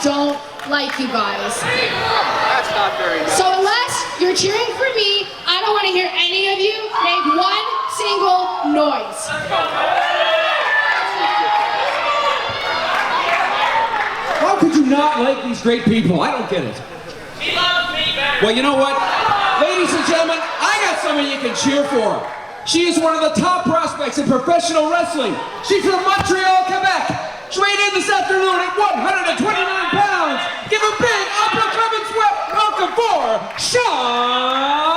don't like you guys. That's not very nice. So unless you're cheering for me, I don't want to hear any of you make one single noise. How could you not like these great people? I don't get it. He loves me better. Well, you know what? Ladies and gentlemen, I got someone you can cheer for. She is one of the top prospects in professional wrestling. She's from Montreal, Quebec. She weighed in this afternoon at 129 pounds. Give a big uppercut and sweat welcome for Chantal!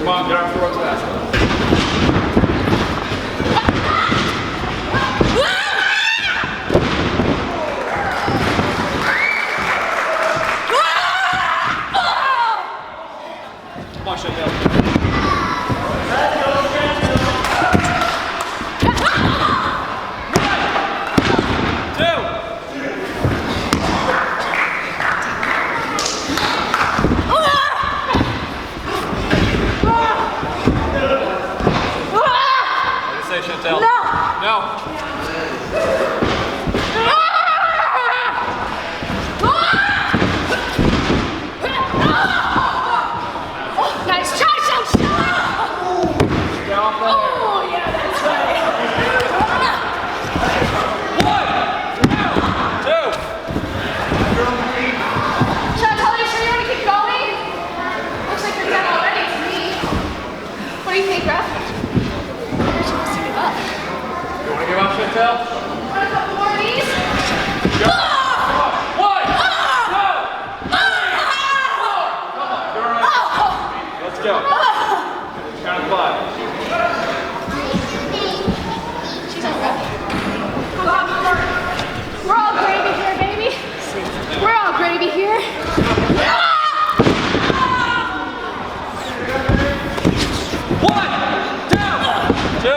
Come on, get our forwards fast. Come on, Chantel. Chantel. No. Nice try, Get off the Oh, yeah, that's right. 1, 2. Chantel, you sure you want to keep going? Looks like you're done already to me. What do you think, Ref? You want to give up, Chantel? Want a couple more of these? Go. Come on. 1, 2, 3, 4. Come on. Let's go. Count of 5. She's all ready. We're all gravy here, baby. We're all gravy here. 1, 2, 2.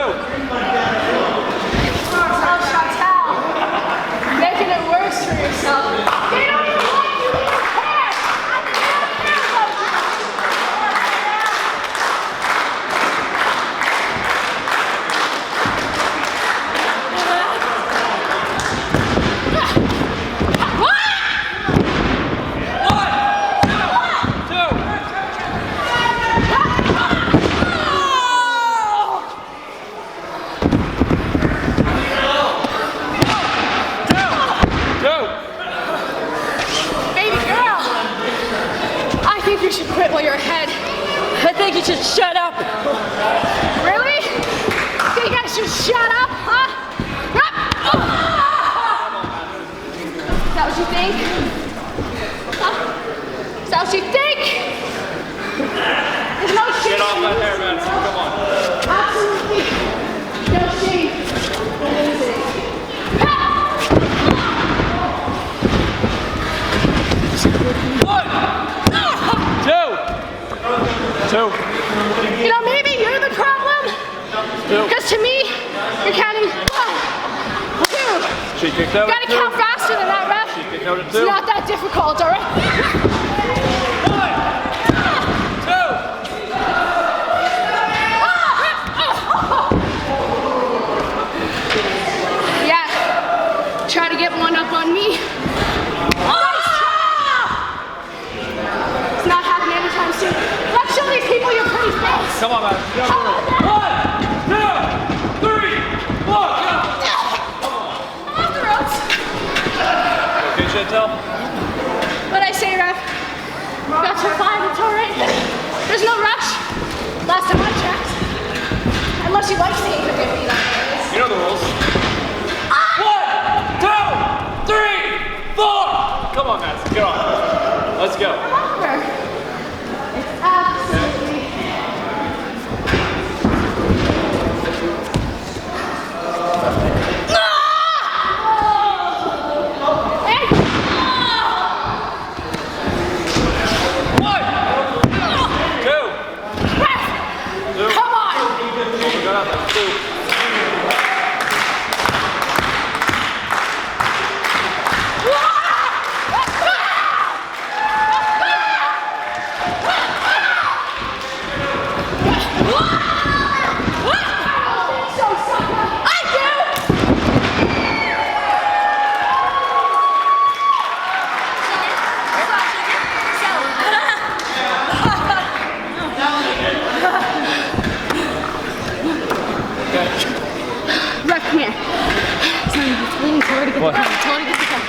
Chantel, making it worse for yourself. They don't even like you in your pants. You should quit while you're ahead. I think you should shut up. Really? Think I should shut up, huh? Is that what you think? Huh? Is that what you think? There's no shame. Get off that hair, Maddison. Come on. Absolutely. No shame. Amazing. Two. You know, maybe you're the problem. Because to me, you're counting 1, 2. She kicked out. You gotta count faster than that, Ref. She kicked out at 2. It's not that difficult, all right? 1, 2. Yeah. Try to get one up on me. It's not happening anytime soon. Let's show these people your pretty face. Come on, man. 1, 2, 3, 4. Go. I'm off the ropes. Okay, Chantel. What'd I say, Ref? Got to 5, it's all right. There's no rush. Last time I checked. Unless you like seeing the good beat up. You know the rules. 1, 2, 3, 4. Come on, Maddison. Get on. Let's go. It's absolutely. Come on! We got out there. 2. Ref, come here. It's leaning toward to get the gun. Tell her to get the gun.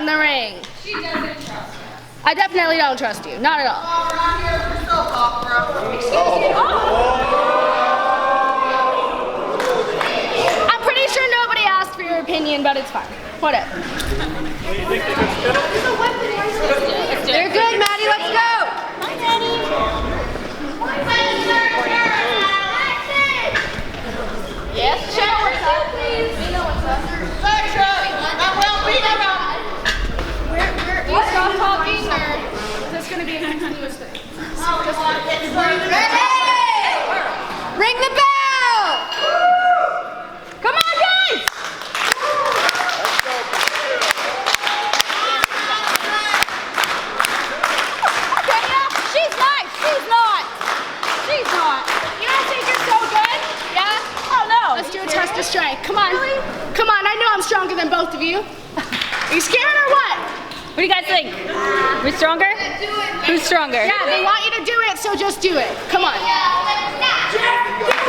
in the ring. She doesn't trust us. I definitely don't trust you. Not at all. Oh, we're not here for soap opera. Excuse me. I'm pretty sure nobody asked for your opinion, but it's fine. Whatever. They're good, Maddie. Let's go. Hi, Maddie. Yes, check what's up, please. We know what's up. Stop talking, or is this going to be a continuous thing? Ring the bell. Come on, guys. Okay, yeah, she's nice. She's not. She's not. You don't think you're so good? Yeah? Oh, no. Let's do a test of strength. Come on. Come on, I know I'm stronger than both of you. Are you scared or what? What do you guys think? We stronger? Who's stronger? Yeah, they want you to do it, so just do it. Come on.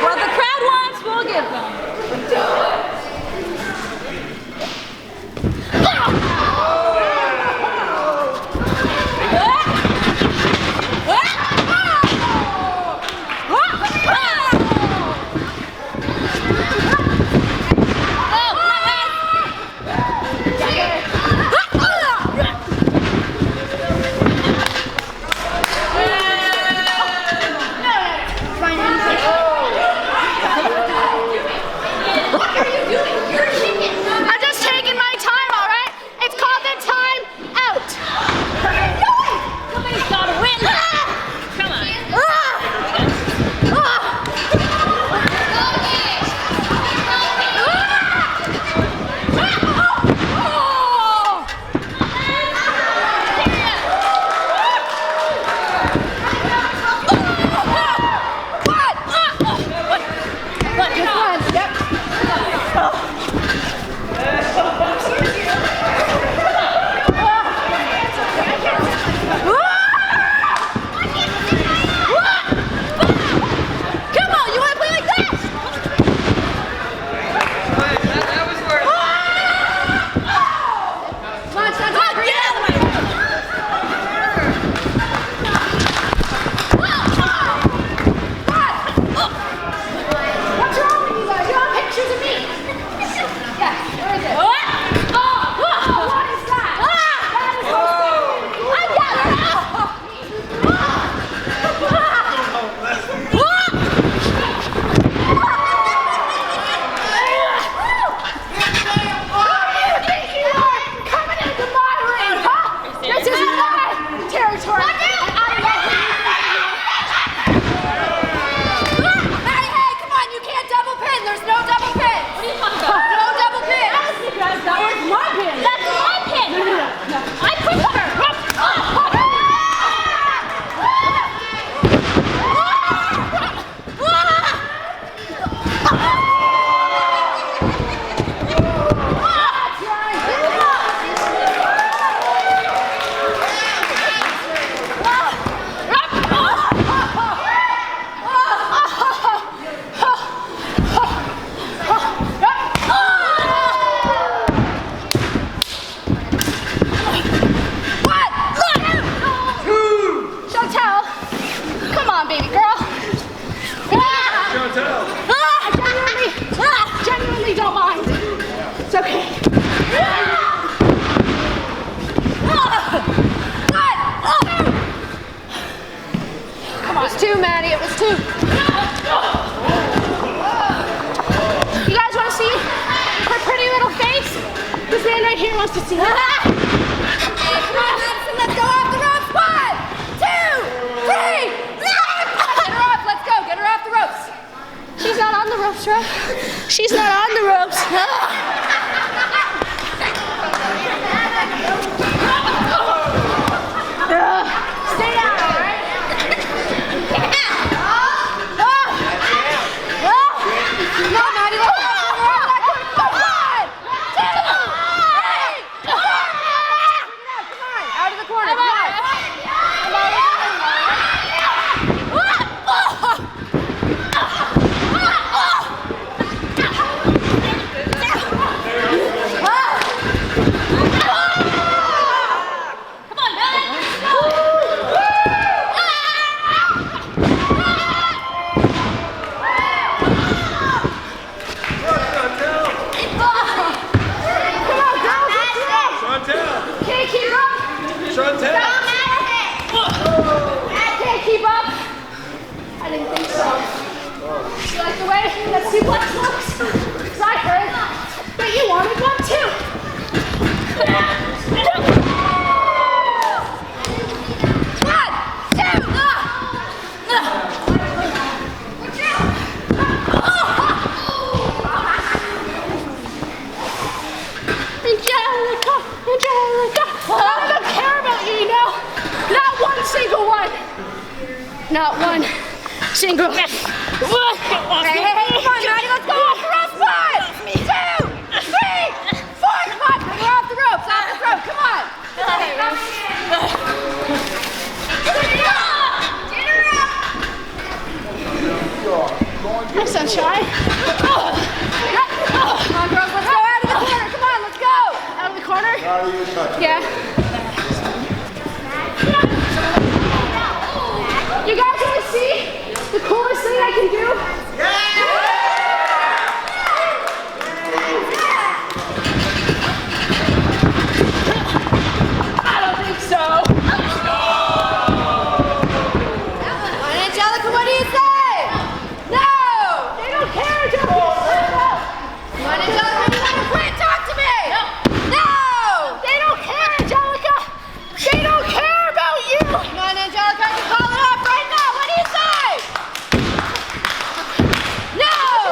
Well, the crowd wants, we'll give them. I'm just taking my time, all right? It's called the time out. Somebody's gotta win. Come on. What's wrong with you guys? You have pictures of me. Yes, where is it? What is that? That is so stupid. I got coming into my ring, huh? This is my territory. Hey, come on. You can't double pin. There's no double pin. What are you talking about? No double pin. That was my pin. That's my pin. I put her. Chantel, come on, baby girl. Chantel. I genuinely don't mind. It's okay. Come on. It was two, Maddie. It was two. You guys want to see her pretty little face? This man right here wants to see her. Hey, come on, Maddison. Let's go off the ropes. 1, 2, 3. Get her off. Let's go. Get her off the ropes. She's not on the ropes, right? She's not on the ropes. Stay down, all right? No, Maddie. Let's go. Come on. 1, 2, 3. Come on. Out of the corner. Come on. Front 10. I can't keep up. I didn't think so. You like the way that suplex looks? Because I heard that you wanted one too. Angelica, Angelica. I don't care about you, you know? Not one single one. Not one single. Hey, come on, Maddie, let's go off the rope. 1, 2, 3, 4. Come on, we're off the ropes, come on. Hi, sunshine. Come on, girls, let's go out of the corner. Come on, let's go. Out of the corner? Yeah. You guys want to see the coolest thing I can do? I don't think so. Angelica, what do you say? No! They don't care, Angelica. Come on, Angelica, you want to quit? Talk to me! No! They don't care, Angelica. They don't care about you. Come on, Angelica, you call it off right now. What do you say? No!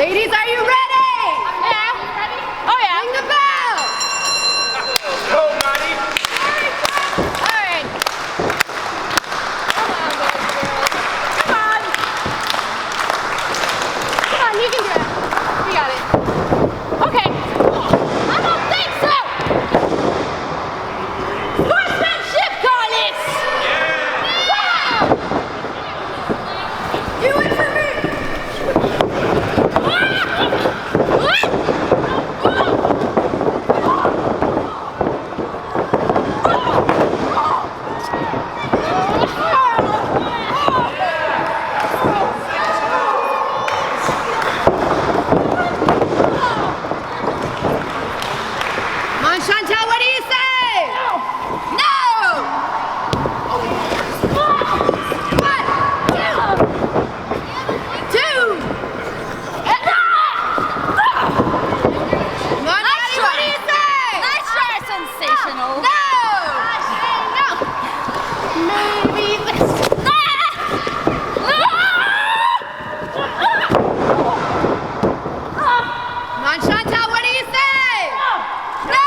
Ladies, are you ready? Yeah. Oh yeah. Ring the bell. Go, Maddie. All right. Come on. Come on, you can do it. We got it. Okay. I don't think so. Sportsmanship, Carlos. Wow. You win for me. Come on, Chantel, what do you say? No! One, two. Come on, Maddie, what do you say? Nice try, sensational. No! No. Maybe this. Come on, Chantel, what do you say? No!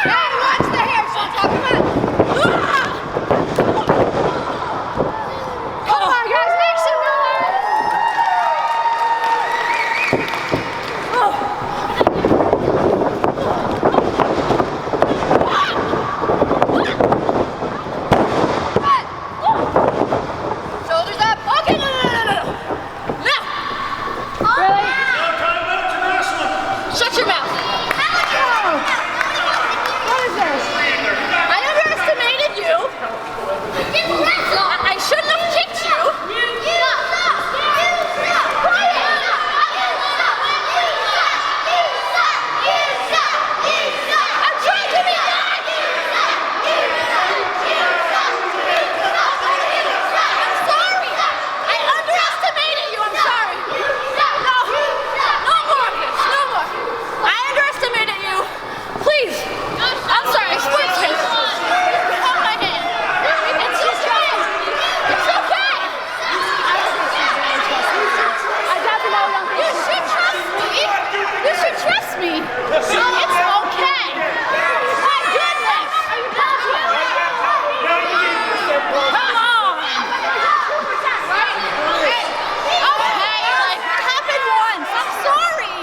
Hey, watch the hair, Chantel, come on! Come on, guys, make some noise! Shoulders up. Okay, no. No! Really? Shut your mouth. What is this? I underestimated you. I shouldn't have kicked you. I'm trying to be nice. I'm sorry. I underestimated you. I'm sorry. No more of this. No more. I underestimated you. Please. I'm sorry. Sportsman. Hold my hand. It's okay. It's okay. I definitely don't think you should trust me. You should trust me. It's okay. My goodness. Are you positive? Come on. Okay, like, it happened once. I'm sorry.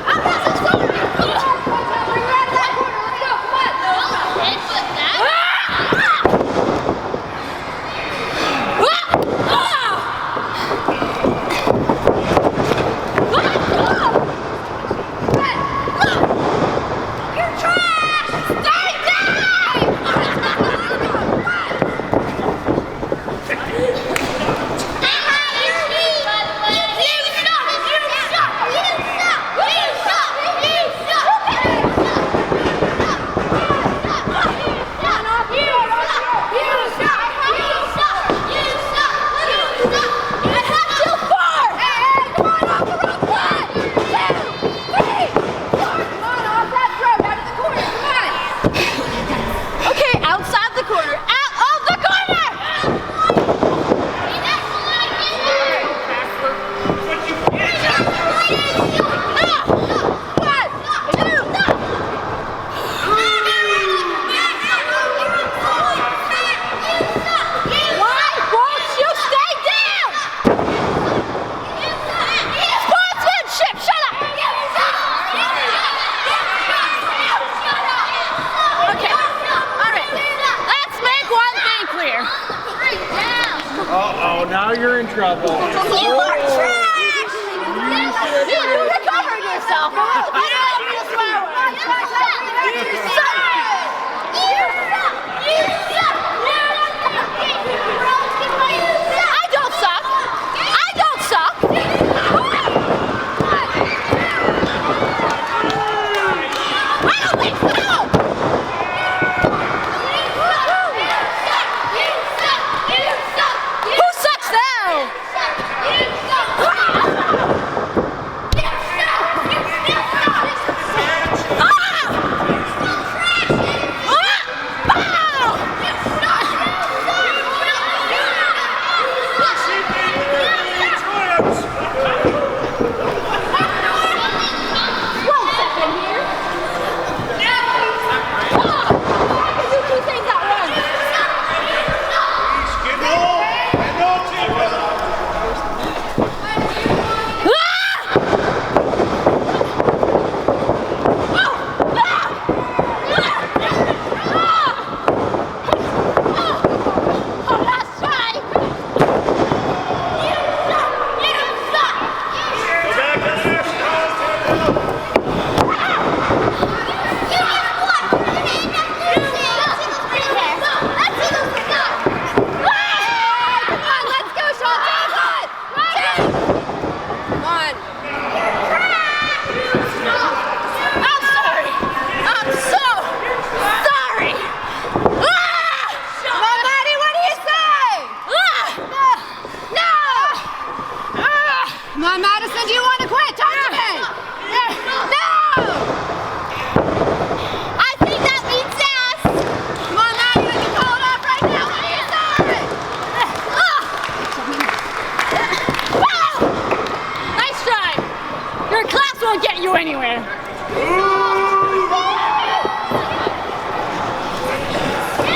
I'm not so sorry. Bring her out of that corner. Let's go. You're trash. Stay Okay, outside the corner. Out of the corner! Why won't you stay down? Sportsmanship, shut up! Okay, all right. Let's make one thing clear. Uh-oh, now you're in trouble. You are trash! You recover yourself. You don't have to swear. You suck! I don't suck. I don't suck. I don't think so. Who sucks now?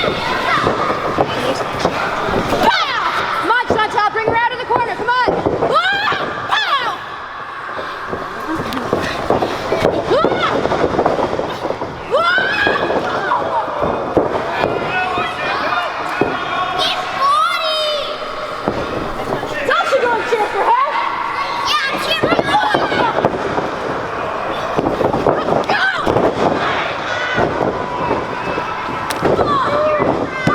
Come on, Chantal, bring her out of the corner. Come on. Don't you go and cheer for her. Yeah, I'm cheering for you. Go! Come on.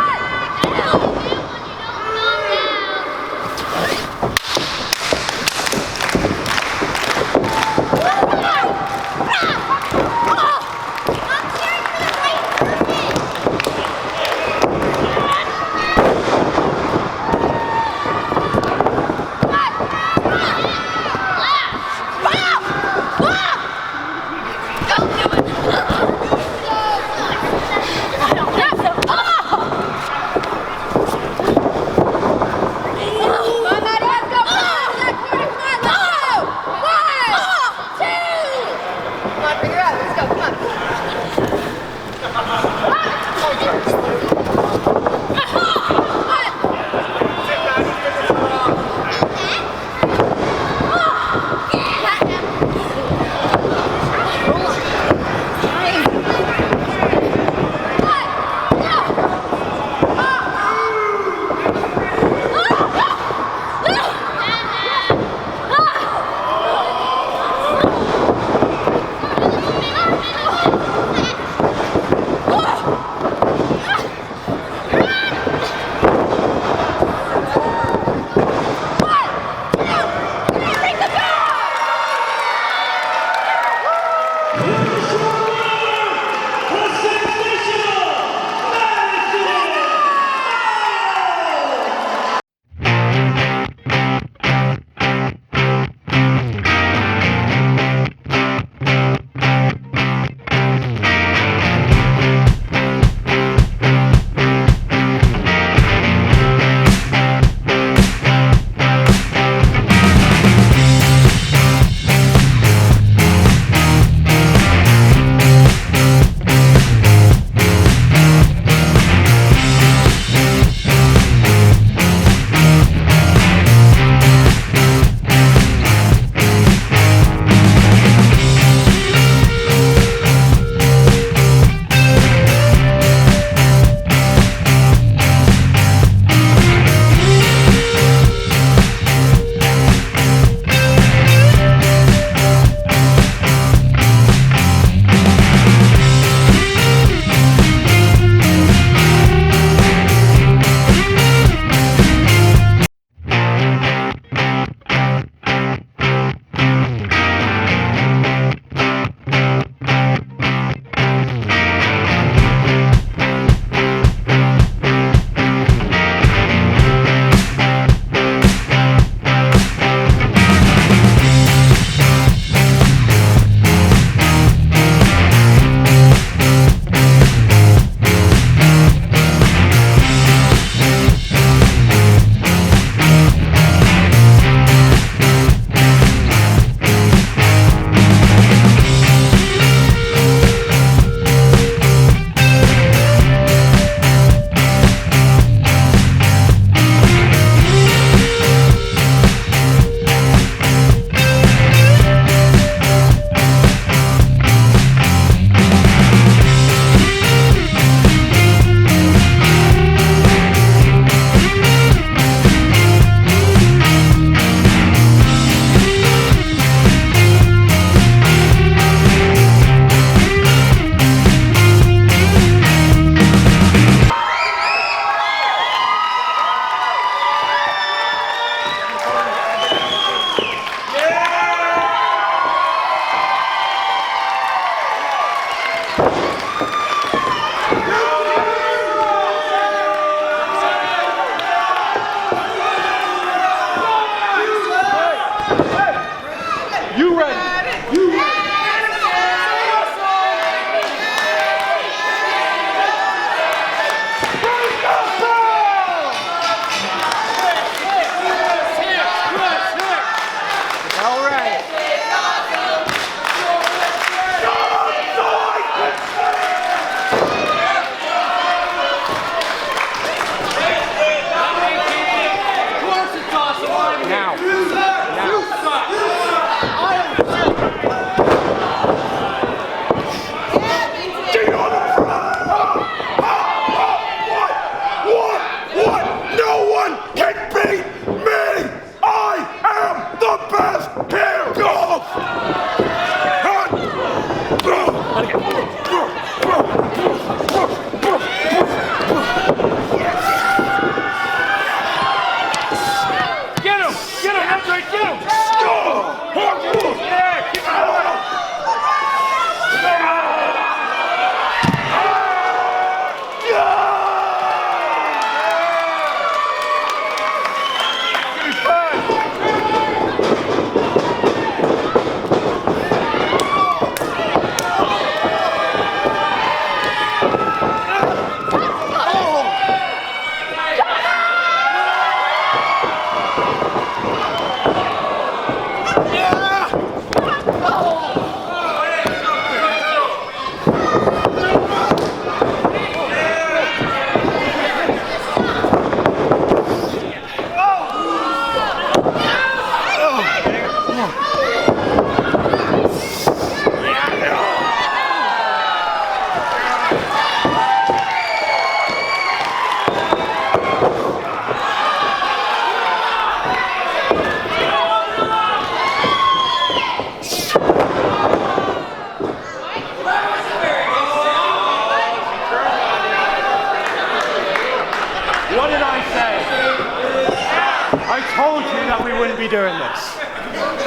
told you that we wouldn't be doing this.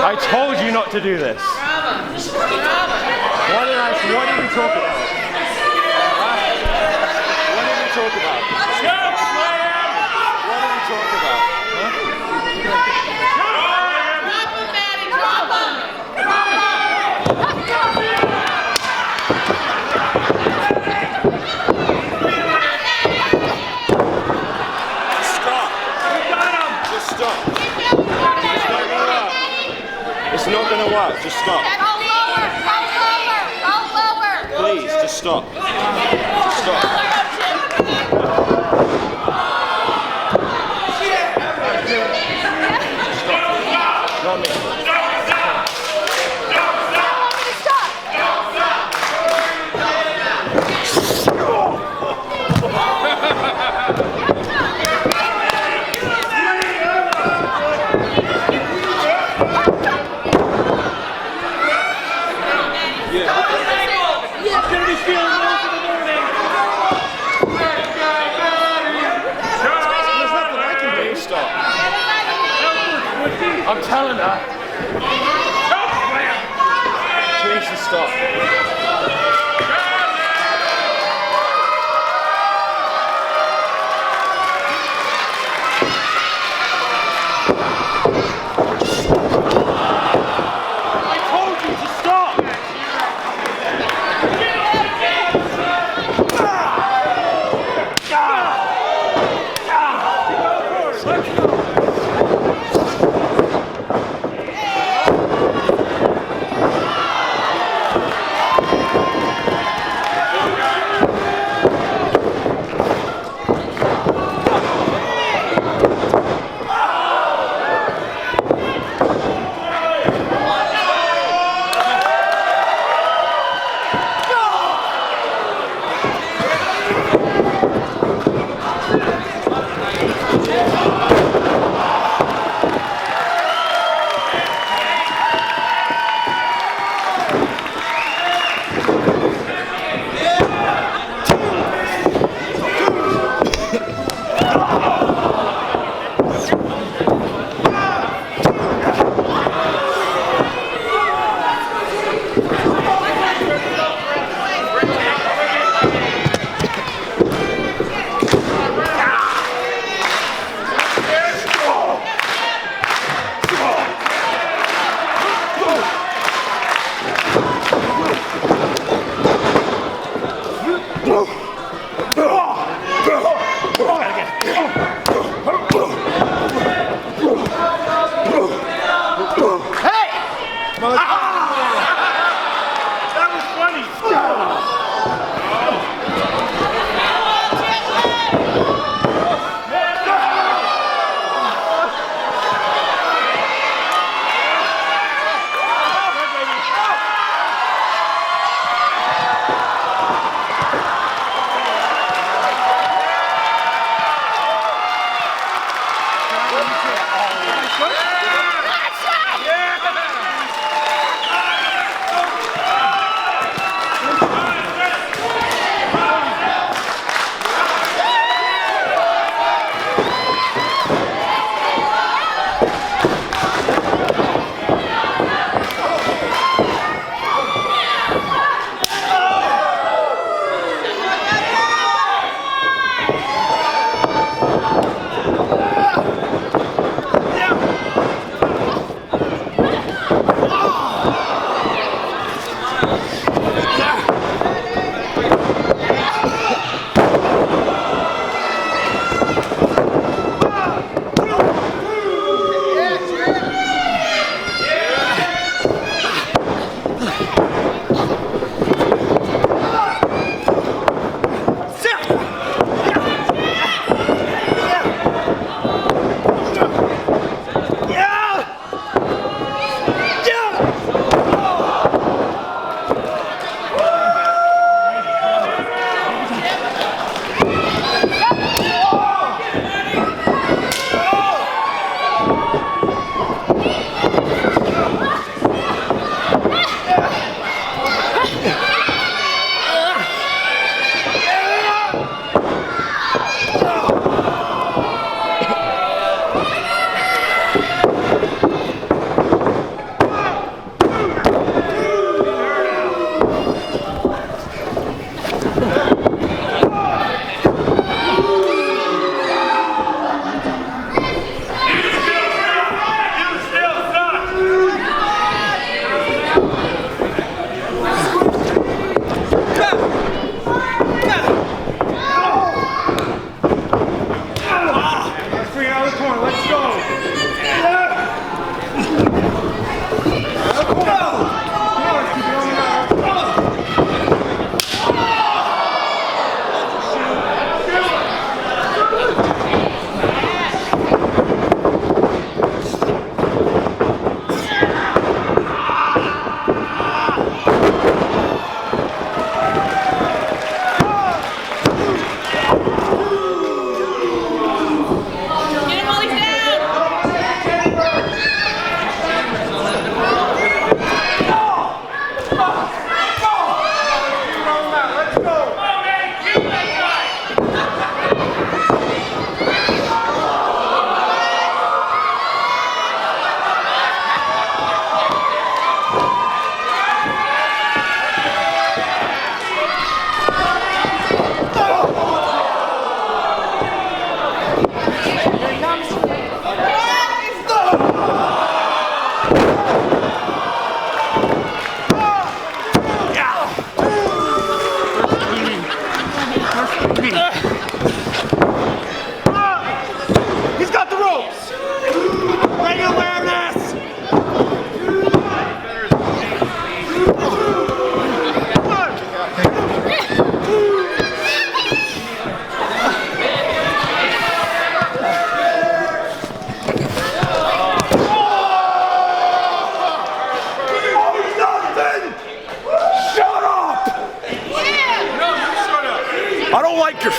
I told you not to do this. What did we talk about? What did we talk about? What did we talk about? Drop him, Maddie, drop him! Stop. Just stop. It's not gonna work. Just stop. Roll over, roll over, roll over. Please, just stop. Just stop. Not me. I'm telling her. She needs to stop. I told you to stop.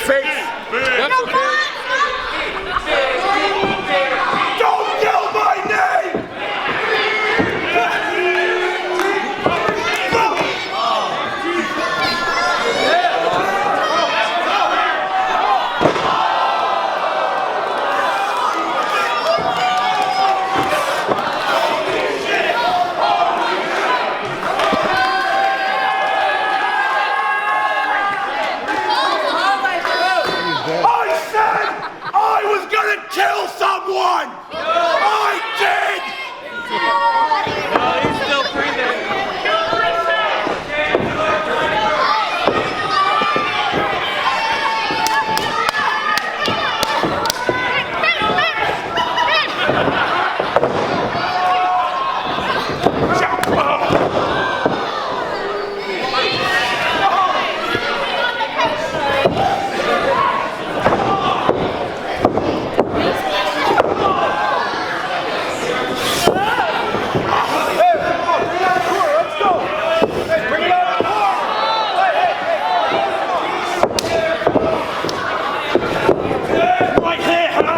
face. That's okay. Don't yell my name! I said I was gonna kill someone! I did! No, he's still breathing. Right here, huh?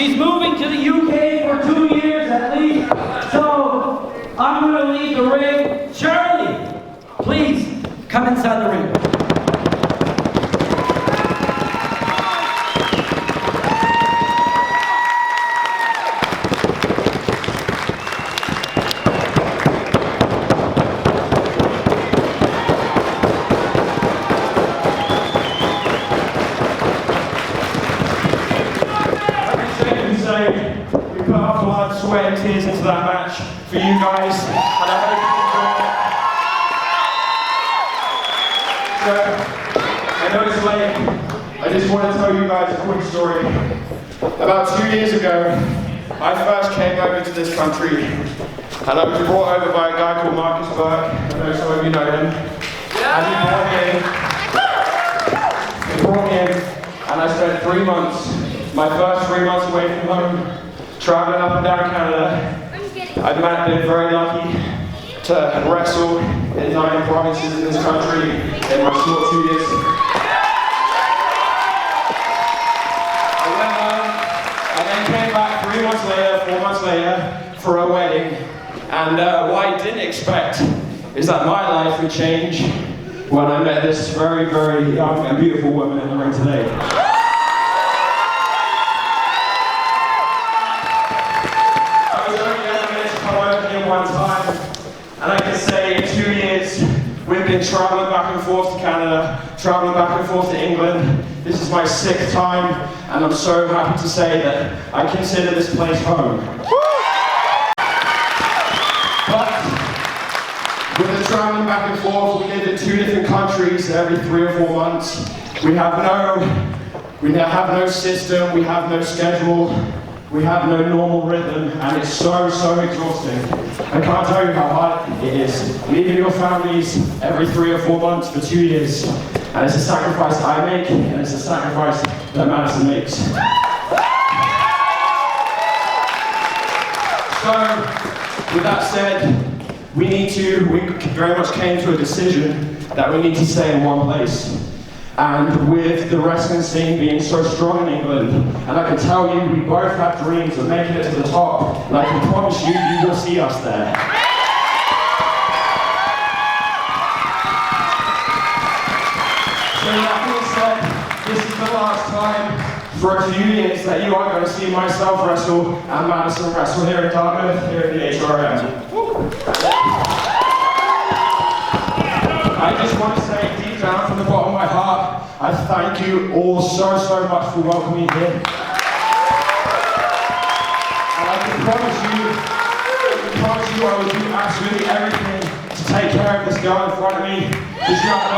She's moving to the UK for 2 years at least. So I'm going to leave the ring. Charlie, please come inside the ring. We put our blood, sweat and tears into that match for you guys, and I hope you enjoy it. So, I know it's late. I just want to tell you guys a quick story. About 2 years ago, I first came over to this country, and I was brought over by a guy called Marcus Burke. I know some of you know him. And he brought me in, and I spent 3 months. My first 3 months away from home, traveling up and down Canada. I've been very lucky to wrestle in 9 provinces in this country in my short 2 years. I went home and then came back 3 months later, 4 months later for a wedding. And what I didn't expect is that my life would change when I met this very, very young and beautiful woman in the ring today. One time, and I can say in 2 years we've been traveling back and forth to Canada, traveling back and forth to England. This is my 6th time, and I'm so happy to say that I consider this place home. But with the traveling back and forth, we live in 2 different countries every 3 or 4 months. We have no system, we have no schedule. We have no normal rhythm, and it's so exhausting. I can't tell you how hard it is. Leaving your families every 3 or 4 months for 2 years. And it's a sacrifice I make, and it's a sacrifice that Maddison makes. So, with that said, we very much came to a decision that we need to stay in one place. And with the wrestling scene being so strong in England, and I can tell you, we both have dreams of making it to the top, and I can promise you, you will see us there. So that being said, this is the last time for a few years that you are going to see myself wrestle and Maddison wrestle here in Dartmouth, here at the HRM. I just want to say deep down from the bottom of my heart, I thank you all so much for welcoming me here. And I can promise you I will do absolutely everything to take care of this girl in front of me, because you have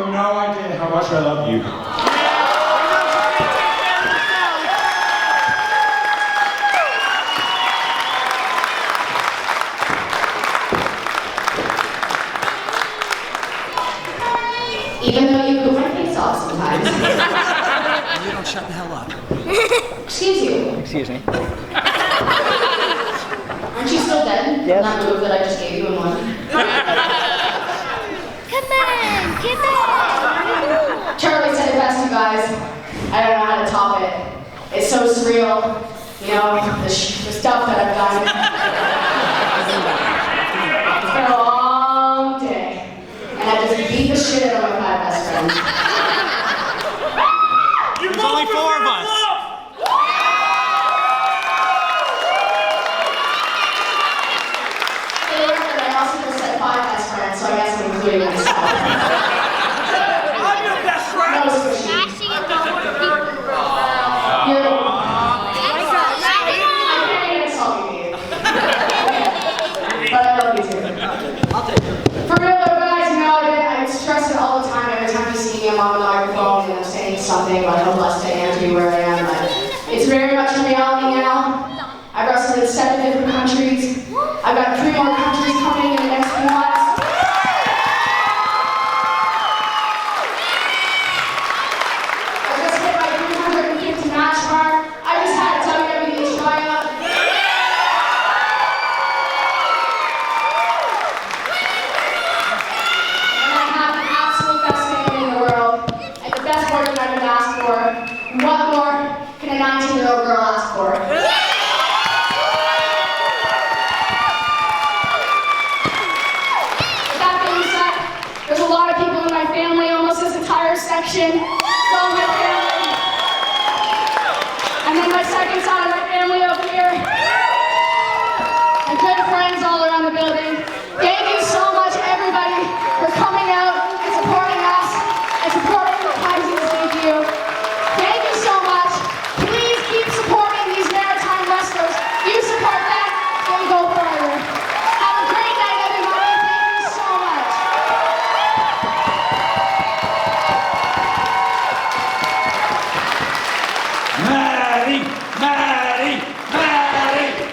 no idea how much I love you. Even though you put my face off sometimes. You don't shut the hell up. Excuse you. Excuse me. Aren't you still dead? Yes. That move that I just gave you in one. Come on. Charlie said it best, you guys. I don't know how to top it. It's so surreal. You know, the stuff that I've done. It's been a long day. And I just beat the shit out of my 5 best friends. There's only 4 of us. I also just said 5 best friends, so I guess I'm including myself. I'm your best friend. No, squishy. I can't even insult you. But I love you too. I'll take it. For real though, guys, you know, I stress it all the time. Every time you see me, I'm on the microphone and I'm saying something about how blessed I am to be where I am. But it's very much a reality now. I've wrestled in 7 different countries. I've got 3 more countries coming in the next few months. I just hit my 350 match mark. I just had a WWE tryout. And I have the absolute best family in the world. And the best boyfriend I could ask for. What more can a 19-year-old girl ask for? section. It's all my family. And then my second side of my family over here. And good friends all around the building. Thank you so much, everybody, for coming out and supporting us and supporting the Pisces. Thank you. Thank you so much. Please keep supporting these maritime wrestlers. You support them, they go further. Have a great night, everybody. Thank you so much. Maddie, Maddie, Maddie.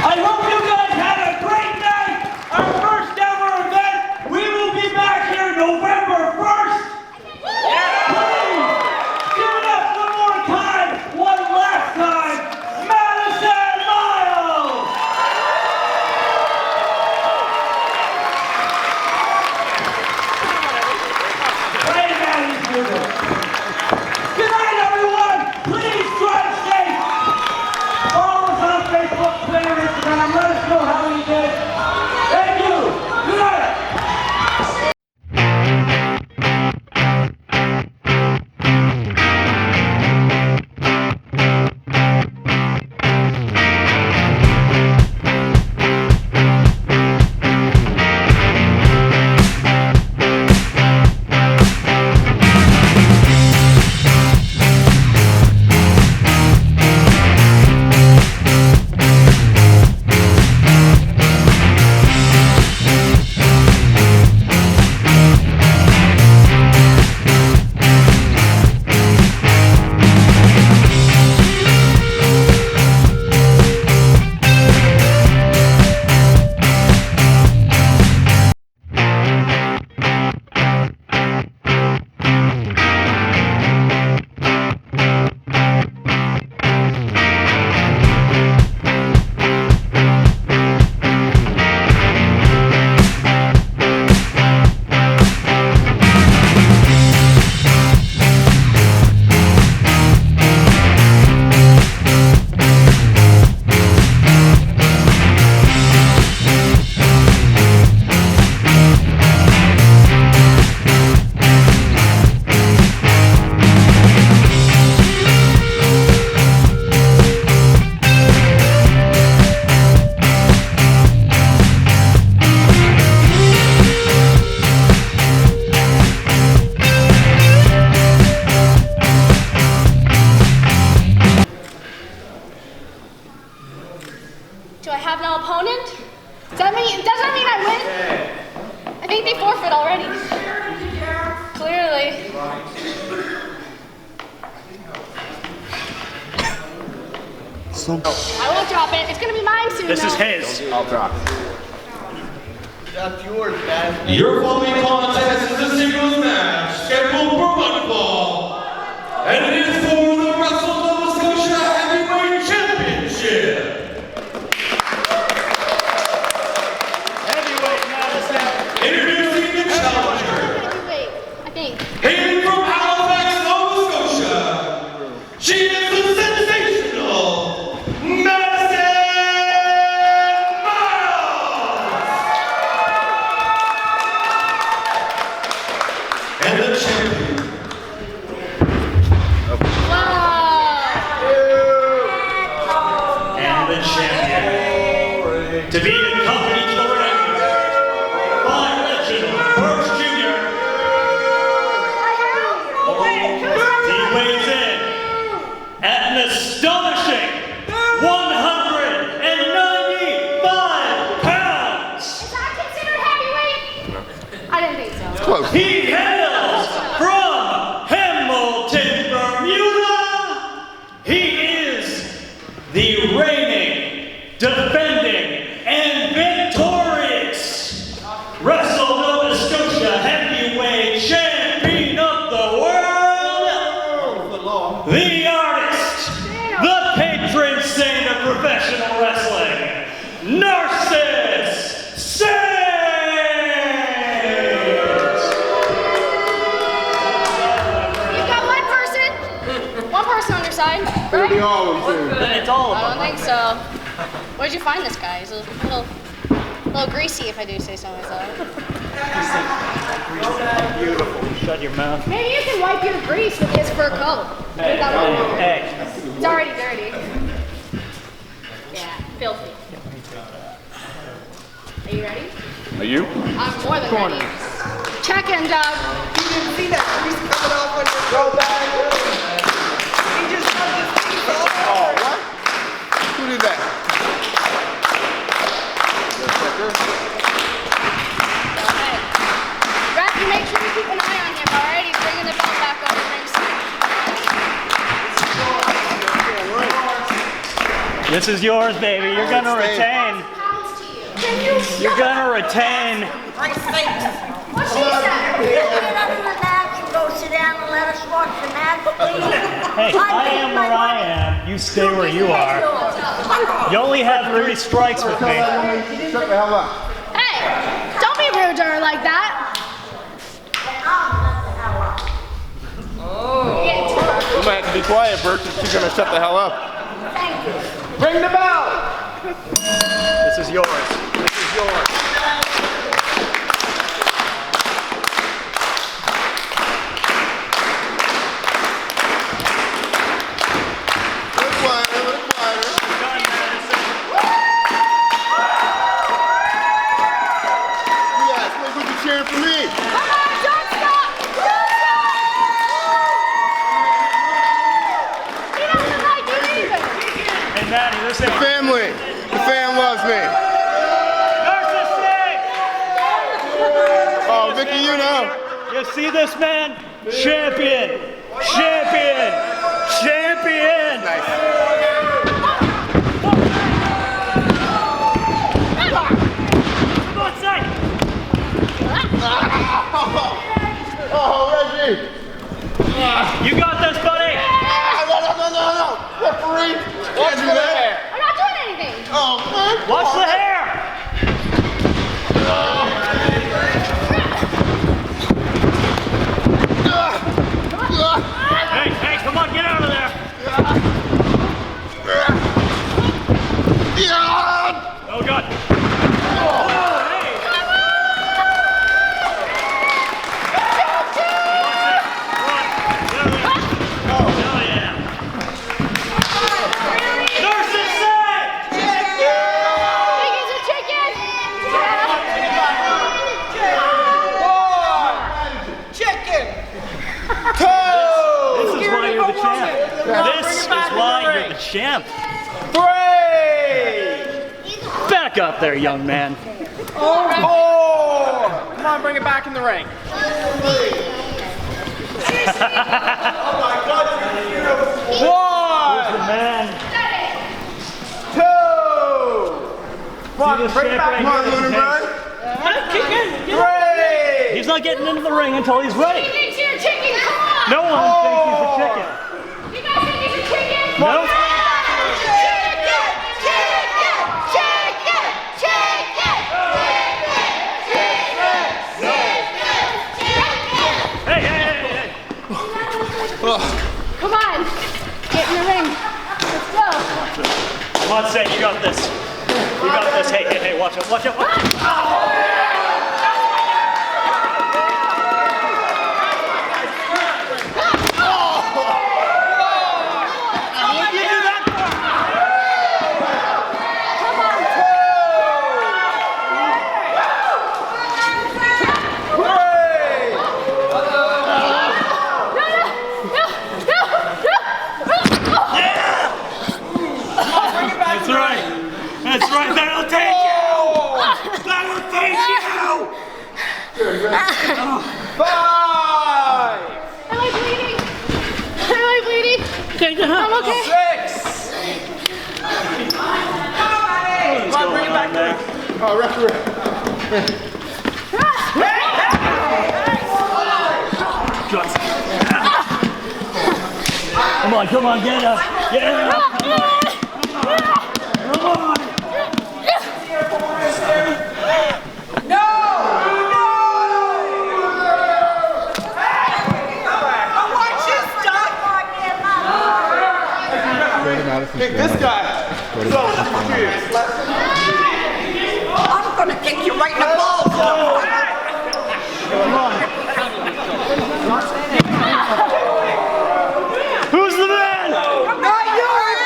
I hope you guys had a great night. Our first ever event. We will be back here November 1st. Please, give it up one more time. One last time. Maddison Miles. Hey, Maddie's music. Good night, everyone. Please drive safe. Follow us on Facebook, Twitter, Instagram. Let us know how you did. Thank you. Good night. Do I have no opponent? Does that mean I win? I think they forfeit already. Clearly. I won't drop it. It's gonna be mine soon. This is though. his. I'll drop. That's yours, man. Your following contest is a singles match scheduled for one fall, and it is for the Wrestle Nova Scotia Heavyweight Championship. Heavyweight Madison. Introducing the challenger, Wait, I think. hailing from Halifax, Nova Scotia, she is the sensational Maddison Miles, and the champion. And the champion. To be accompanied to the ring by legend Burst Jr. He weighs in at an astonishing 195 pounds. Is that considered heavyweight? I didn't think so. He hails from Hamilton, Bermuda. He is the reigning, defending, and victorious Wrestle Nova Scotia Heavyweight Champion of the world, the artist, the patron saint of professional wrestling, Narcissus Saints. side, right? Then it's all I don't think so. Where'd you find this guy? He's a little greasy, if I do say so myself. beautiful. Shut your mouth. Maybe you can wipe your grease with his fur coat. Hey. It's already dirty. Yeah, filthy. Are you ready? Are you? I'm more than ready. Check in, Doug. You didn't see that grease coming off on your throat bag? He just rubbed his teeth all over. Oh, what? Who did that? Ref, you make sure you keep an eye on him, alright? He's bringing the belt back over ringside. This is yours, baby. You're gonna retain. You're gonna retain. What she said? Go sit down and let us watch the match, please. Hey, I am where I am. You stay where you are. You only have 3 strikes with me. Shut the hell up. Hey, don't be rude to her like that. You might have to be quiet, Bert, if she's gonna shut the hell up. Thank you. Bring the bell. This is yours. This is yours. A little quieter. Done, Maddison. Yes, look who's cheering for me. Come on, don't stop! Don't stop! He doesn't like you either. Hey, Maddie, listen. Family. The fam loves me. Oh, Vicky, you know. You see this man? Champion! Champion! Champion! Nice. Oh, Reggie! You got this, buddy! No. Referee! Watch I'm not doing anything. Oh, man. Watch the hair! Hey, come on, get out of there! Oh, God! Oh, hey! Oh, yeah! Nurses say! Think he's a chicken? This is why you're the champ. This is why you're the champ. 3. Back up there, young man. 4. Come on, bring it back in the ring. Who's the man? 2. Come on, bring it back. Come on, Lunenburg. 3. He's not getting into the ring until he's ready. He thinks you're a chicken, come on! No one thinks he's a chicken. You guys think he's a chicken? Nope. Hey. Come on, get in the ring. Let's go. Come on, Say, you got this. You got this. Hey, watch out. That's right, that'll take you! That'll take you! 5. Am I bleeding? Am I bleeding? I'm okay. 6. Come on, bring it back there. Oh, referee. Come on, get up. Get up. Come on. Pick this guy. I'm gonna kick you right in the balls. Who's the man? Not yours.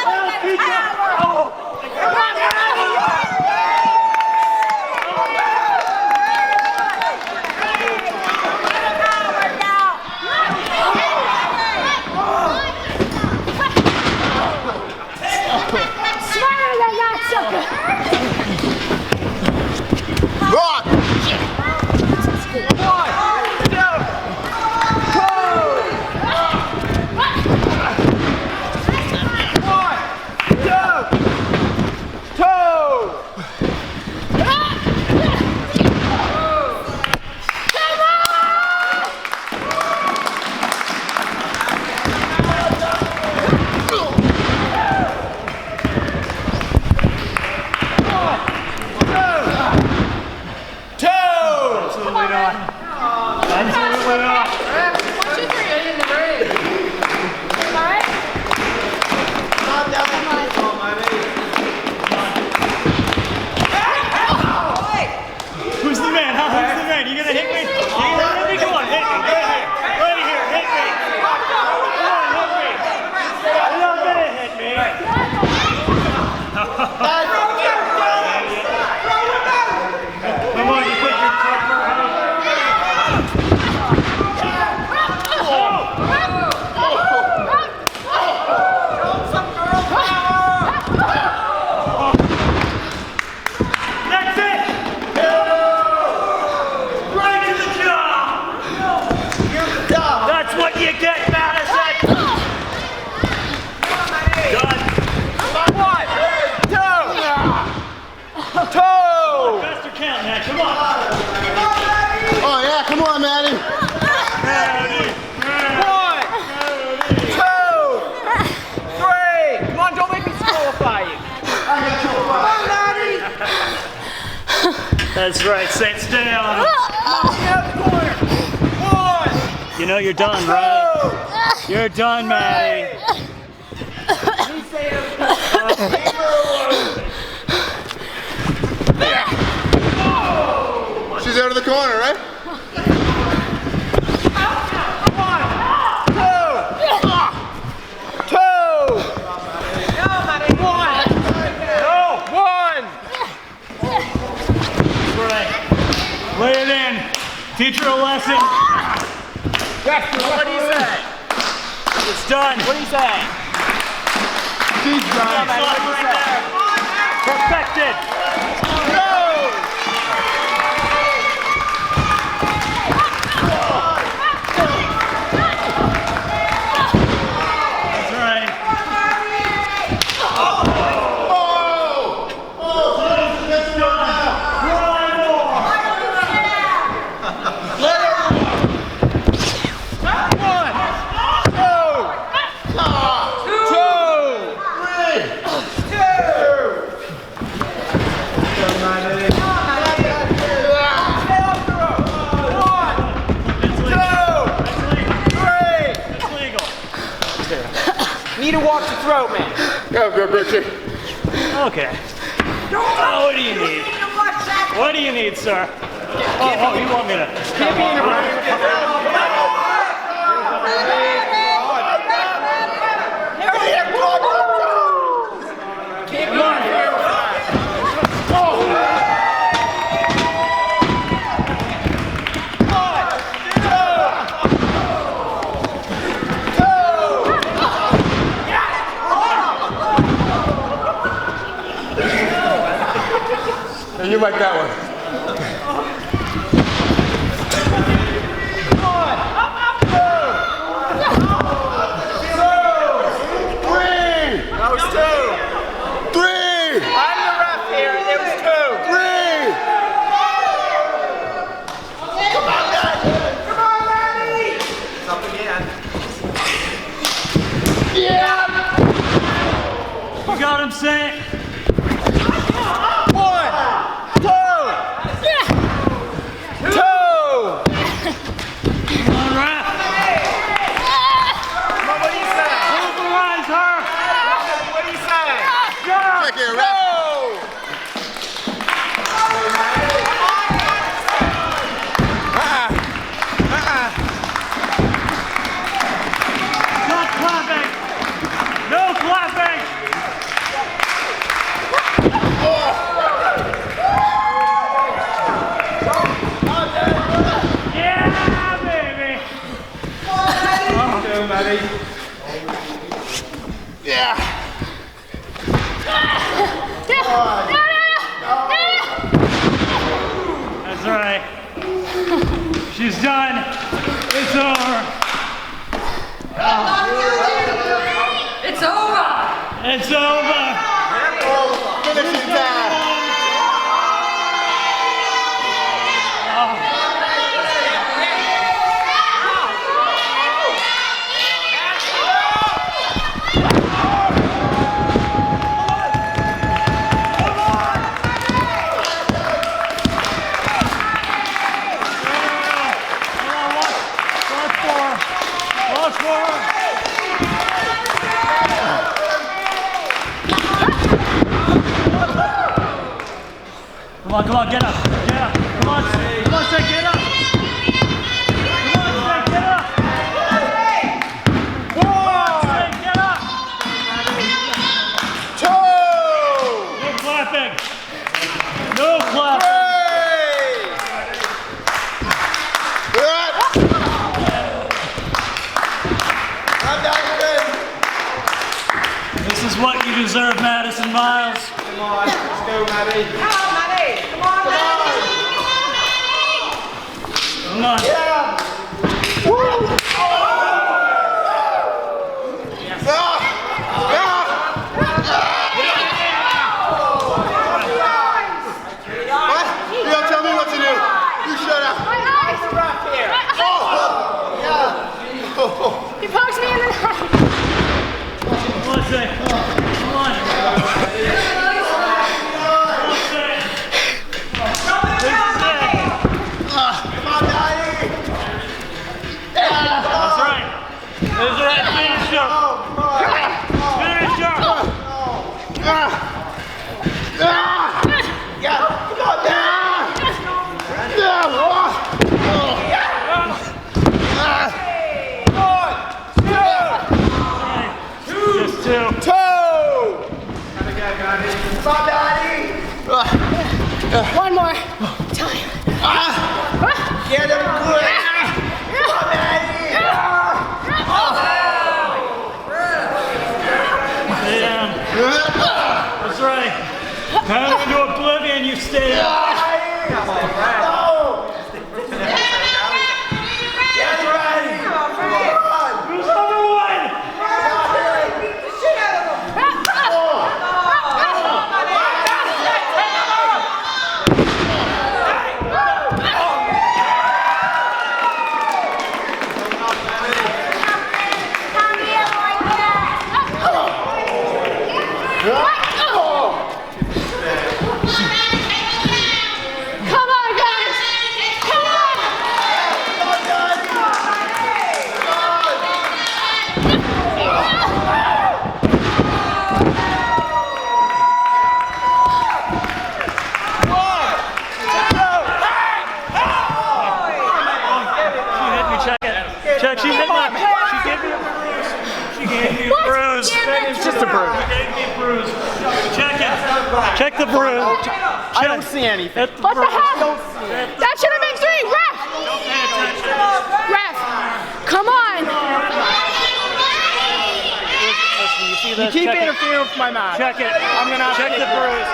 Smarter than that, sucker. Rock! Absolutely not. Absolutely not. Who's the man? Huh? Who's the man? You gonna hit me? You gonna hit me? Come on, hit me. Right here. Right here. Hit me. Come on, hit me. You're not gonna hit me. Come on, you put your trapper out. That's it! Right to the jaw! That's what you get, Maddison! Done. Faster count, man. Come on. Oh yeah, come on, Maddie. Maddie. 1, 2, 3. Come on, don't make me disqualify you. That's right. Stay on him. You know you're done, right? You're done, Maddie. She's out of the corner, right? 2. Right. Lay it in. Teach her a lesson. What do you say? It's done. What do you say? She's done. Stop right there. Perfected. That's right. Need to watch the throat, man. Go, Richie. Okay. Oh, what do you need? What do you need, sir? Oh, you want me to? Can't be in the right. You like that one. That was 2. 3. I'm the ref here. It was 2. 3. Come on, Maddie. It's up again. Yeah. You got him, Saint. 1, 2. 2. Come on, ref. What do you say? Pulverize her. What do you say? Maddie. Yeah. That's right. She's done. It's over. It's over. It's over. Finishing time. Come on, get up, get up. Come on, say get up. Come on, say get up. Come on, say get up. No clapping. No clapping. This is what you deserve, Maddison Miles. Come on, let's go, Maddie. Come on, Maddie. Come on, Maddie. Come on. Yeah. Woo. Yes. What? You don't tell me what to do. You shut up. My eyes! He pokes me in the eye. Come on, say. Come on. That's right. Finish her. Finish her. Yeah. Come on, Just two. One more time. Get him good. Come on, Maddie. Damn. That's right. Pound into oblivion, you stay up. Who's number one? Beat the shit out of him. Come on, guys! Come on! Check, she hit me. She gave me a bruise. She gave me a bruise. It's just a bruise. She gave me a bruise. Check it. Check the bruise. I don't see anything. What the hell? That should have been 3! Ref! Don't pay attention. Ref! Come on! Listen, you see this? You keep Check it. interfering with my match. Check it. I'm gonna check the bruise.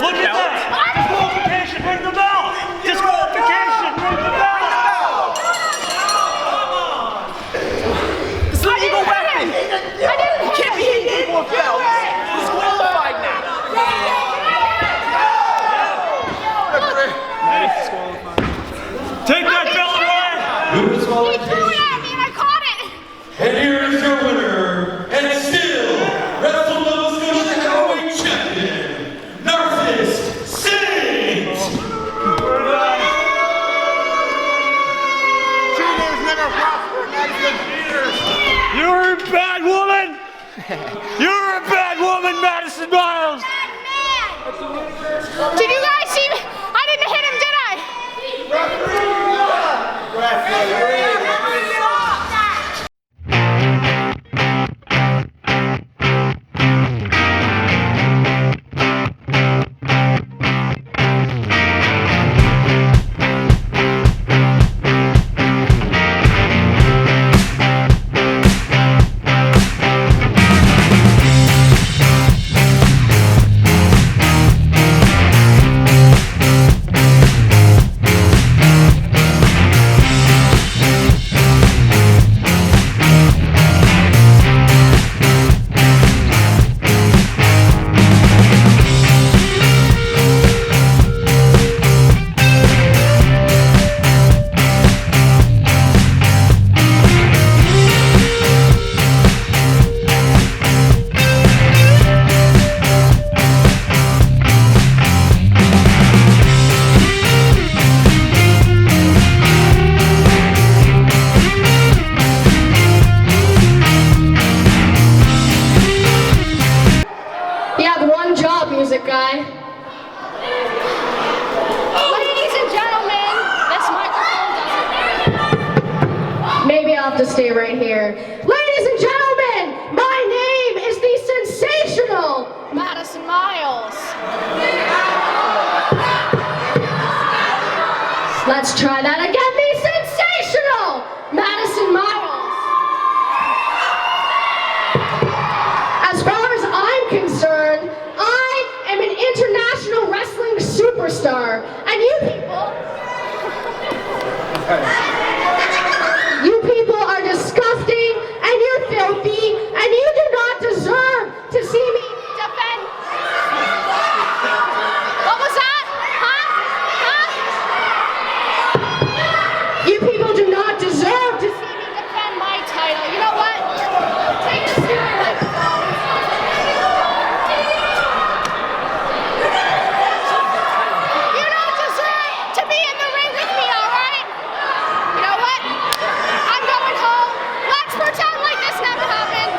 Look at that! Disqualification, ring the bell! Disqualification, ring the bell! This is an illegal weapon. You can't be hitting people with belts. Disqualified now. Take that bell away! He threw it at me and I one job, music guy. Ladies and gentlemen, this microphone doesn't. Maybe I'll have to stay right here. Ladies and gentlemen, my name is the sensational Maddison Miles. Let's try that again. The sensational Maddison Miles. As far as I'm concerned, I am an international wrestling superstar. And you people are disgusting and you're filthy and you do not deserve to see me defend. What was that? You people do not deserve to see me Defend my title. You know what? Take this to my microphone. You don't deserve to be in the ring with me, all right? You know what? I'm going home. Let's pretend like this never happened.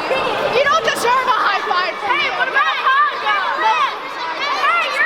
You don't deserve a high five from me. What about a hug? Hey, you're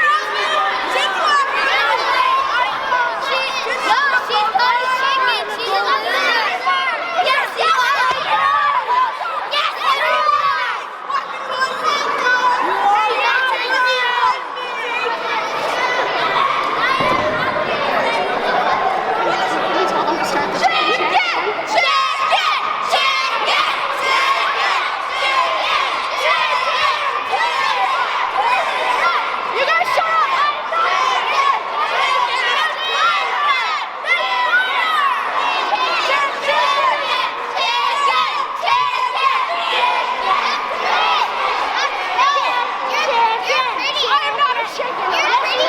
You guys shut up! I am not a chicken! I am not a chicken!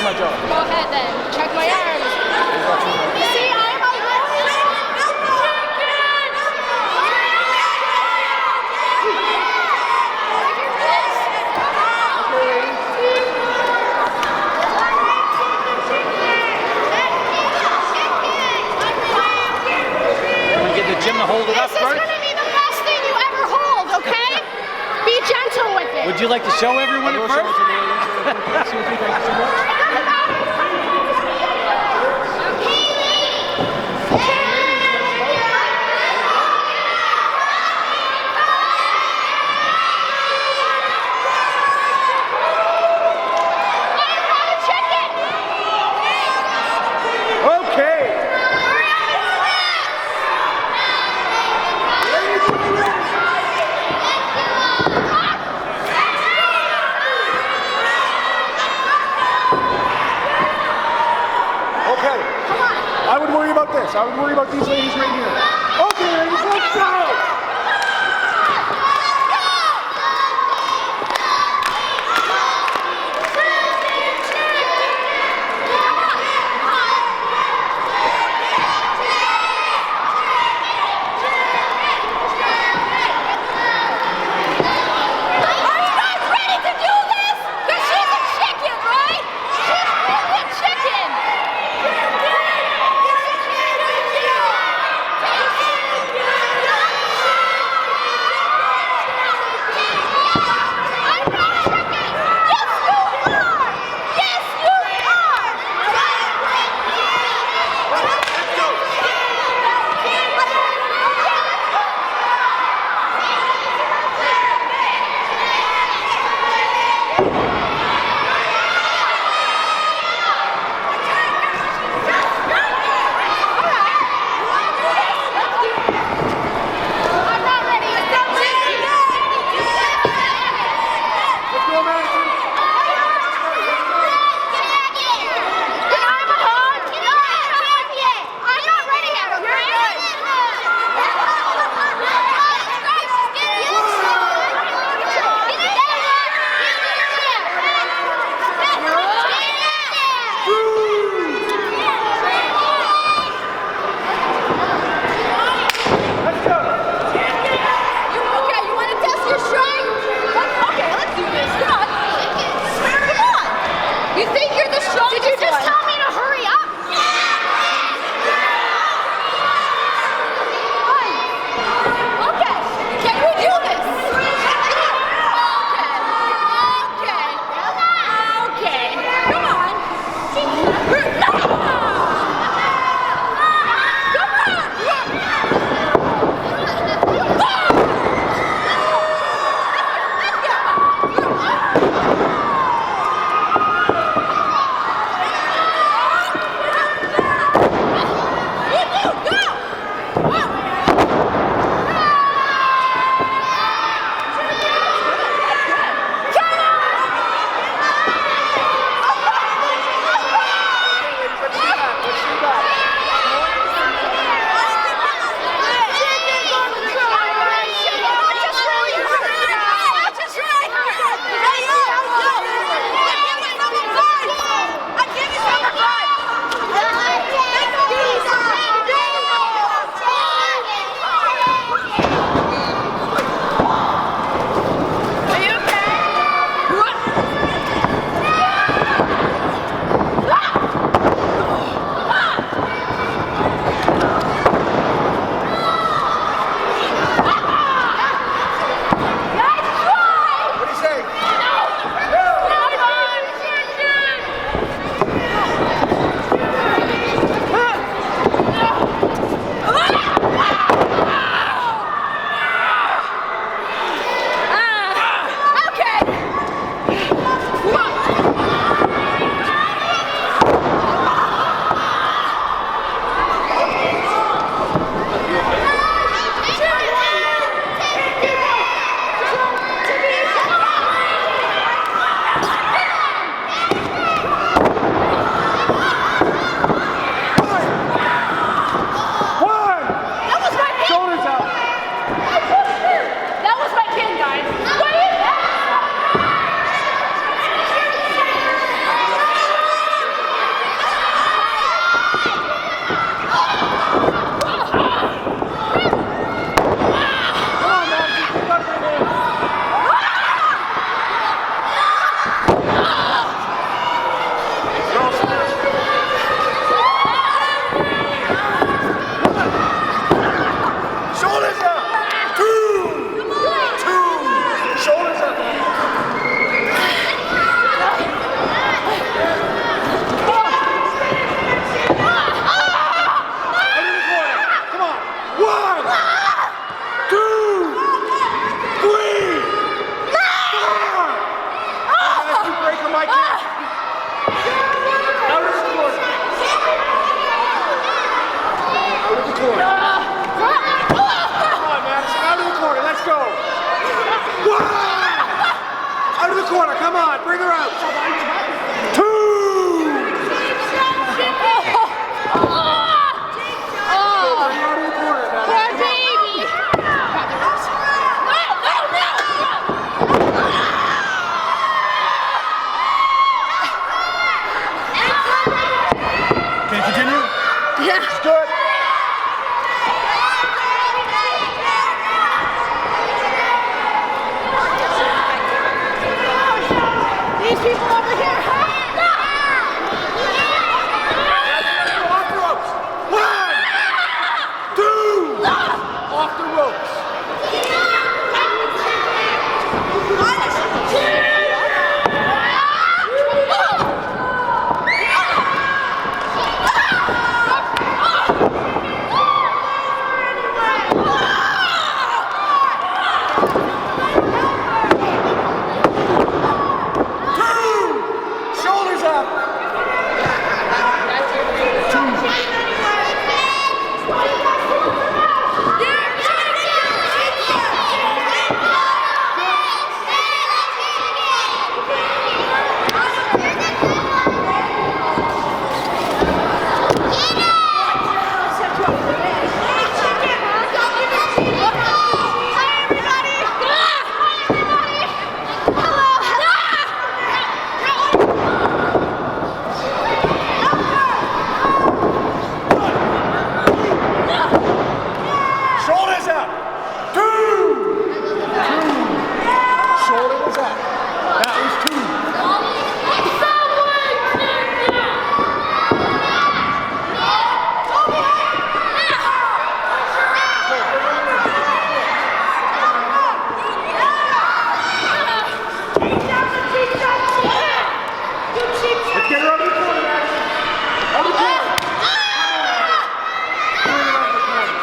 my job. Go ahead then. Check my arms. See, I'm a Get the gym to hold it up This is first. going to be the best thing you ever hold, okay? Be gentle with it. Would you like to show everyone it first? I would worry about these ladies right here. Okay, ladies, let's go! corner. Come on, bring her out. Two. out. 2. 2. Shoulder was that? That was 2. Let's get her over the corner, Maddison. Over the corner. Bring her over the corner.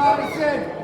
Maddison.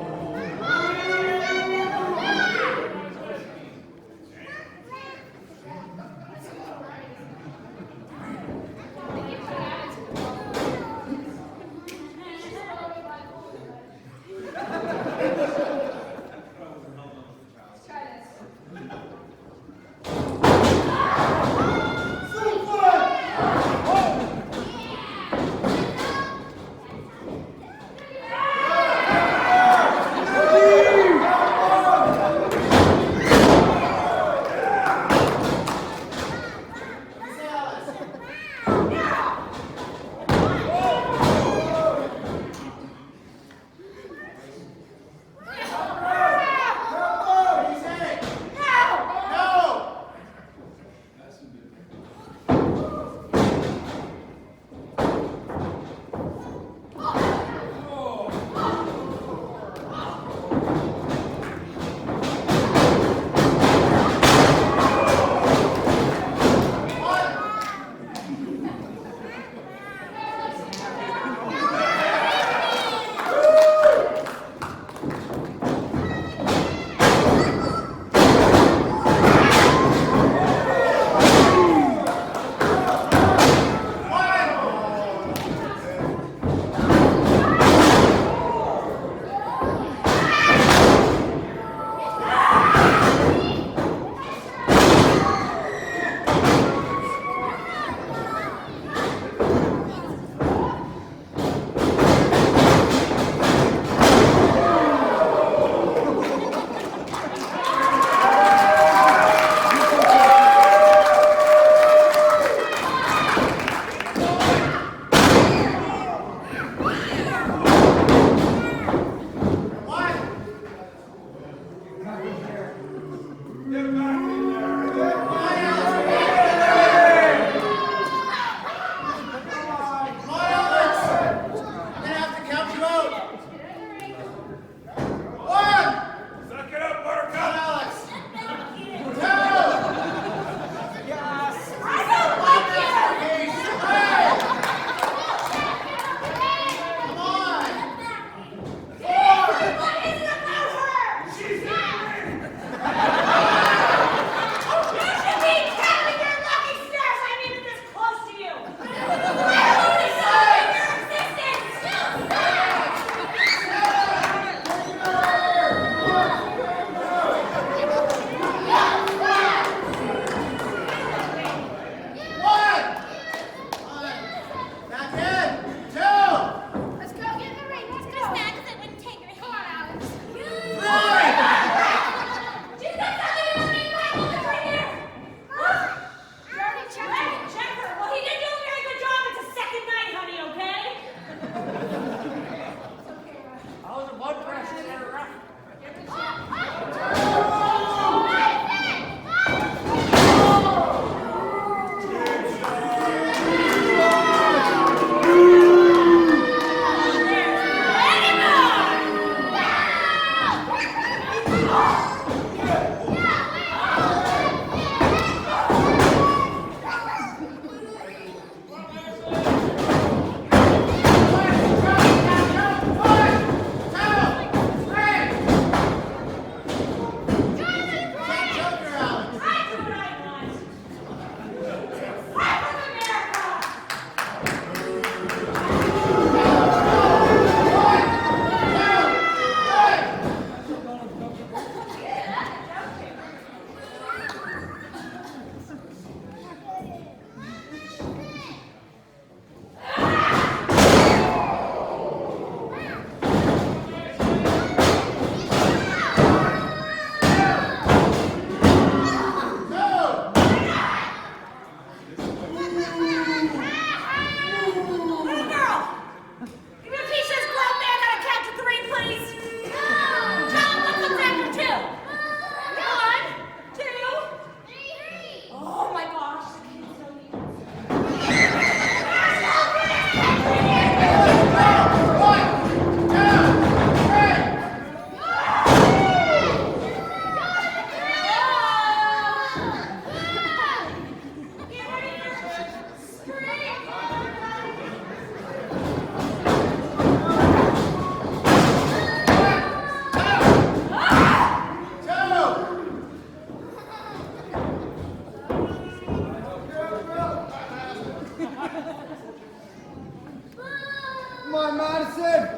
Maddison!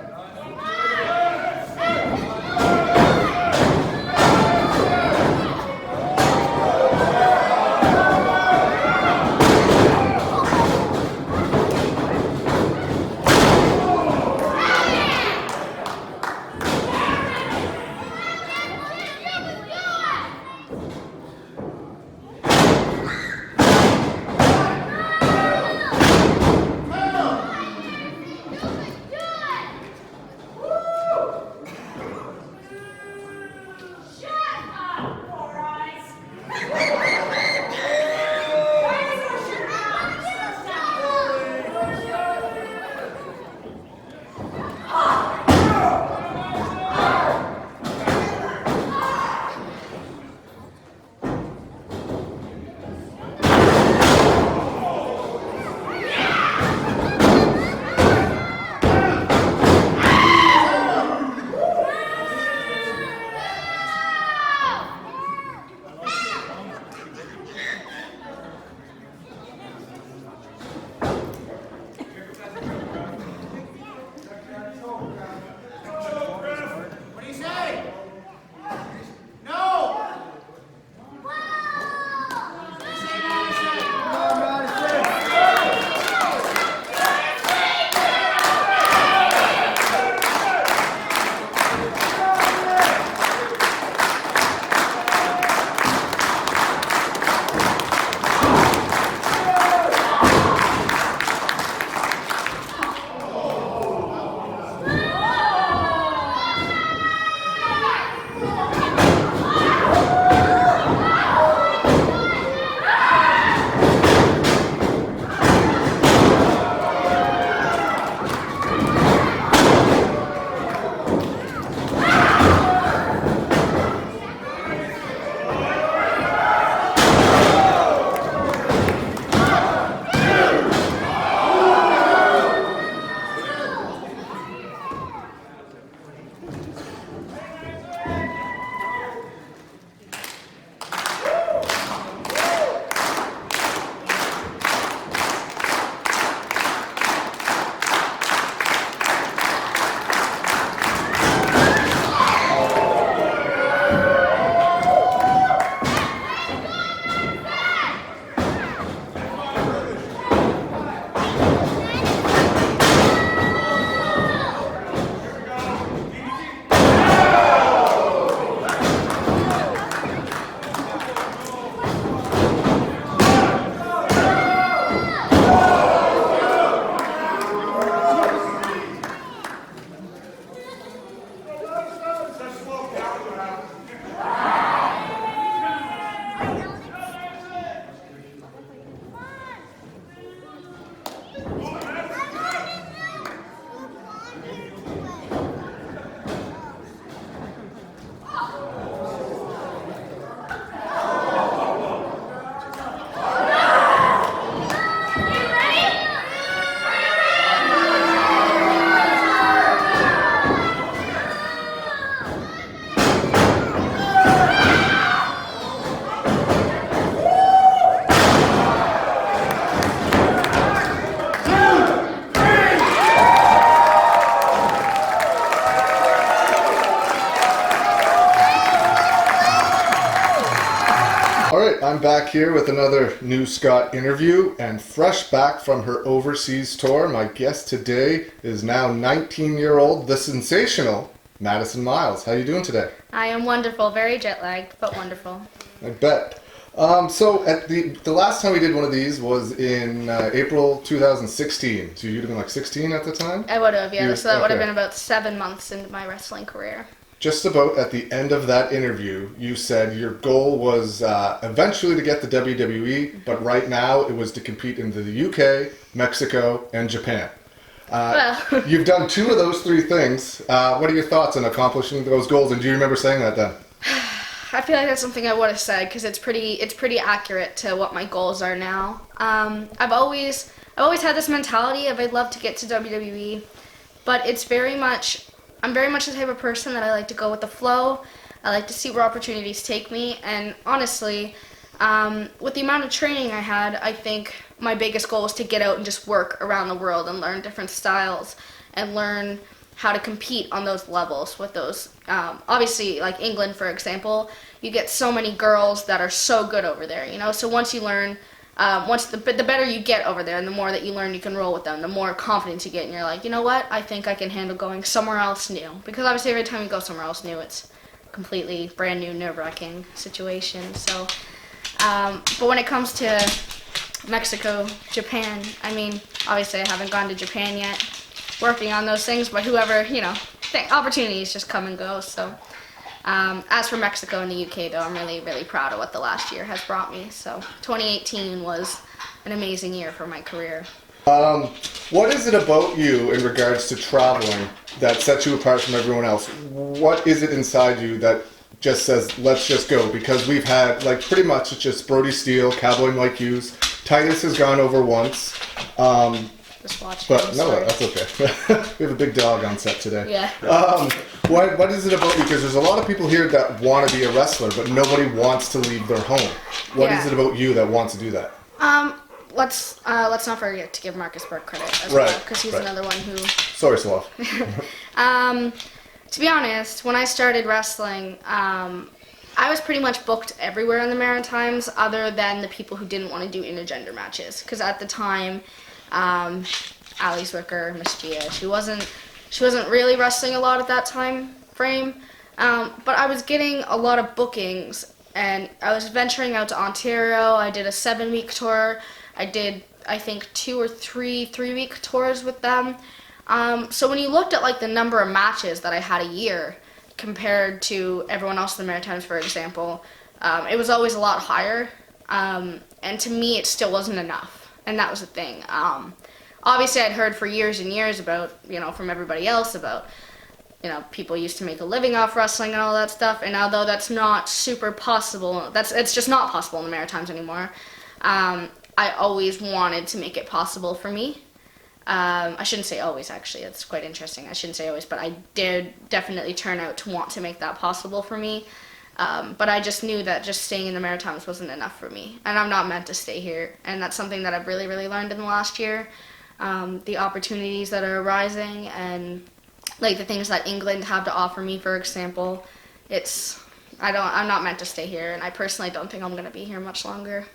I'm back here with another New Scott interview, and fresh back from her overseas tour, my guest today is now 19-year-old, the sensational Maddison Miles. How are you doing today? I am wonderful, very jet lagged, but wonderful. I bet. So at the last time we did one of these was in April 2016. So you'd have been like 16 at the time? I would have, yeah. So that would have been about 7 months into my wrestling career. Just about at the end of that interview, you said your goal was eventually to get the WWE, but right now it was to compete in the UK, Mexico, and Japan. You've done 2 of those 3 things. What are your thoughts on accomplishing those goals, and do you remember saying that then? I feel like that's something I would have said because it's pretty accurate to what my goals are now. I've always had this mentality of I'd love to get to WWE, but I'm very much the type of person that I like to go with the flow. I like to see where opportunities take me, and honestly, with the amount of training I had, I think my biggest goal was to get out and just work around the world and learn different styles. and learn how to compete on those levels with those. Obviously, like England, for example, you get so many girls that are so good over there, you know? So once you learn, the better you get over there and the more that you learn you can roll with them, the more confidence you get, and you're like, you know what, I think I can handle going somewhere else new. Because obviously every time you go somewhere else new, it's completely brand new, nerve-wracking situation. So, but when it comes to Mexico, Japan, I mean, obviously I haven't gone to Japan yet, working on those things, but whoever, you know, opportunities just come and go. So as for Mexico and the UK, though, I'm really, really proud of what the last year has brought me. So 2018 was an amazing year for my career. What is it about you in regards to traveling that sets you apart from everyone else? What is it inside you that just says, let's just go? Because we've had, like, pretty much it's just Brody Steele, Cowboy Mike Hughes. Titus has gone over once. Just watch. But no, that's okay. We have a big dog on set today. Yeah. What is it about you? Because there's a lot of people here that want to be a wrestler, but nobody wants to leave their home. What is it about you that wants to do that? Let's not forget to give Marcus Burke credit as well, because he's another one who. Sorry, Slav. To be honest, when I started wrestling, I was pretty much booked everywhere in the Maritimes, other than the people who didn't want to do intergender matches. Because at the time, Ali Zwicker, Miss Gia, she wasn't really wrestling a lot at that time frame. But I was getting a lot of bookings, and I was venturing out to Ontario. I did a 7-week tour. I did, I think, 2 or 3 3-week tours with them. So when you looked at like the number of matches that I had a year compared to everyone else in the Maritimes, for example, it was always a lot higher. And to me, it still wasn't enough. And that was the thing. Obviously, I'd heard for years and years about, you know, from everybody else about, you know, people used to make a living off wrestling and all that stuff. And although that's not super possible, it's just not possible in the Maritimes anymore. I always wanted to make it possible for me. I shouldn't say always, actually. It's quite interesting. I shouldn't say always, but I did definitely turn out to want to make that possible for me. But I just knew that just staying in the Maritimes wasn't enough for me. And I'm not meant to stay here. And that's something that I've really, really learned in the last year. The opportunities that are arising and like the things that England have to offer me, for example. I'm not meant to stay here, and I personally don't think I'm going to be here much longer.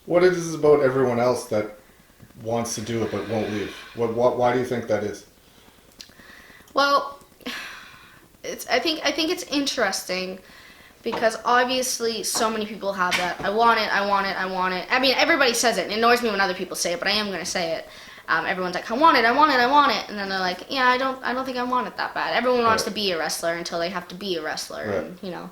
What is it about everyone else that wants to do it but won't leave? Why do you think that is? Well, I think it's interesting because obviously so many people have that. I want it. I mean, everybody says it, and it annoys me when other people say it, but I am going to say it. Everyone's like, I want it, and then they're like, yeah, I don't think I want it that bad. Everyone wants to be a wrestler until they have to be a wrestler, and you know.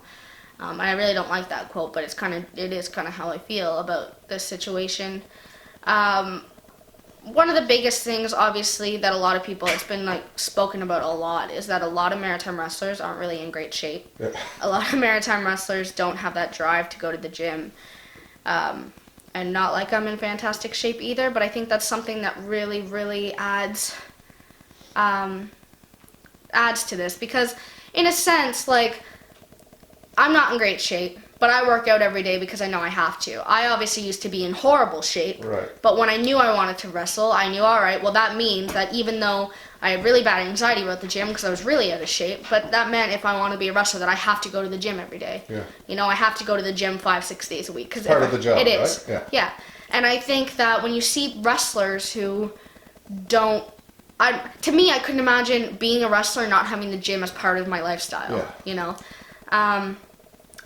And I really don't like that quote, but it is kind of how I feel about this situation. One of the biggest things, obviously, that a lot of people, it's been like spoken about a lot, is that a lot of Maritime wrestlers aren't really in great shape. Yeah. A lot of Maritime wrestlers don't have that drive to go to the gym. And not like I'm in fantastic shape either, but I think that's something that really, really adds to this. Because in a sense, like, I'm not in great shape, but I work out every day because I know I have to. I obviously used to be in horrible shape, but when I knew I wanted to wrestle, I knew, all right, well, that means that even though I had really bad anxiety about the gym because I was really out of shape, but that meant if I want to be a wrestler that I have to go to the gym every day. Yeah. You know, I have to go to the gym 5-6 days a week. Cause part of the job, it is. Right? Yeah. And I think that when you see wrestlers who don't, to me, I couldn't imagine being a wrestler and not having the gym as part of my lifestyle, you know?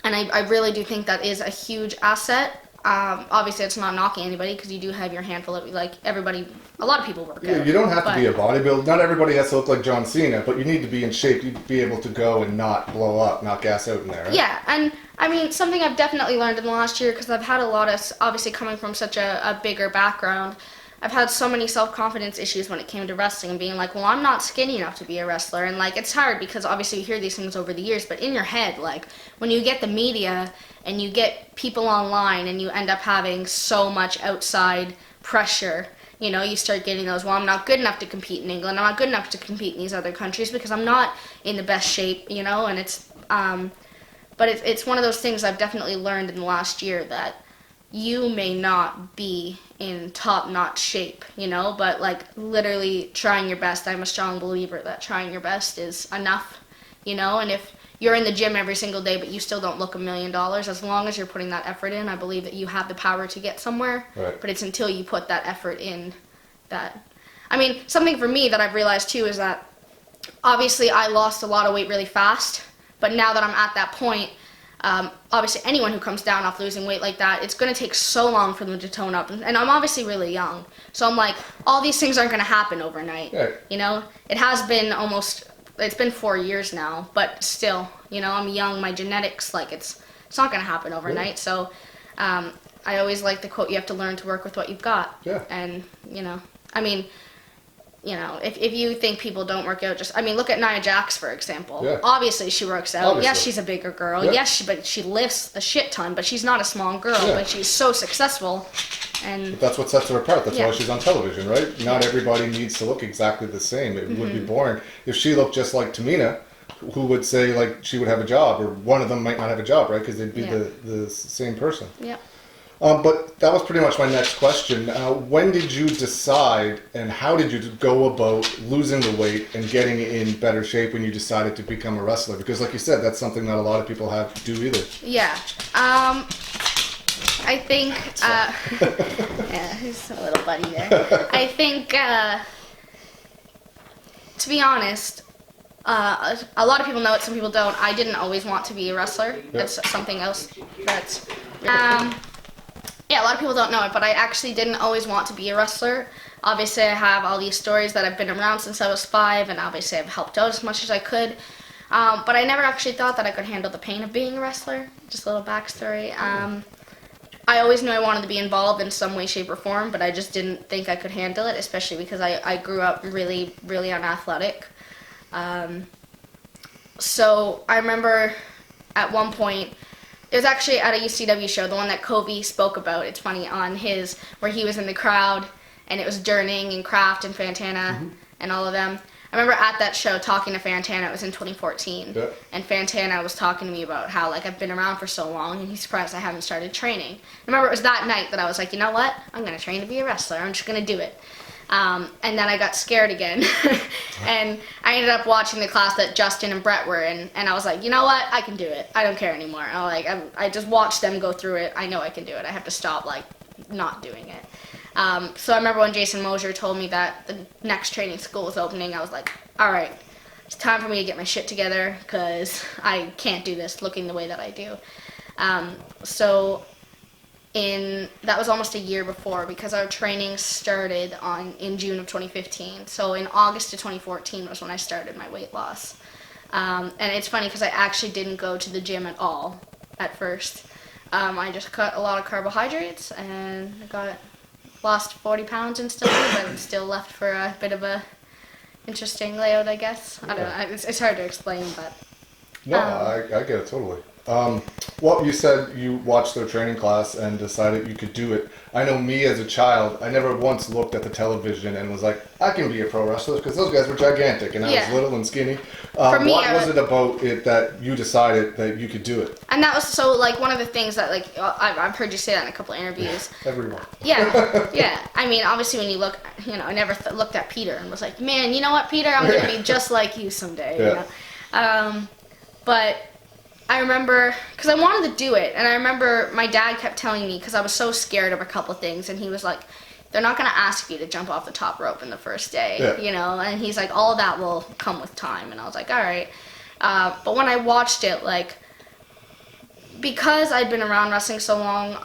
And I really do think that is a huge asset. Obviously, it's not knocking anybody because you do have your handful of, like, everybody, a lot of people work out. You don't have to be a bodybuilder. Not everybody has to look like John Cena, but you need to be in shape. You'd be able to go and not blow up, not gas out in there. Right? Yeah, and I mean, something I've definitely learned in the last year, because I've had a lot of, obviously coming from such a bigger background, I've had so many self-confidence issues when it came to wrestling and being like, well, I'm not skinny enough to be a wrestler. And, like, it's hard because obviously you hear these things over the years, but in your head, like, when you get the media and you get people online and you end up having so much outside pressure, you know, you start getting those, well, I'm not good enough to compete in England, I'm not good enough to compete in these other countries because I'm not in the best shape, you know, and it's, but it's one of those things I've definitely learned in the last year that you may not be in top-notch shape, you know, but like literally trying your best. I'm a strong believer that trying your best is enough, you know, and if you're in the gym every single day but you still don't look $1 million, as long as you're putting that effort in, I believe that you have the power to get somewhere. Right. But it's until you put that effort in that, I mean, something for me that I've realized too is that obviously I lost a lot of weight really fast, but now that I'm at that point, obviously anyone who comes down off losing weight like that, it's going to take so long for them to tone up. And I'm obviously really young. So I'm like, all these things aren't going to happen overnight. Right. You know, it has been it's been 4 years now, but still, you know, I'm young. My genetics, like it's not going to happen overnight. So I always like the quote, you have to learn to work with what you've got. Yeah. And, you know, I mean, you know, if you think people don't work out, just, I mean, look at Nia Jax, for example. Yeah. Obviously, she works out. Obviously. Yes, she's a bigger girl. Yeah. Yes, but she lifts a shit ton, but she's not a small girl, Yeah. but she's so successful. And That's what sets her apart. That's Yeah. why she's on television, right? Not everybody needs to look exactly the same. It would be boring. If she looked just like Tamina, who would say like she would have a job, or one of them might not have a job, right? Because they'd be Yeah. the same person. yeah. But that was pretty much my next question. When did you decide, and how did you go about losing the weight and getting in better shape when you decided to become a wrestler? Because, like you said, that's something not a lot of people have to do either. Yeah. I think, yeah, he's a little buddy there. I think, to be honest, a lot of people know it, some people don't. I didn't always want to be a wrestler. That's something else that's, yeah, a lot of people don't know it, but I actually didn't always want to be a wrestler. Obviously, I have all these stories that I've been around since I was 5, and obviously I've helped out as much as I could. But I never actually thought that I could handle the pain of being a wrestler. Just a little backstory. I always knew I wanted to be involved in some way, shape, or form, but I just didn't think I could handle it, especially because I grew up really, really unathletic. So I remember at one point, it was actually at a UCW show, the one that Kobe spoke about. It's funny, on his, where he was in the crowd, and it was Durning and Kraft and Fantana and all of them. I remember at that show talking to Fantana. It was in 2014. Yeah. And Fantana was talking to me about how, like, I've been around for so long, and he's surprised I haven't started training. I remember it was that night that I was like, you know what? I'm going to train to be a wrestler. I'm just going to do it. And then I got scared again. And I ended up watching the class that Justin and Brett were in, and I was like, you know what? I can do it. I don't care anymore. I just watched them go through it. I know I can do it. I have to stop, like, not doing it. So I remember when Jason Mosier told me that the next training school was opening, I was like, all right, it's time for me to get my shit together because I can't do this looking the way that I do. That was almost a year before, because our training started in June of 2015. So in August of 2014 was when I started my weight loss. And it's funny because I actually didn't go to the gym at all at first. I just cut a lot of carbohydrates and lost 40 pounds instantly, but I'm still left for a bit of a interesting layout, I guess. I don't know. It's hard to explain, but. No, I get it totally. Well, you said you watched their training class and decided you could do it. I know me as a child, I never once looked at the television and was like, I can be a pro wrestler, because those guys were gigantic and I was little and skinny. What was it about it that you decided that you could do it? And that was so, like, one of the things that, like, I've heard you say that in a couple of interviews. Everyone. Yeah. I mean, obviously when you look, you know, I never looked at Peter and was like, man, you know what, Peter, I'm going to be just like you someday, you know? But I remember, because I wanted to do it, and I remember my dad kept telling me, because I was so scared of a couple things, and he was like, they're not going to ask you to jump off the top rope in the first day, you know, and he's like, all of that will come with time, and I was like, all right. But when I watched it, like, because I'd been around wrestling so long,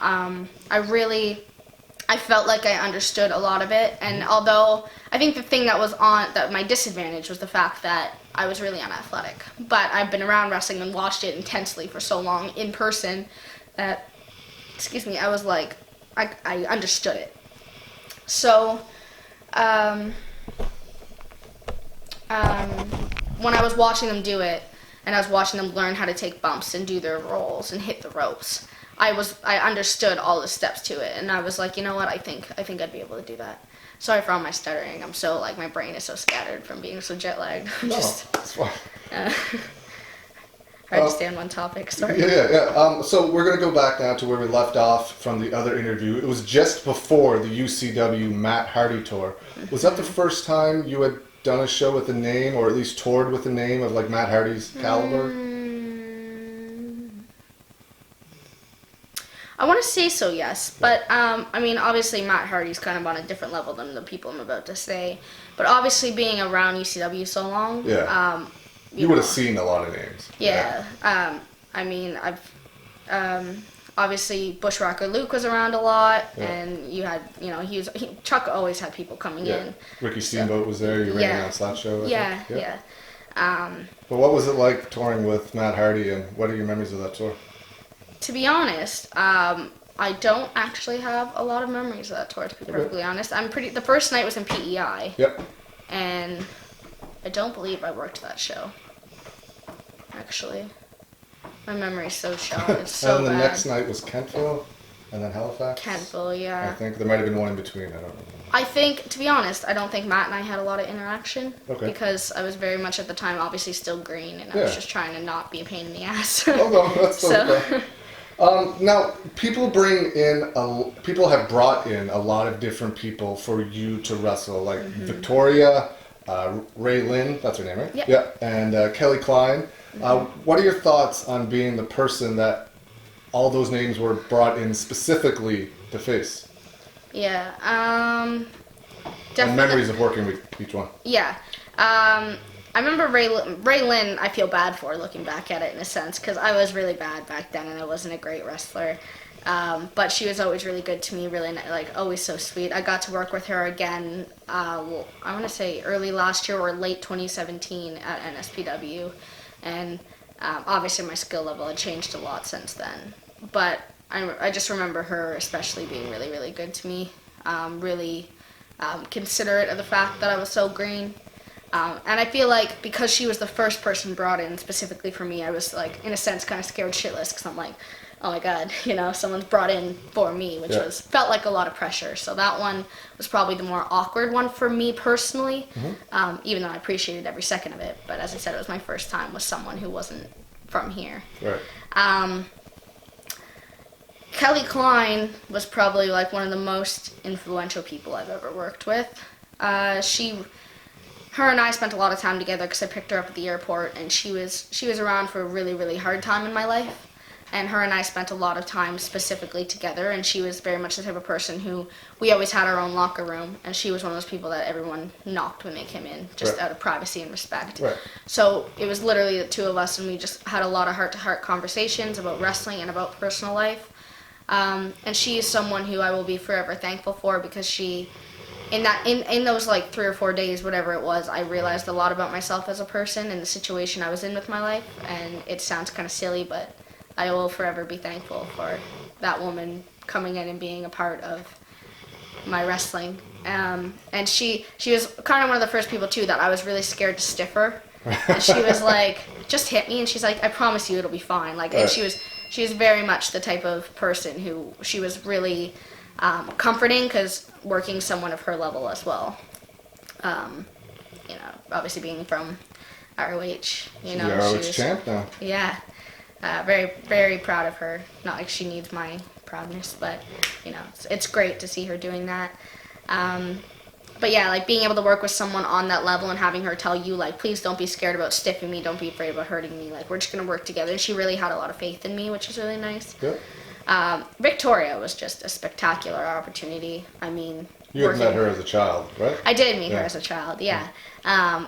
I felt like I understood a lot of it, and although I think the thing that my disadvantage was the fact that I was really unathletic, but I've been around wrestling and watched it intensely for so long in person that, I was like, I understood it. So, when I was watching them do it, and I was watching them learn how to take bumps and do their rolls and hit the ropes, I understood all the steps to it, and I was like, you know what, I think I'd be able to do that. Sorry for all my stuttering. I'm so, like, my brain is so scattered from being so jet lagged. That's fine. Hard to stay on one topic. Sorry. Yeah. So we're going to go back now to where we left off from the other interview. It was just before the UCW Matt Hardy tour. Was that the first time you had done a show with a name, or at least toured with a name of like Matt Hardy's caliber? I want to say so, yes. But, I mean, obviously Matt Hardy's kind of on a different level than the people I'm about to say. But obviously being around UCW so long, you would have seen a lot of names. Yeah. I mean, I've obviously Bushwhacker Luke was around a lot, and you had, you know, Chuck always had people coming in. Ricky Steamboat was there. You ran on that show. I think. But what was it like touring with Matt Hardy, and what are your memories of that tour? To be honest, I don't actually have a lot of memories of that tour. To be perfectly honest, the first night was in PEI. And I don't believe I worked that show. Actually, my memory's so shot. It's so and bad. The next night was Kentville, and then Halifax. Kentville, yeah. I think there might have been one in between. I don't remember. I think, to be honest, I don't think Matt and I had a lot of interaction because I was very much at the time obviously still green, and I was just trying to not be a pain in the ass. That's okay. Now, people have brought in a lot of different people for you to wrestle, like Victoria, Ray Lynn, that's her name, right? Yep. Yeah, and Kelly Klein. What are your thoughts on being the person that all those names were brought in specifically to face? Yeah, definitely. And memories of working with each one. Yeah. I remember Ray Lynn, I feel bad for looking back at it in a sense, because I was really bad back then and I wasn't a great wrestler. But she was always really good to me, really, like, always so sweet. I got to work with her again, I want to say early last year or late 2017 at NSPW. And obviously my skill level had changed a lot since then. But I just remember her especially being really, really good to me, really considerate of the fact that I was so green. And I feel like because she was the first person brought in specifically for me, I was, like, in a sense, kind of scared shitless, because I'm like, oh my god, you know, someone's brought in for me, which felt like a lot of pressure. So that one was probably the more awkward one for me personally, even though I appreciated every second of it. But as I said, it was my first time with someone who wasn't from here. Right. Kelly Klein was probably, like, one of the most influential people I've ever worked with. Her and I spent a lot of time together because I picked her up at the airport, and she was around for a really, really hard time in my life. And her and I spent a lot of time specifically together, and she was very much the type of person who, we always had our own locker room, and she was one of those people that everyone knocked when they came in, just out of privacy and respect. So it was literally the two of us, and we just had a lot of heart-to-heart conversations about wrestling and about personal life. And she is someone who I will be forever thankful for, because she, in those like 3 or 4 days, whatever it was, I realized a lot about myself as a person and the situation I was in with my life. And it sounds kind of silly, but I will forever be thankful for that woman coming in and being a part of my wrestling. And she was kind of one of the first people too that I was really scared to stiff her. And she was like, just hit me, and she's like, I promise you it'll be fine. Like, and she was very much the type of person who, she was really comforting, because working someone of her level as well, you know, obviously being from ROH, you know, ROH champ now. Yeah, very, very proud of her. Not like she needs my proudness, but you know, it's great to see her doing that. But yeah, like being able to work with someone on that level and having her tell you, like, please don't be scared about stiffing me, don't be afraid about hurting me, like, we're just gonna work together. And she really had a lot of faith in me, which is really nice. Victoria was just a spectacular opportunity. I mean, you had met her as a child, right? I did meet her as a child, yeah.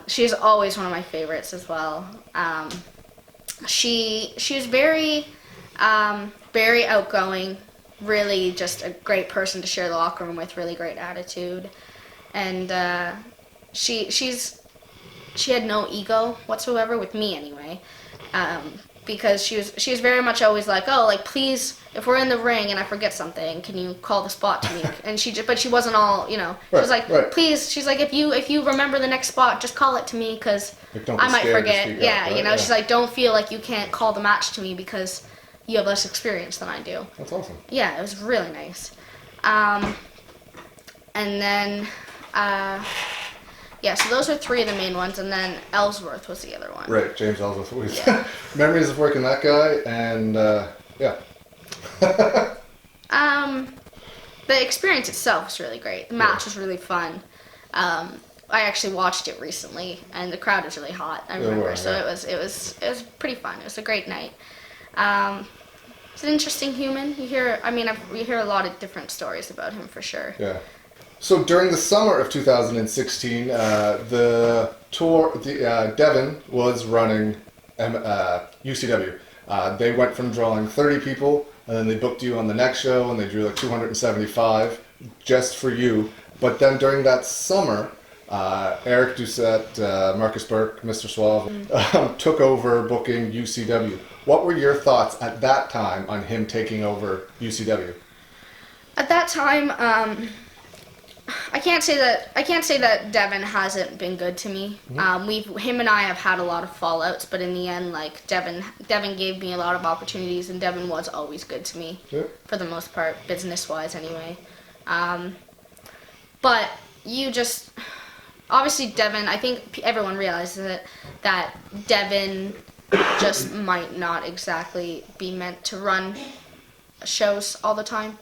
She's always one of my favorites as well. She was very, very outgoing, really just a great person to share the locker room with, really great attitude. And she had no ego whatsoever, with me anyway. Because she was very much always like, oh, like, please, if we're in the ring and I forget something, can you call the spot to me? And but she wasn't all, you know, she was like, please, she's like, if you remember the next spot, just call it to me, because I might forget. Yeah, you know, she's like, don't feel like you can't call the match to me because you have less experience than I do. That's awesome. Yeah, it was really nice. And then Yeah, so those are 3 of the main ones, and then Ellsworth was the other one. Right, James Ellsworth. Yeah. Memories of working that guy, and yeah. The experience itself was really great. The match was really fun. I actually watched it recently, and the crowd was really hot. I remember, so it was pretty fun. It was a great night. He's an interesting human. You hear a lot of different stories about him for sure. Yeah. So during the summer of 2016, the tour, Devin was running UCW. They went from drawing 30 people, and then they booked you on the next show, and they drew like 275 just for you. But then during that summer, Eric Doucette, Marcus Burke, Mr. Suave, took over booking UCW. What were your thoughts at that time on him taking over UCW? At that time, I can't say that Devin hasn't been good to me. Him and I have had a lot of fallouts, but in the end, like Devin gave me a lot of opportunities, and Devin was always good to me for the most part, business-wise anyway. But obviously Devin, I think everyone realizes it, that Devin just might not exactly be meant to run shows all the time.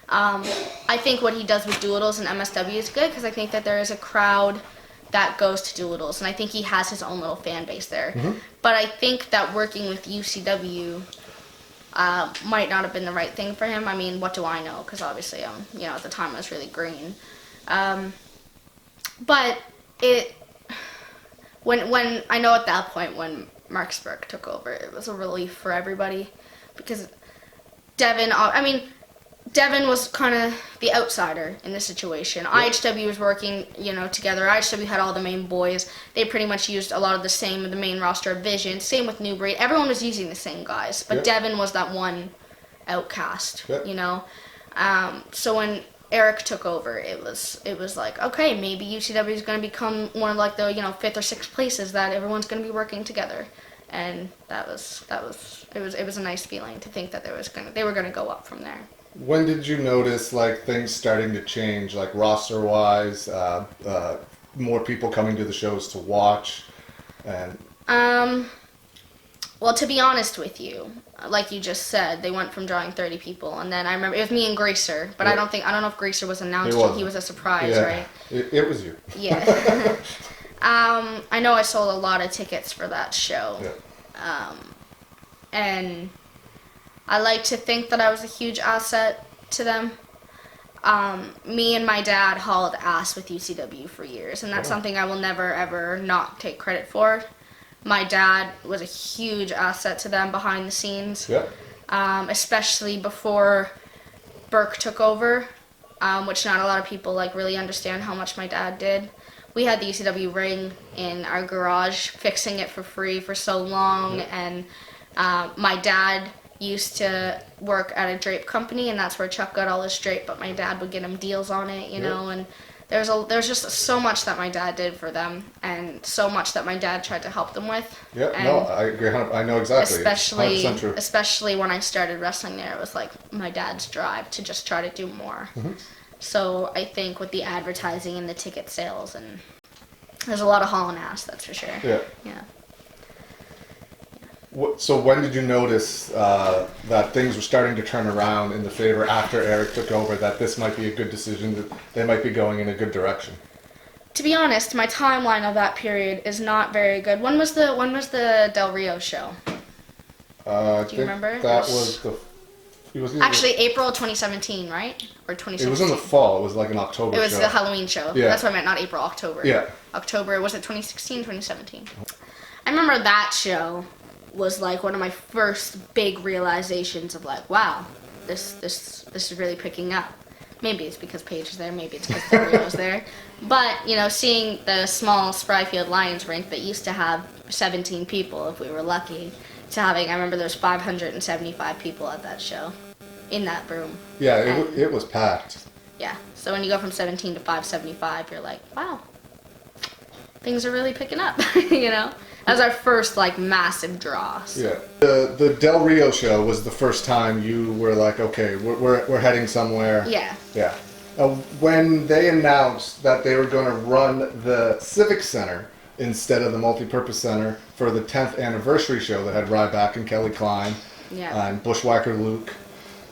I think what he does with Doolittles and MSW is good, because I think that there is a crowd that goes to Doolittles, and I think he has his own little fan base there. But I think that working with UCW might not have been the right thing for him. I mean, what do I know? Because obviously, at the time I was really green. But when I know at that point when Marcus Burke took over, it was a relief for everybody, because Devin was kind of the outsider in the situation. IHW was working, together. IHW had all the main boys. They pretty much used a lot of the main roster of Vision. Same with New Breed. Everyone was using the same guys, but Devin was that one outcast, So when Eric took over, it was like, okay, maybe UCW is going to become one of like the 5th or 6th places that everyone's going to be working together, and it was a nice feeling to think that they were going to go up from there. When did you notice like things starting to change, like roster wise, more people coming to the shows to watch, and? Well, to be honest with you, like you just said, they went from drawing 30 people, and then I remember it was me and Gracer, but I don't know if Gracer was announced. He was a surprise, right? It was you. Yeah. I know I sold a lot of tickets for that show, and I like to think that I was a huge asset to them. Me and my dad hauled ass with UCW for years, and that's something I will never ever not take credit for. My dad was a huge asset to them behind the scenes, especially before Burke took over, which not a lot of people really understand how much my dad did. We had the UCW ring in our garage, fixing it for free for so long, and my dad used to work at a drape company, and that's where Chuck got all his drape, but my dad would get him deals on it, and there's just so much that my dad did for them, and so much that my dad tried to help them with. I agree. I know exactly. 100% true. Especially when I started wrestling there, it was like my dad's drive to just try to do more. So I think with the advertising and the ticket sales, and there's a lot of hauling ass, that's for sure. Yeah. So when did you notice that things were starting to turn around in the favor after Eric took over, that this might be a good decision, that they might be going in a good direction? To be honest, my timeline of that period is not very good. When was the Del Rio show? Do you remember? That was actually April 2017, right? Or 2016? It was in the fall. It was like an October show. It was the Halloween show. Yeah. That's what I meant, not April, October. Yeah. October, was it 2016, 2017? I remember that show was like one of my first big realizations of like, wow, this is really picking up. Maybe it's because Paige is there, maybe it's because Del Rio's there. But, seeing the small Spryfield Lions rink that used to have 17 people, if we were lucky, to having, I remember there's 575 people at that show, in that room. Yeah, it was packed. Yeah, so when you go from 17 to 575, you're like, wow, things are really picking up, That was our first, massive draw. So. Yeah. The Del Rio show was the first time you were like, okay, we're heading somewhere. Yeah. Yeah. When they announced that they were going to run the Civic Center instead of the Multipurpose Center for the 10th anniversary show that had Ryback and Kelly Klein and Bushwhacker Luke,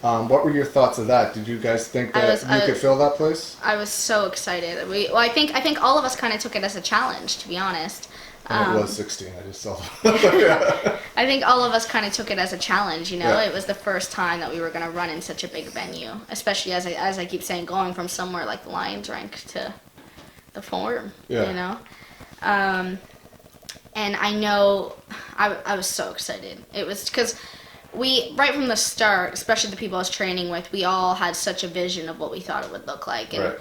what were your thoughts of that? Did you guys think that you could fill that place? I was so excited. I think all of us kind of took it as a challenge, to be honest. And it was 16. I just saw that. I think all of us kind of took it as a challenge. You know, Yeah. it was the first time that we were going to run in such a big venue, especially as I keep saying, going from somewhere like the Lions Rink to the Forum. Yeah. You know, and I know I was so excited. It was because we, right from the start, especially the people I was training with, we all had such a vision of what we thought it would look like, and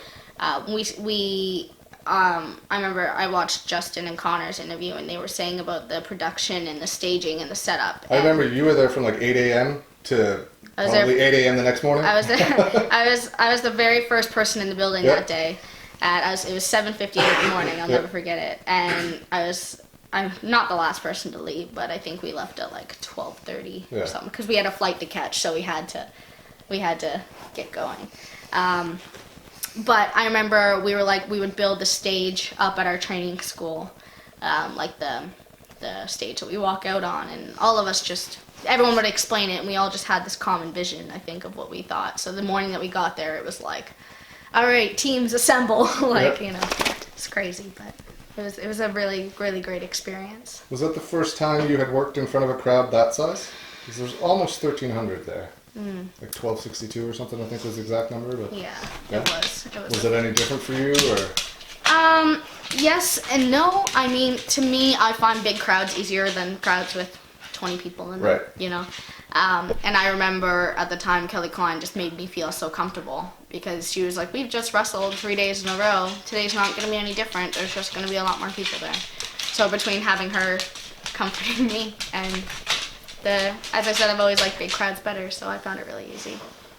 I remember I watched Justin and Connor's interview, and they were saying about the production and the staging and the setup. I remember you were there from like 8 a.m. to probably 8 a.m. the next morning. I was there. I was the very first person in the building that day. It was 7:58 in the morning. I'll never forget it. And I'm not the last person to leave, but I think we left at like 12:30 or something, because we had a flight to catch, so we had to get going. But I remember we would build the stage up at our training school, like the stage that we walk out on, and all of us everyone would explain it, and we all just had this common vision, I think, of what we thought. So the morning that we got there, it was like, all right, teams assemble, you know, it's crazy, but it was a really, really great experience. Was that the first time you had worked in front of a crowd that size? Because there's almost 1,300 there. Like 1262 or something, I think was the exact number. But yeah, it was. Was it any different for you, or? Yes and no. I mean, to me, I find big crowds easier than crowds with 20 people in them. You know, and I remember at the time Kelly Klein just made me feel so comfortable, because she was like, "We've just wrestled 3 days in a row. Today's not going to be any different. There's just going to be a lot more people there." So between having her comforting me and as I said, I've always liked big crowds better, so I found it really easy.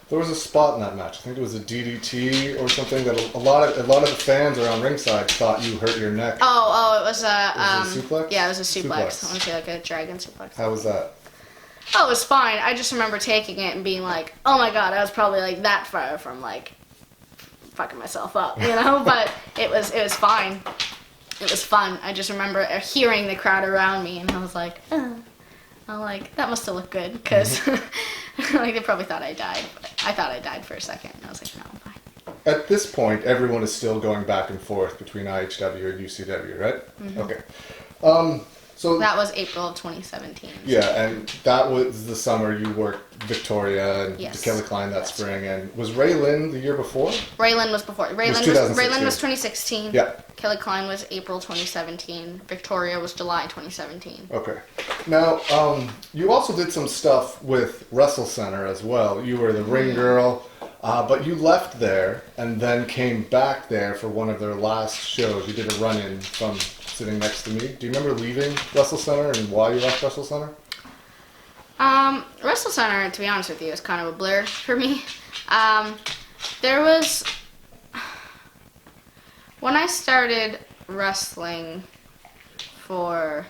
There was a spot in that match. I think it was a DDT or something that a lot of the fans around ringside thought you hurt your neck. Oh, it was a suplex? Yeah, it was a suplex. I want to say like a dragon suplex. How was that? Oh, it was fine. I just remember taking it and being like, "Oh my god, I was probably like that far from like fucking myself up," you know. But it was fine. It was fun. I just remember hearing the crowd around me, and I was like, I'm like, that must have looked good, because like they probably thought I died. But I thought I died for a second, and I was like, no, I'm fine. At this point, everyone is still going back and forth between IHW and UCW, right? Okay. So that was April of 2017. Yeah, and that was the summer you worked Victoria and Kelly Klein that spring. And was Ray Lynn the year before? Ray Lynn was before. Ray Lynn was 2016. Yeah. Kelly Klein was April 2017. Victoria was July 2017. Okay. Now, you also did some stuff with Wrestle Center as well. You were the ring girl, but you left there and then came back there for one of their last shows. You did a run-in from sitting next to me. Do you remember leaving Wrestle Center and why you left Wrestle Center? Wrestle Center, to be honest with you, is kind of a blur for me. There was... When I started wrestling for...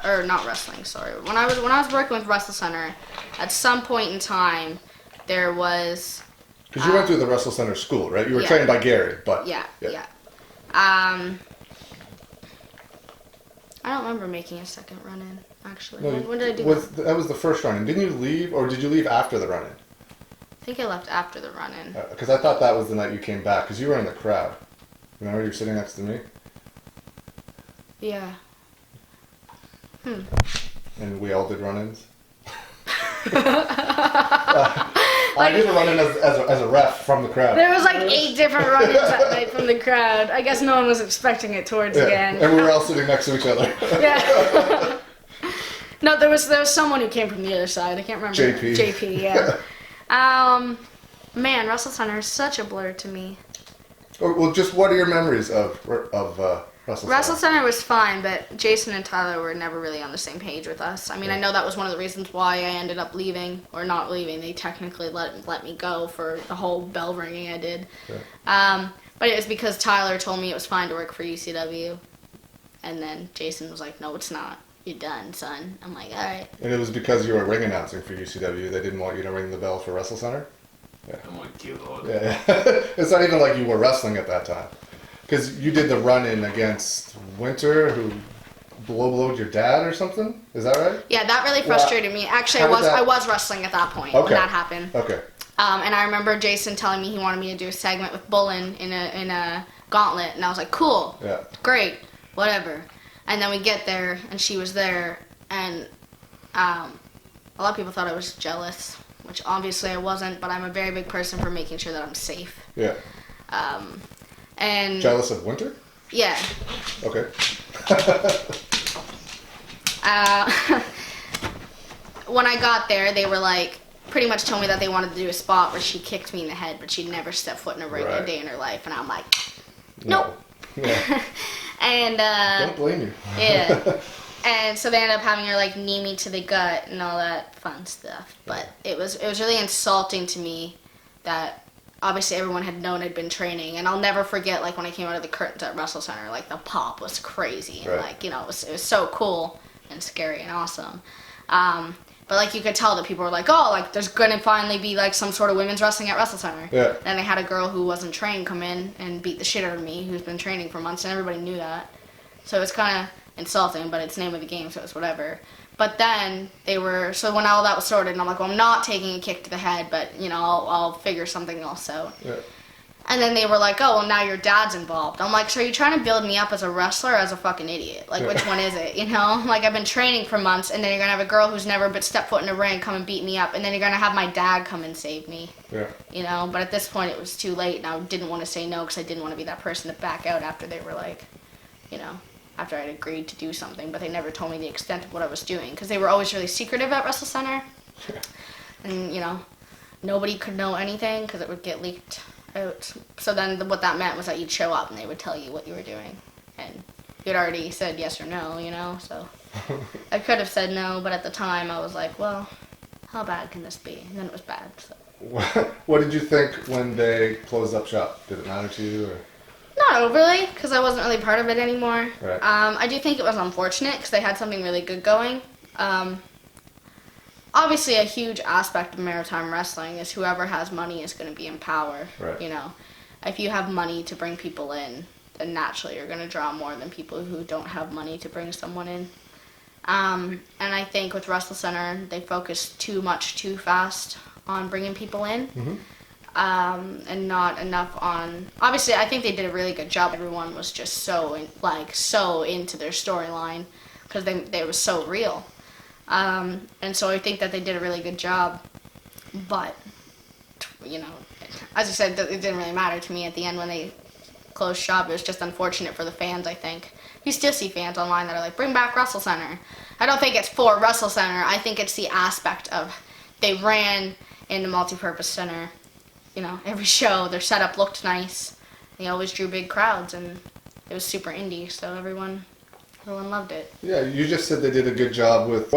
Or not wrestling, sorry. When I was working with Wrestle Center, at some point in time, there was... Because you went through the Wrestle Center school, right? You were trained by Gary, but... Yeah. I don't remember making a second run-in, actually. No, when did I do that? That was the first run-in. Didn't you leave, or did you leave after the run-in? I think I left after the run-in. Because I thought that was the night you came back, because you were in the crowd. Remember, you were sitting next to me? Yeah. And we all did run-ins? I did a run-in as a ref from the crowd. There was like 8 different run-ins that night from the crowd. I guess no one was expecting it towards the end. And we were all sitting next to each other. Yeah. No, there was someone who came from the other side. I can't remember. JP, yeah. Man, Wrestle Center is such a blur to me. Well, just what are your memories of Wrestle Center? Wrestle Center was fine, but Jason and Tyler were never really on the same page with us. I mean, I know that was one of the reasons why I ended up leaving, or not leaving. They technically let me go for the whole bell ringing I did. Yeah. But it was because Tyler told me it was fine to work for UCW, and then Jason was like, "No, it's not. You're done, son." I'm like, "All right." And it was because you were ring announcing for UCW. They didn't want you to ring the bell for Wrestle Center? Yeah. I'm like, God. Yeah. It's not even like you were wrestling at that time. Because you did the run-in against Winter, who blowed your dad or something? Is that right? Yeah, that really frustrated me. Actually, I was wrestling at that point when that happened. Okay. And I remember Jason telling me he wanted me to do a segment with Bullen in a gauntlet, and I was like, cool, great, whatever. And then we get there, and she was there, and a lot of people thought I was jealous, which obviously I wasn't, but I'm a very big person for making sure that I'm safe. Yeah. And jealous of Winter? Yeah. Okay. When I got there, they were like, pretty much told me that they wanted to do a spot where she kicked me in the head, but she'd never stepped foot in a ring a day in her life, and I'm like, nope. Yeah. And don't blame you. Yeah. And so they ended up having her like knee me to the gut and all that fun stuff. But it was really insulting to me that obviously everyone had known I'd been training, and I'll never forget like when I came out of the curtains at Wrestle Center, like the pop was crazy, and like, you know, it was so cool and scary and awesome. But like you could tell that people were like, oh, like there's gonna finally be like some sort of women's wrestling at Wrestle Center. Yeah. And they had a girl who wasn't trained come in and beat the shit out of me, who's been training for months, and everybody knew that. So it was kind of insulting, but it's name of the game, so it's whatever. But then so when all that was sorted, and I'm like, well, I'm not taking a kick to the head, but you know, I'll figure something else out. Yeah. And then they were like, oh, well, now your dad's involved. I'm like, so are you trying to build me up as a wrestler or as a fucking idiot? Like, which one is it, you know? Like, I've been training for months, and then you're going to have a girl who's never but stepped foot in a ring come and beat me up, and then you're going to have my dad come and save me. Yeah. You know? But at this point, it was too late, and I didn't want to say no because I didn't want to be that person to back out after they were like, you know, after I'd agreed to do something, but they never told me the extent of what I was doing because they were always really secretive at Wrestle Center. Yeah. And, you know, nobody could know anything because it would get leaked out. So then what that meant was that you'd show up and they would tell you what you were doing, and you'd already said yes or no, you know. So I could have said no, but at the time I was like, well, how bad can this be? And then it was bad. So. What did you think when they closed up shop? Did it matter to you? Or? Not overly, because I wasn't really part of it anymore. Right. I do think it was unfortunate because they had something really good going. Obviously, a huge aspect of maritime wrestling is whoever has money is going to be in power. Right. You know, if you have money to bring people in, then naturally you're going to draw more than people who don't have money to bring someone in. And I think with Wrestle Center, they focused too much too fast on bringing people in. Mm-hmm. And not enough on. Obviously, I think they did a really good job. Everyone was just so into their storyline because they were so real. And so I think that they did a really good job. But you know, as I said, it didn't really matter to me at the end when they closed shop. It was just unfortunate for the fans. I think you still see fans online that are like, "Bring back Wrestle Center." I don't think it's for Wrestle Center. I think it's the aspect of they ran in the multi-purpose center. You know, every show, their setup looked nice. They always drew big crowds, and it was super indie, so everyone loved it. Yeah, you just said they did a good job with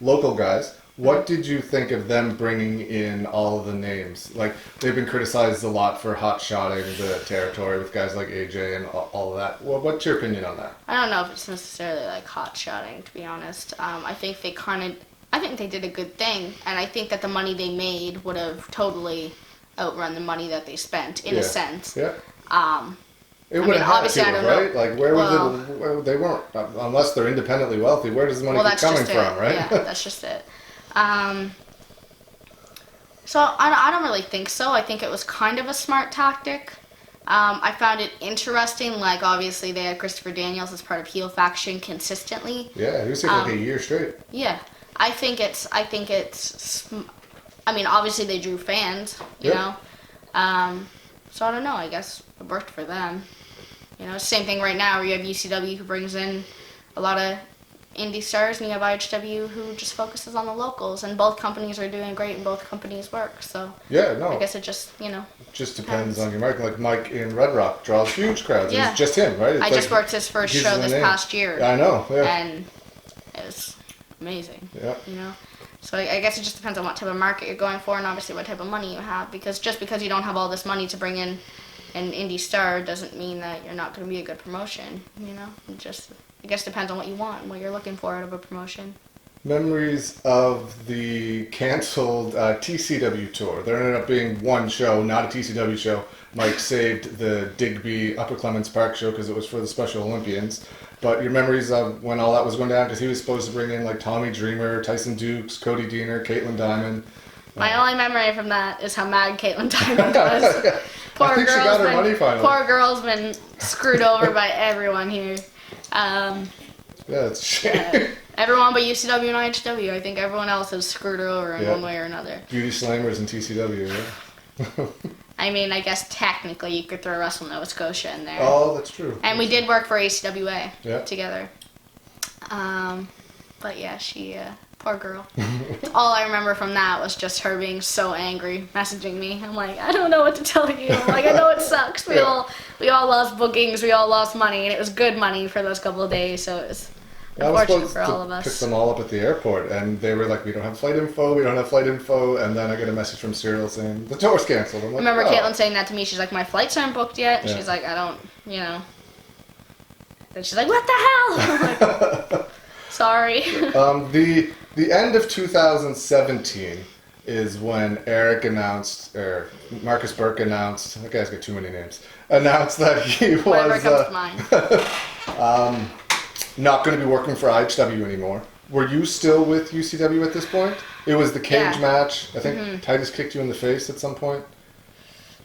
local guys. What did you think of them bringing in all of the names? Like, they've been criticized a lot for hot-shotting the territory with guys like AJ and all of that. Well, what's your opinion on that? I don't know if it's necessarily like hot-shotting, to be honest. I think they did a good thing, and I think that the money they made would have totally outrun the money that they spent, in a sense. Yeah. It would have had obviously, to, I don't right? know. Like, they weren't, unless they're independently wealthy, where does the money keep coming from, right? Yeah, that's just it. So I don't really think so. I think it was kind of a smart tactic. I found it interesting, like obviously they had Christopher Daniels as part of heel faction consistently. Yeah, he was here like a year straight. Yeah. I mean, obviously they drew fans, you know. So I don't know, I guess it worked for them. You know, same thing right now where you have UCW who brings in a lot of indie stars, and you have IHW who just focuses on the locals, and both companies are doing great and both companies work, so yeah, no, I guess it just, you know, just depends on your market. Like Mike in Red Rock draws huge crowds. Yeah. It's just him, right? It's I just worked his first show this past year. I know, yeah. And it was amazing. Yeah. You know? So I guess it just depends on what type of market you're going for and obviously what type of money you have, because just because you don't have all this money to bring in an indie star doesn't mean that you're not going to be a good promotion, you know? It just, I guess, depends on what you want and what you're looking for out of a promotion. Memories of the canceled TCW tour. There ended up being one show, not a TCW show. Mike saved the Digby Upper Clements Park show because it was for the Special Olympians. But your memories of when all that was going down, because he was supposed to bring in like Tommy Dreamer, Tyson Dukes, Cody Deaner, Caitlin Diamond. My only memory from that is how mad Caitlin Diamond was. Yeah. I think she got her money finally. Poor girl's been screwed over by everyone here. Yeah, it's a shame. Everyone but UCW and IHW. I think everyone else has screwed her over in one way or another. Beauty Slammers and TCW, yeah. I mean, I guess technically you could throw Wrestle Nova Scotia in there. Oh, that's true. And we did work for ACWA Yeah. together. But yeah, she, poor girl. All I remember from that was just her being so angry, messaging me. I'm like, I don't know what to tell you. I'm like, I know it sucks. We all lost bookings. We all lost money, and it was good money for those couple of days. So it was unfortunate for all of us. Pick them all up at the airport, and they were like, we don't have flight info, and then I get a message from Cyril saying, the tour's canceled. I'm like, I remember Caitlin saying that to me. She's like, my flights aren't booked yet. And she's like, I don't, And she's like, what the hell? I'm like, sorry. The end of 2017 is when Eric announced, or Marcus Burke announced, that guy's got too many names, announced that he was Whatever comes to mind. Not going to be working for IHW anymore. Were you still with UCW at this point? It was the cage match. I think Titus kicked you in the face at some point.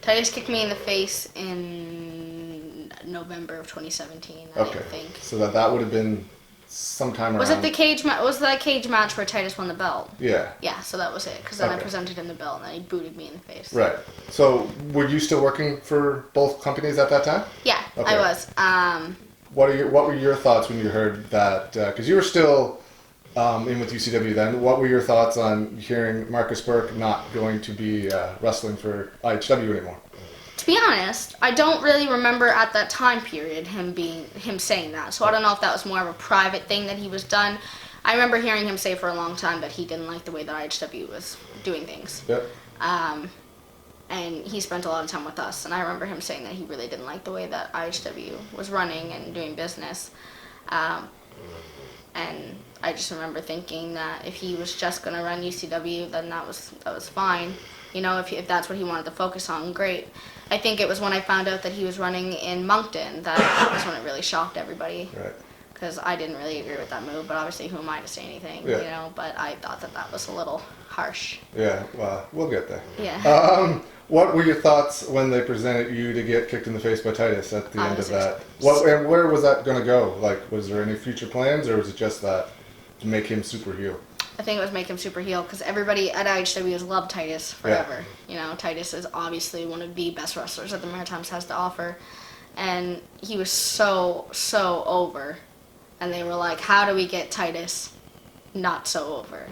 Titus kicked me in the face in November of 2017, I think. So that would have been sometime around... Was it the cage match? Was that cage match where Titus won the belt? Yeah. Yeah, so that was it. Because then I presented him the belt and then he booted me in the face. Right. So were you still working for both companies at that time? Yeah, I was. What were your thoughts when you heard that? Because you were still in with UCW then. What were your thoughts on hearing Marcus Burke not going to be wrestling for IHW anymore? To be honest, I don't really remember at that time period him saying that. So I don't know if that was more of a private thing that he was done. I remember hearing him say for a long time that he didn't like the way that IHW was doing things. Yep. And he spent a lot of time with us, and I remember him saying that he really didn't like the way that IHW was running and doing business. And I just remember thinking that if he was just going to run UCW, then that was fine. If that's what he wanted to focus on, great. I think it was when I found out that he was running in Moncton that was when it really shocked everybody. Right. Because I didn't really agree with that move, but obviously who am I to say anything, But I thought that was a little harsh. Yeah, well, we'll get there. Yeah. What were your thoughts when they presented you to get kicked in the face by Titus at the end of that? And where was that going to go? Like, was there any future plans, or was it just that to make him super heel? I think it was make him super heel because everybody at IHW has loved Titus forever. Titus is obviously one of the best wrestlers that the Maritimes has to offer. And he was so over. And they were like, how do we get Titus not so over?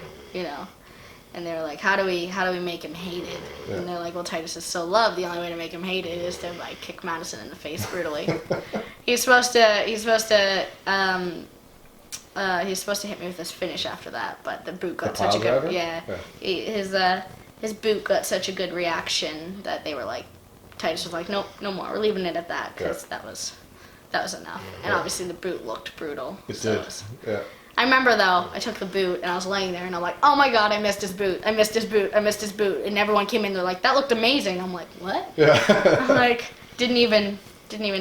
And they were like, how do we make him hated? Yeah. And they're like, well, Titus is so loved. The only way to make him hated is to kick Maddison in the face brutally. He's supposed to hit me with his finish after that, but the boot got such a good his boot got such a good reaction that they were like, Titus was like, nope, no more. We're leaving it at that because that was enough. And obviously the boot looked brutal. It did. Yeah. I remember though, I took the boot and I was laying there and I'm like, oh my god, I missed his boot. I missed his boot. And everyone came in, they're like, that looked amazing. I'm like, what? Yeah. I'm like, didn't even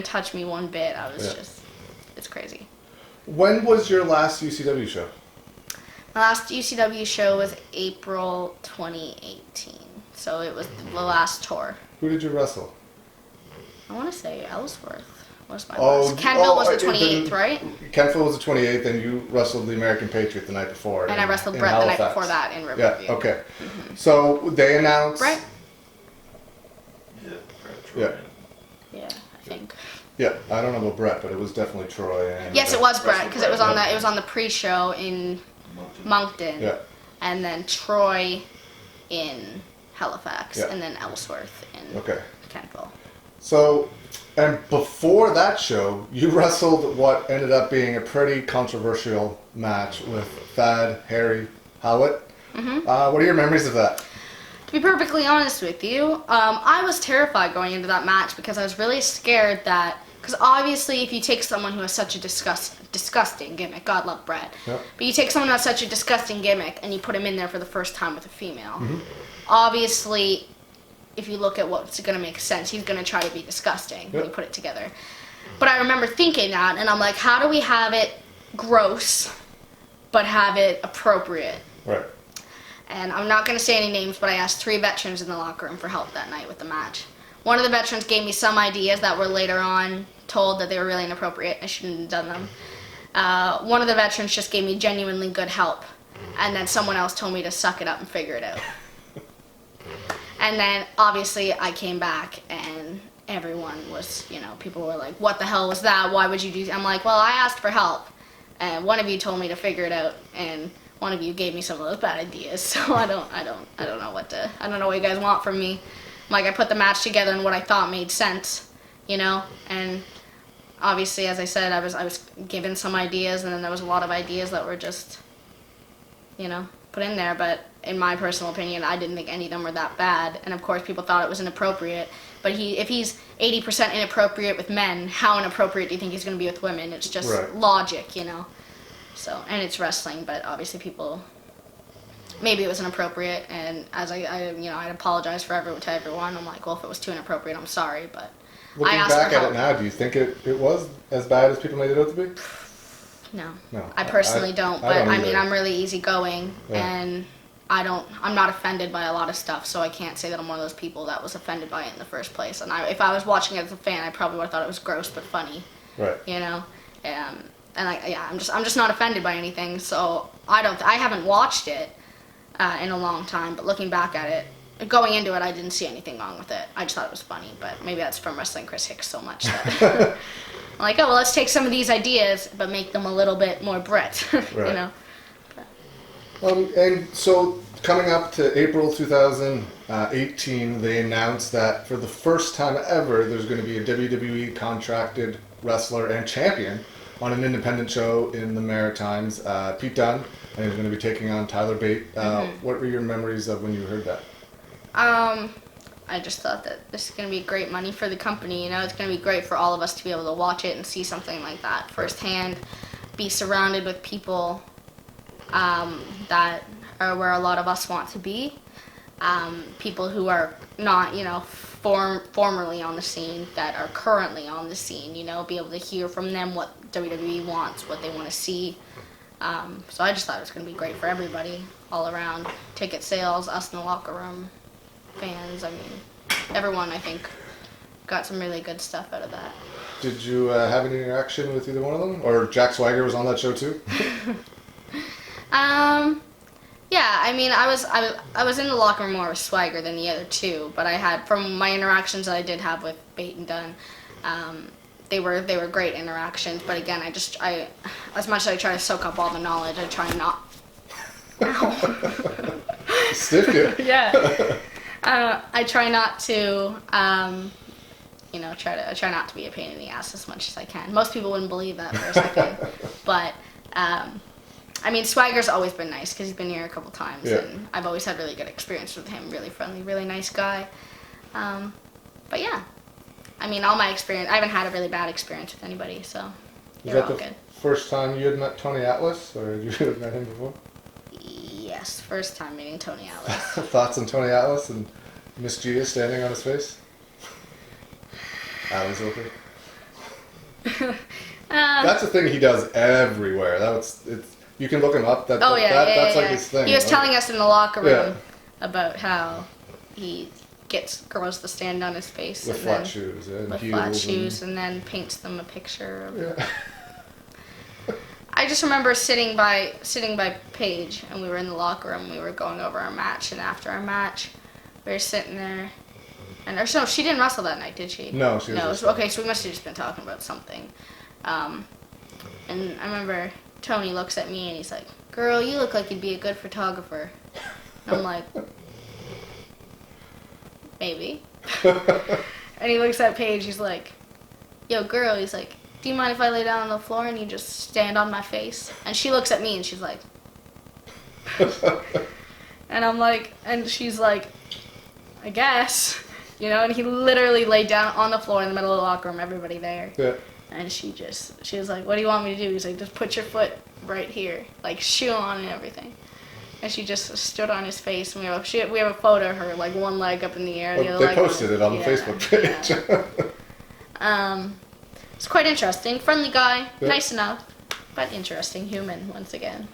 touch me one bit. I was just, it's crazy. When was your last UCW show? My last UCW show was April 2018. So it was the last tour. Who did you wrestle? I want to say Ellsworth was my last. Kenville was the 28th, right? Kenville was the 28th, and you wrestled the American Patriot the night before. And I wrestled Brett the night before that in Riverview. Yeah, okay. Mm-hmm. So they announced... Brett? Yeah. Yeah, I think. Yeah, I don't know about Brett, but it was definitely Troy. And yes, it was Brett, because it was on the pre-show in Moncton. Yeah. And then Troy in Halifax, and then Ellsworth in Kenville. So, and before that show, you wrestled what ended up being a pretty controversial match with Thad Harry Howlett. Mm-hmm. What are your memories of that? To be perfectly honest with you, I was terrified going into that match because I was really scared that Because obviously, if you take someone who has such a disgusting gimmick, God love Brett, Yep. but you take someone who has such a disgusting gimmick and you put him in there for the first time with a female, obviously, if you look at what's going to make sense, he's going to try to be disgusting when you put it together. But I remember thinking that, and I'm like, how do we have it gross, but have it appropriate? Right. And I'm not going to say any names, but I asked 3 veterans in the locker room for help that night with the match. One of the veterans gave me some ideas that were later on told that they were really inappropriate. I shouldn't have done them. One of the veterans just gave me genuinely good help. And then someone else told me to suck it up and figure it out. And then, obviously, I came back and everyone was, people were like, what the hell was that? Why would you do that? I'm like, well, I asked for help. And one of you told me to figure it out. And one of you gave me some of those bad ideas. So I don't know what you guys want from me. Like, I put the match together and what I thought made sense, and obviously, as I said, I was given some ideas, and then there was a lot of ideas that were just, put in there, but in my personal opinion, I didn't think any of them were that bad, and of course, people thought it was inappropriate, but if he's 80% inappropriate with men, how inappropriate do you think he's going to be with women? It's just logic, so, and it's wrestling, but obviously people... Maybe it was inappropriate, and as I'd apologize to everyone. I'm like, well, if it was too inappropriate, I'm sorry, but looking I asked back for at help. it now, do you think it was as bad as people made it out to be? No. No. I personally don't, but don't I mean, either. I'm really easygoing, and I'm not offended by a lot of stuff, so I can't say that I'm one of those people that was offended by it in the first place. And if I was watching it as a fan, I probably would have thought it was gross but funny. Right. And I'm just not offended by anything, so I haven't watched it in a long time, but looking back at it, going into it, I didn't see anything wrong with it. I just thought it was funny, but maybe that's from wrestling Chris Hicks so much that I'm like, oh, well, let's take some of these ideas, but make them a little bit more Brett, Right. And so coming up to April 2018, they announced that for the first time ever, there's going to be a WWE contracted wrestler and champion on an independent show in the Maritimes, Pete Dunne, and he's going to be taking on Tyler Bate. What were your memories of when you heard that? I just thought that this is going to be great money for the company. It's going to be great for all of us to be able to watch it and see something like that firsthand, be surrounded with people that are where a lot of us want to be, people who are not, formerly on the scene, that are currently on the scene, be able to hear from them what WWE wants, what they want to see. So I just thought it was going to be great for everybody all around. Ticket sales, us in the locker room, fans, everyone, I think, got some really good stuff out of that. Did you have any interaction with either one of them? Or Jack Swagger was on that show too? Yeah, I was in the locker room more with Swagger than the other two, but I had, from my interactions that I did have with Bate and Dunn, they were great interactions, but again, I as much as I try to soak up all the knowledge, I try not. Stiff you. Yeah. I try not to, try not to be a pain in the ass as much as I can. Most people wouldn't believe that for a second, but Swagger's always been nice because he's been here a couple times, and I've always had really good experience with him. Really friendly, really nice guy. But yeah. All my experience, I haven't had a really bad experience with anybody, so they're all good. Is that the first time you had met Tony Atlas, or had you have met him before? Yes, first time meeting Tony Atlas. Thoughts on Tony Atlas and Miss Gia standing on his face? Alley's open. That's a thing he does everywhere. You can look him up. That's like his thing. He was telling us in the locker room about how he gets girls to stand on his face with flat shoes, with flat shoes, and then paints them a picture of. I just remember sitting by Paige, and we were in the locker room. We were going over our match, and after our match, we were sitting there. And no, she didn't wrestle that night, did she? No, she was. No, okay, so we must have just been talking about something. And I remember Tony looks at me and he's like, "Girl, you look like you'd be a good photographer." And I'm like, maybe. And he looks at Paige, he's like, "Yo, girl," he's like, "Do you mind if I lay down on the floor and you just stand on my face?" And she looks at me and she's like, and I'm like, and she's like, "I guess." you know, and he literally laid down on the floor in the middle of the locker room, everybody there. Yeah. And she was like, what do you want me to do? He's like, just put your foot right here, like shoe on and everything. And she just stood on his face, and we have a photo of her, like one leg up in the air, the other They leg posted it on the Facebook page. Yeah. It's quite interesting. Friendly guy, Yeah. nice enough, but interesting human once again.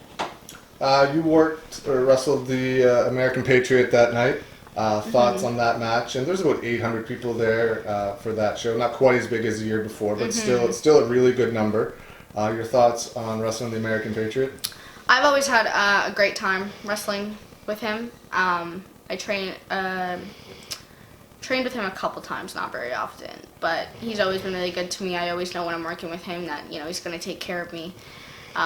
You worked or wrestled the American Patriot that night. Thoughts on that match? And there's about 800 people there for that show. Not quite as big as the year before, but still a really good number. Your thoughts on wrestling the American Patriot? I've always had a great time wrestling with him. I trained with him a couple times, not very often, but he's always been really good to me. I always know when I'm working with him that, you know, he's going to take care of me.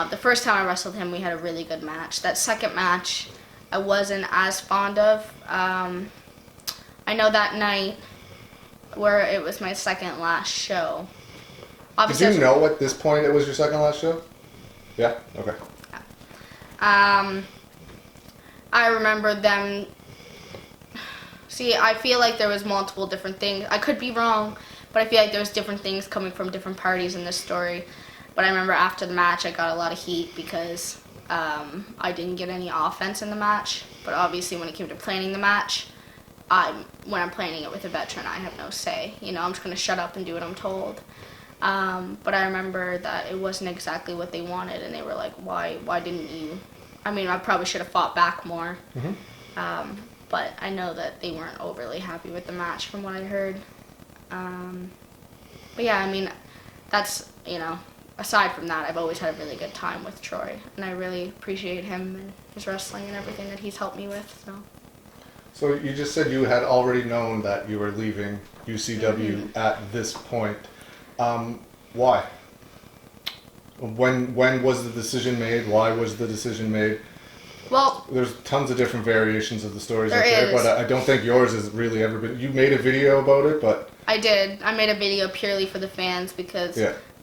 The first time I wrestled him, we had a really good match. That second match, I wasn't as fond of. I know that night where it was my second last show. Did you know at this point it was your second last show? Yeah? Okay. I remember them. See, I feel like there was multiple different things. I could be wrong, but I feel like there was different things coming from different parties in this story. But I remember after the match, I got a lot of heat because I didn't get any offense in the match. But obviously, when it came to planning the match, when I'm planning it with a veteran, I have no say. You know, I'm just going to shut up and do what I'm told. But I remember that it wasn't exactly what they wanted, and they were like, why didn't you? I mean, I probably should have fought back more. But I know that they weren't overly happy with the match from what I heard. But yeah, I mean, that's, you know, aside from that, I've always had a really good time with Troy, and I really appreciate him and his wrestling and everything that he's helped me with. So you just said you had already known that you were leaving UCW at this point. Why? When was the decision made? Why was the decision made? Well, there's tons of different variations of the stories out there there, but I don't think yours has really ever been. You made a video about it, but I did. I made a video purely for the fans because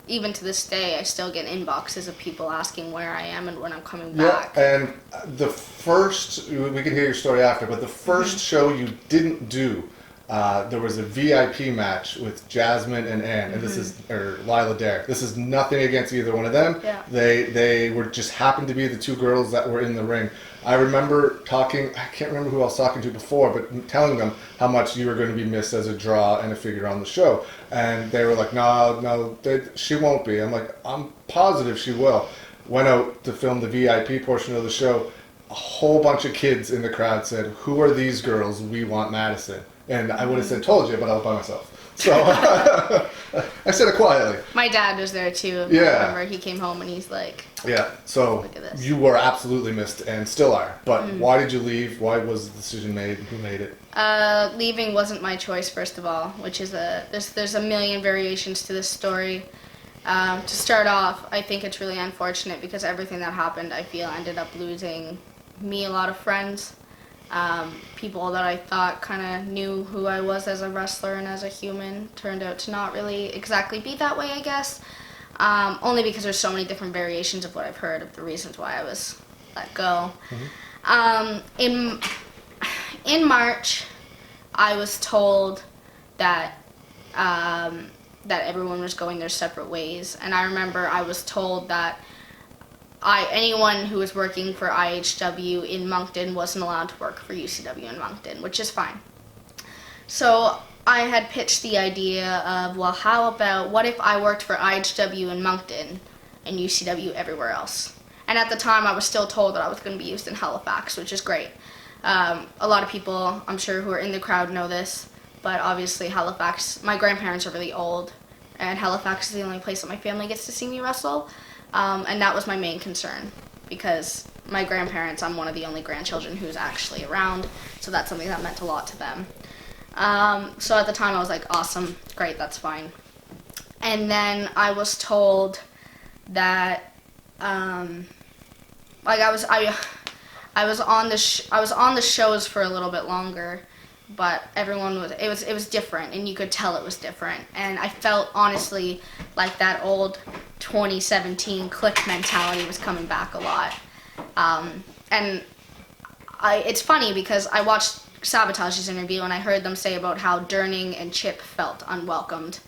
even to this day, I still get inboxes of people asking where I am and when I'm coming back. Yeah, and the first, we can hear your story after, but the first show you didn't do, there was a VIP match with Jasmine and Ann, and this is, or Lila Dare. This is nothing against either one of them. Yeah. They were just happened to be the two girls that were in the ring. I remember talking, I can't remember who I was talking to before, but telling them how much you were going to be missed as a draw and a figure on the show. And they were like, no, she won't be. I'm like, I'm positive she will. Went out to film the VIP portion of the show. A whole bunch of kids in the crowd said, who are these girls? We want Maddison. And I would have said, told you, but I was by myself. So I said it quietly. My dad was there too. Yeah. I remember he came home and he's like, yeah, so look at this. You were absolutely missed and still are. But why did you leave? Why was the decision made? Who made it? Leaving wasn't my choice, first of all, which is there's a million variations to this story. To start off, I think it's really unfortunate because everything that happened, I feel, ended up losing me a lot of friends. People that I thought kind of knew who I was as a wrestler and as a human turned out to not really exactly be that way, I guess. Only because there's so many different variations of what I've heard of the reasons why I was let go. In March, I was told that that everyone was going their separate ways, and I remember I was told that anyone who was working for IHW in Moncton wasn't allowed to work for UCW in Moncton, which is fine. So I had pitched the idea of, well, what if I worked for IHW in Moncton and UCW everywhere else? And at the time, I was still told that I was going to be used in Halifax, which is great. A lot of people, I'm sure, who are in the crowd know this, but obviously Halifax, my grandparents are really old, and Halifax is the only place that my family gets to see me wrestle. And that was my main concern because my grandparents, I'm one of the only grandchildren who's actually around, so that's something that meant a lot to them. So at the time I was like, awesome, great, that's fine. And then I was told that, like I was on the shows for a little bit longer, but everyone it was different, and you could tell it was different. And I felt honestly like that old 2017 click mentality was coming back a lot. And it's funny because I watched sabotage this interview, and I heard them say about how Durning and Chip felt unwelcomed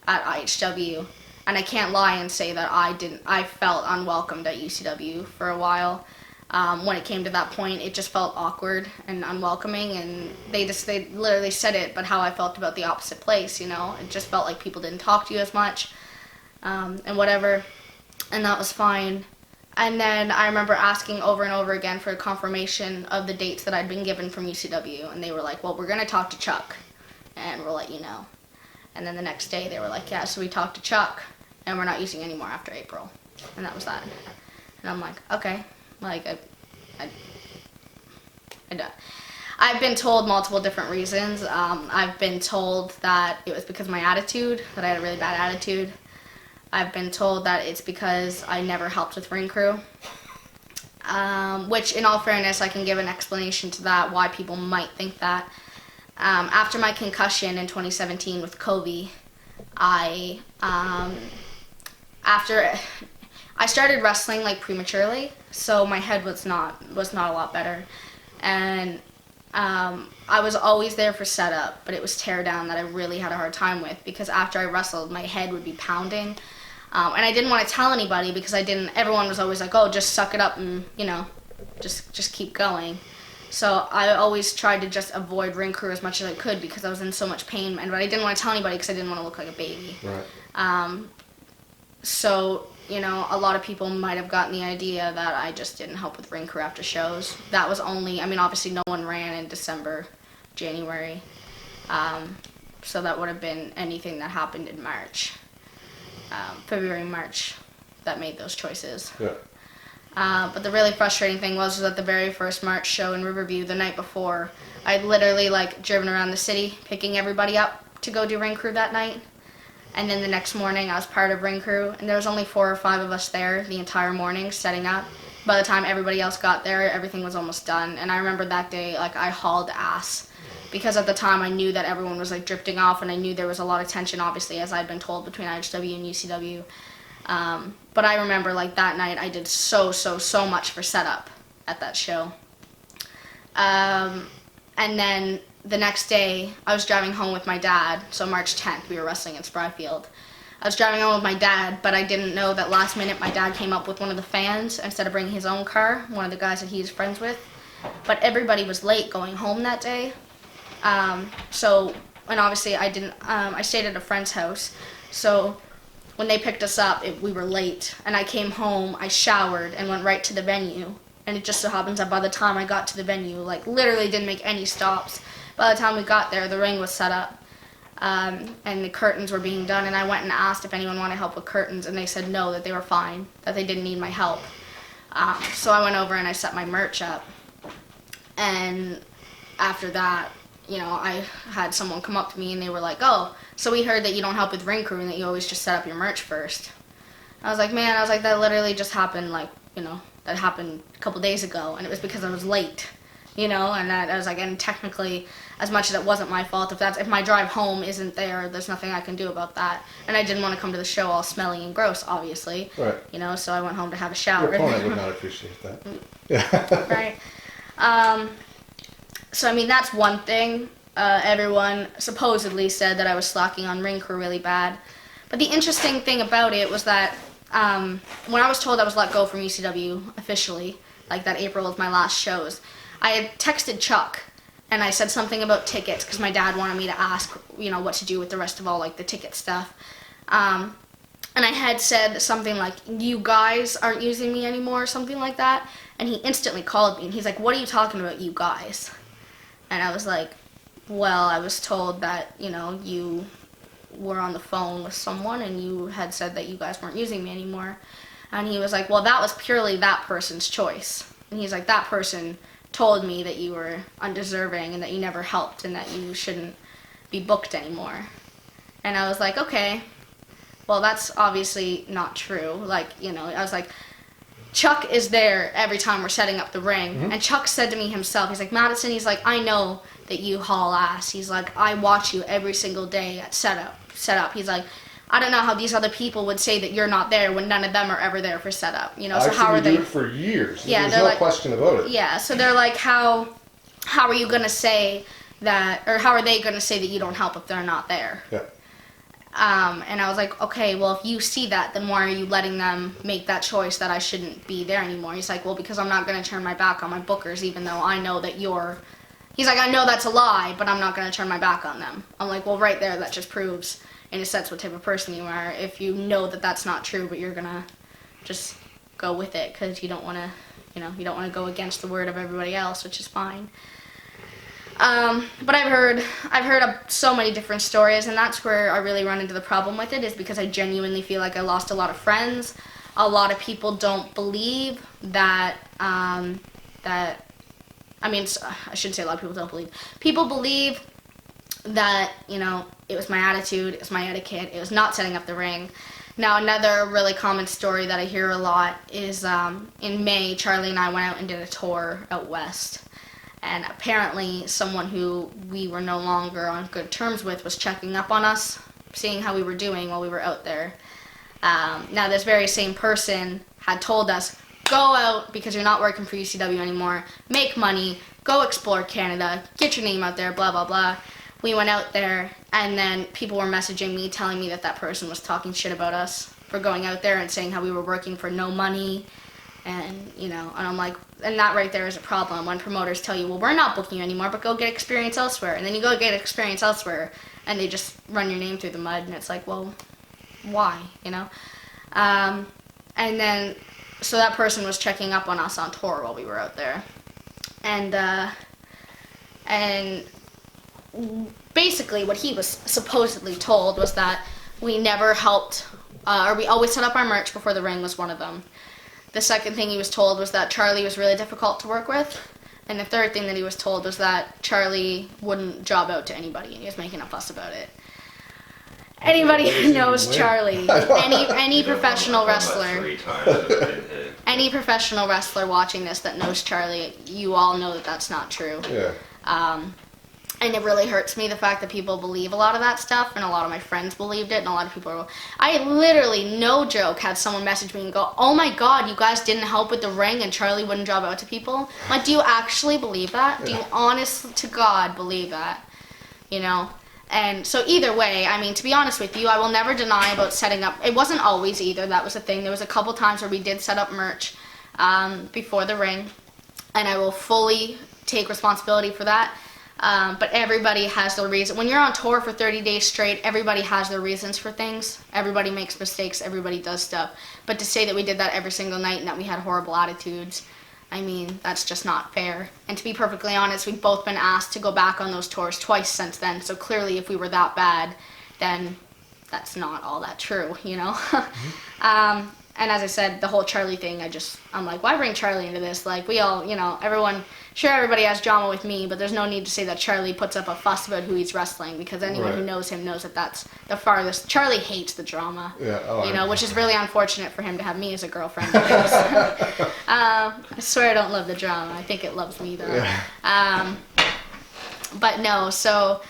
at IHW. And I can't lie and say that I felt unwelcomed at UCW for a while. When it came to that point, it just felt awkward and unwelcoming, and they literally said it, but how I felt about the opposite place, you know? It just felt like people didn't talk to you as much, and whatever, and that was fine. And then I remember asking over and over again for a confirmation of the dates that I'd been given from UCW, and they were like, well, we're gonna talk to Chuck, and we'll let you know. And then the next day they were like, yeah, so we talked to Chuck, and we're not using any more after April. And that was that. And I'm like, okay. Like, I've been told multiple different reasons. I've been told that it was because of my attitude, that I had a really bad attitude. I've been told that it's because I never helped with ring crew. Which, in all fairness, I can give an explanation to that, why people might think that. After my concussion in 2017 with Kobe, I started wrestling like prematurely, so my head was not a lot better, and I was always there for setup, but it was tear down that I really had a hard time with, because after I wrestled, my head would be pounding, and I didn't want to tell anybody because everyone was always like, oh, just suck it up and, you know, just keep going. So I always tried to just avoid ring crew as much as I could because I was in so much pain, but I didn't want to tell anybody because I didn't want to look like a baby. Right. So, you know, a lot of people might have gotten the idea that I just didn't help with ring crew after shows. That was only, I mean, obviously no one ran in December, January. So that would have been anything that happened in March, February, March, that made those choices. Yeah. But the really frustrating thing was that the very first March show in Riverview, the night before, I'd literally like driven around the city picking everybody up to go do ring crew that night. And then the next morning I was part of ring crew, and there was only 4 or 5 of us there the entire morning setting up. By the time everybody else got there, everything was almost done. And I remember that day, like, I hauled ass. Because at the time I knew that everyone was like drifting off, and I knew there was a lot of tension, obviously, as I'd been told, between IHW and UCW. But I remember, like, that night I did so much for setup at that show. And then the next day, I was driving home with my dad. So March 10th, we were wrestling in Spryfield. I was driving home with my dad, but I didn't know that last minute my dad came up with one of the fans instead of bringing his own car, one of the guys that he's friends with. But everybody was late going home that day. And obviously I stayed at a friend's house. So when they picked us up, we were late. And I came home, I showered, and went right to the venue. And it just so happens that by the time I got to the venue, like, literally didn't make any stops. By the time we got there, the ring was set up, and the curtains were being done, and I went and asked if anyone wanted help with curtains, and they said no, that they were fine, that they didn't need my help. So I went over and I set my merch up, and after that, you know, I had someone come up to me and they were like, oh, so we heard that you don't help with ring crew and that you always just set up your merch first. I was like, man, that literally just happened, like, you know, that happened a couple days ago, and it was because I was late. You know, and I was like, and technically, as much as it wasn't my fault, if my drive home isn't there, there's nothing I can do about that. And I didn't want to come to the show all smelly and gross, obviously. Right. You know, so I went home to have a shower. Your opponent would not appreciate that. Yeah. Right. So I mean, that's one thing. Everyone supposedly said that I was slacking on ring crew really bad. But the interesting thing about it was that when I was told I was let go from UCW officially, like that April was my last shows, I had texted Chuck, and I said something about tickets, because my dad wanted me to ask, you know, what to do with the rest of all, like, the ticket stuff. And I had said something like, you guys aren't using me anymore, or something like that. And he instantly called me, and he's like, what are you talking about, you guys? And I was like, well, I was told that, you know, you were on the phone with someone, and you had said that you guys weren't using me anymore. And he was like, well, that was purely that person's choice. And he's like, that person told me that you were undeserving and that you never helped and that you shouldn't be booked anymore. And I was like, okay, well, that's obviously not true. Like, you know, I was like, Chuck is there every time we're setting up the ring. Mm-hmm. And Chuck said to me himself, he's like, Maddison, he's like, I know that you haul ass. He's like, I watch you every single day at setup. He's like, I don't know how these other people would say that you're not there when none of them are ever there for setup. You know, so how are they? I've seen you do it for years. Yeah, there's no question about it. Yeah, so they're like, how how are you going to say that, or how are they going to say that you don't help if they're not there? Yeah. And I was like, okay, well, if you see that, then why are you letting them make that choice that I shouldn't be there anymore? He's like, well, because I'm not going to turn my back on my bookers, even though I know that he's like, I know that's a lie, but I'm not going to turn my back on them. I'm like, well, right there, that just proves, in a sense, what type of person you are. If you know that that's not true, but you're going to just go with it because you don't want to, you don't want to go against the word of everybody else, which is fine. But I've heard of so many different stories, and that's where I really run into the problem with it, is because I genuinely feel like I lost a lot of friends. A lot of people don't believe that, I shouldn't say a lot of people don't believe. People believe that, it was my attitude, it was my etiquette, it was not setting up the ring. Now, another really common story that I hear a lot is in May, Charlie and I went out and did a tour out west. And apparently someone who we were no longer on good terms with was checking up on us, seeing how we were doing while we were out there. Now, this very same person had told us, go out because you're not working for UCW anymore, make money, go explore Canada, get your name out there, blah, blah, blah. We went out there, and then people were messaging me telling me that person was talking shit about us for going out there and saying how we were working for no money. And, and I'm like, and that right there is a problem when promoters tell you, well, we're not booking you anymore, but go get experience elsewhere. And then you go get experience elsewhere, and they just run your name through the mud, and it's like, well, why, And then, so that person was checking up on us on tour while we were out there. And basically what he was supposedly told was that we never helped, or we always set up our merch before the ring was one of them. The second thing he was told was that Charlie was really difficult to work with. And the third thing that he was told was that Charlie wouldn't job out to anybody, and he was making a fuss about it. Anybody who knows Charlie, any professional wrestler, any professional wrestler watching this that knows Charlie, you all know that that's not true. Yeah. And it really hurts me, the fact that people believe a lot of that stuff, and a lot of my friends believed it, and a lot of people are... I literally, no joke, had someone message me and go, oh my god, you guys didn't help with the ring and Charlie wouldn't job out to people? Like, do you actually believe that? Yeah. Do you honest to God believe that? And so either way, to be honest with you, I will never deny about setting up... It wasn't always either, that was the thing. There was a couple times where we did set up merch before the ring, and I will fully take responsibility for that. But everybody has their reason. When you're on tour for 30 days straight, everybody has their reasons for things. Everybody makes mistakes. Everybody does stuff. But to say that we did that every single night and that we had horrible attitudes, that's just not fair. And to be perfectly honest, we've both been asked to go back on those tours twice since then. So clearly, if we were that bad, then that's not all that true, Mm-hmm. And as I said, the whole Charlie thing, I'm like, why bring Charlie into this? Like, we all, everybody has drama with me, but there's no need to say that Charlie puts up a fuss about who he's wrestling, because anyone who knows him knows that that's the farthest. Charlie hates the drama, which is really unfortunate for him to have me as a girlfriend. Because, I swear I don't love the drama. I think it loves me, though. Yeah. But no, so...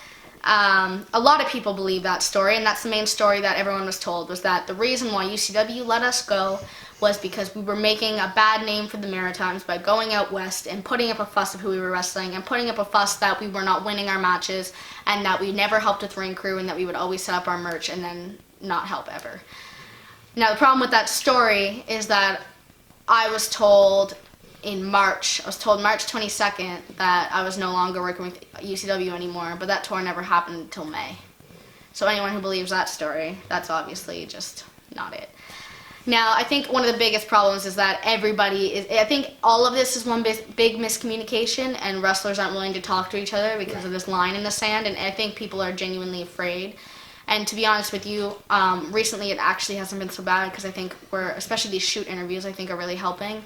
a lot of people believe that story, and that's the main story that everyone was told, was that the reason why UCW let us go was because we were making a bad name for the Maritimes by going out west and putting up a fuss of who we were wrestling, and putting up a fuss that we were not winning our matches, and that we never helped with ring crew, and that we would always set up our merch and then not help ever. Now, the problem with that story is that I was told March 22nd that I was no longer working with UCW anymore, but that tour never happened until May. So anyone who believes that story, that's obviously just not it. Now, I think one of the biggest problems is that I think all of this is one big miscommunication, and wrestlers aren't willing to talk to each other because of this line in the sand, and I think people are genuinely afraid. And to be honest with you, recently it actually hasn't been so bad, because I think especially these shoot interviews, I think are really helping.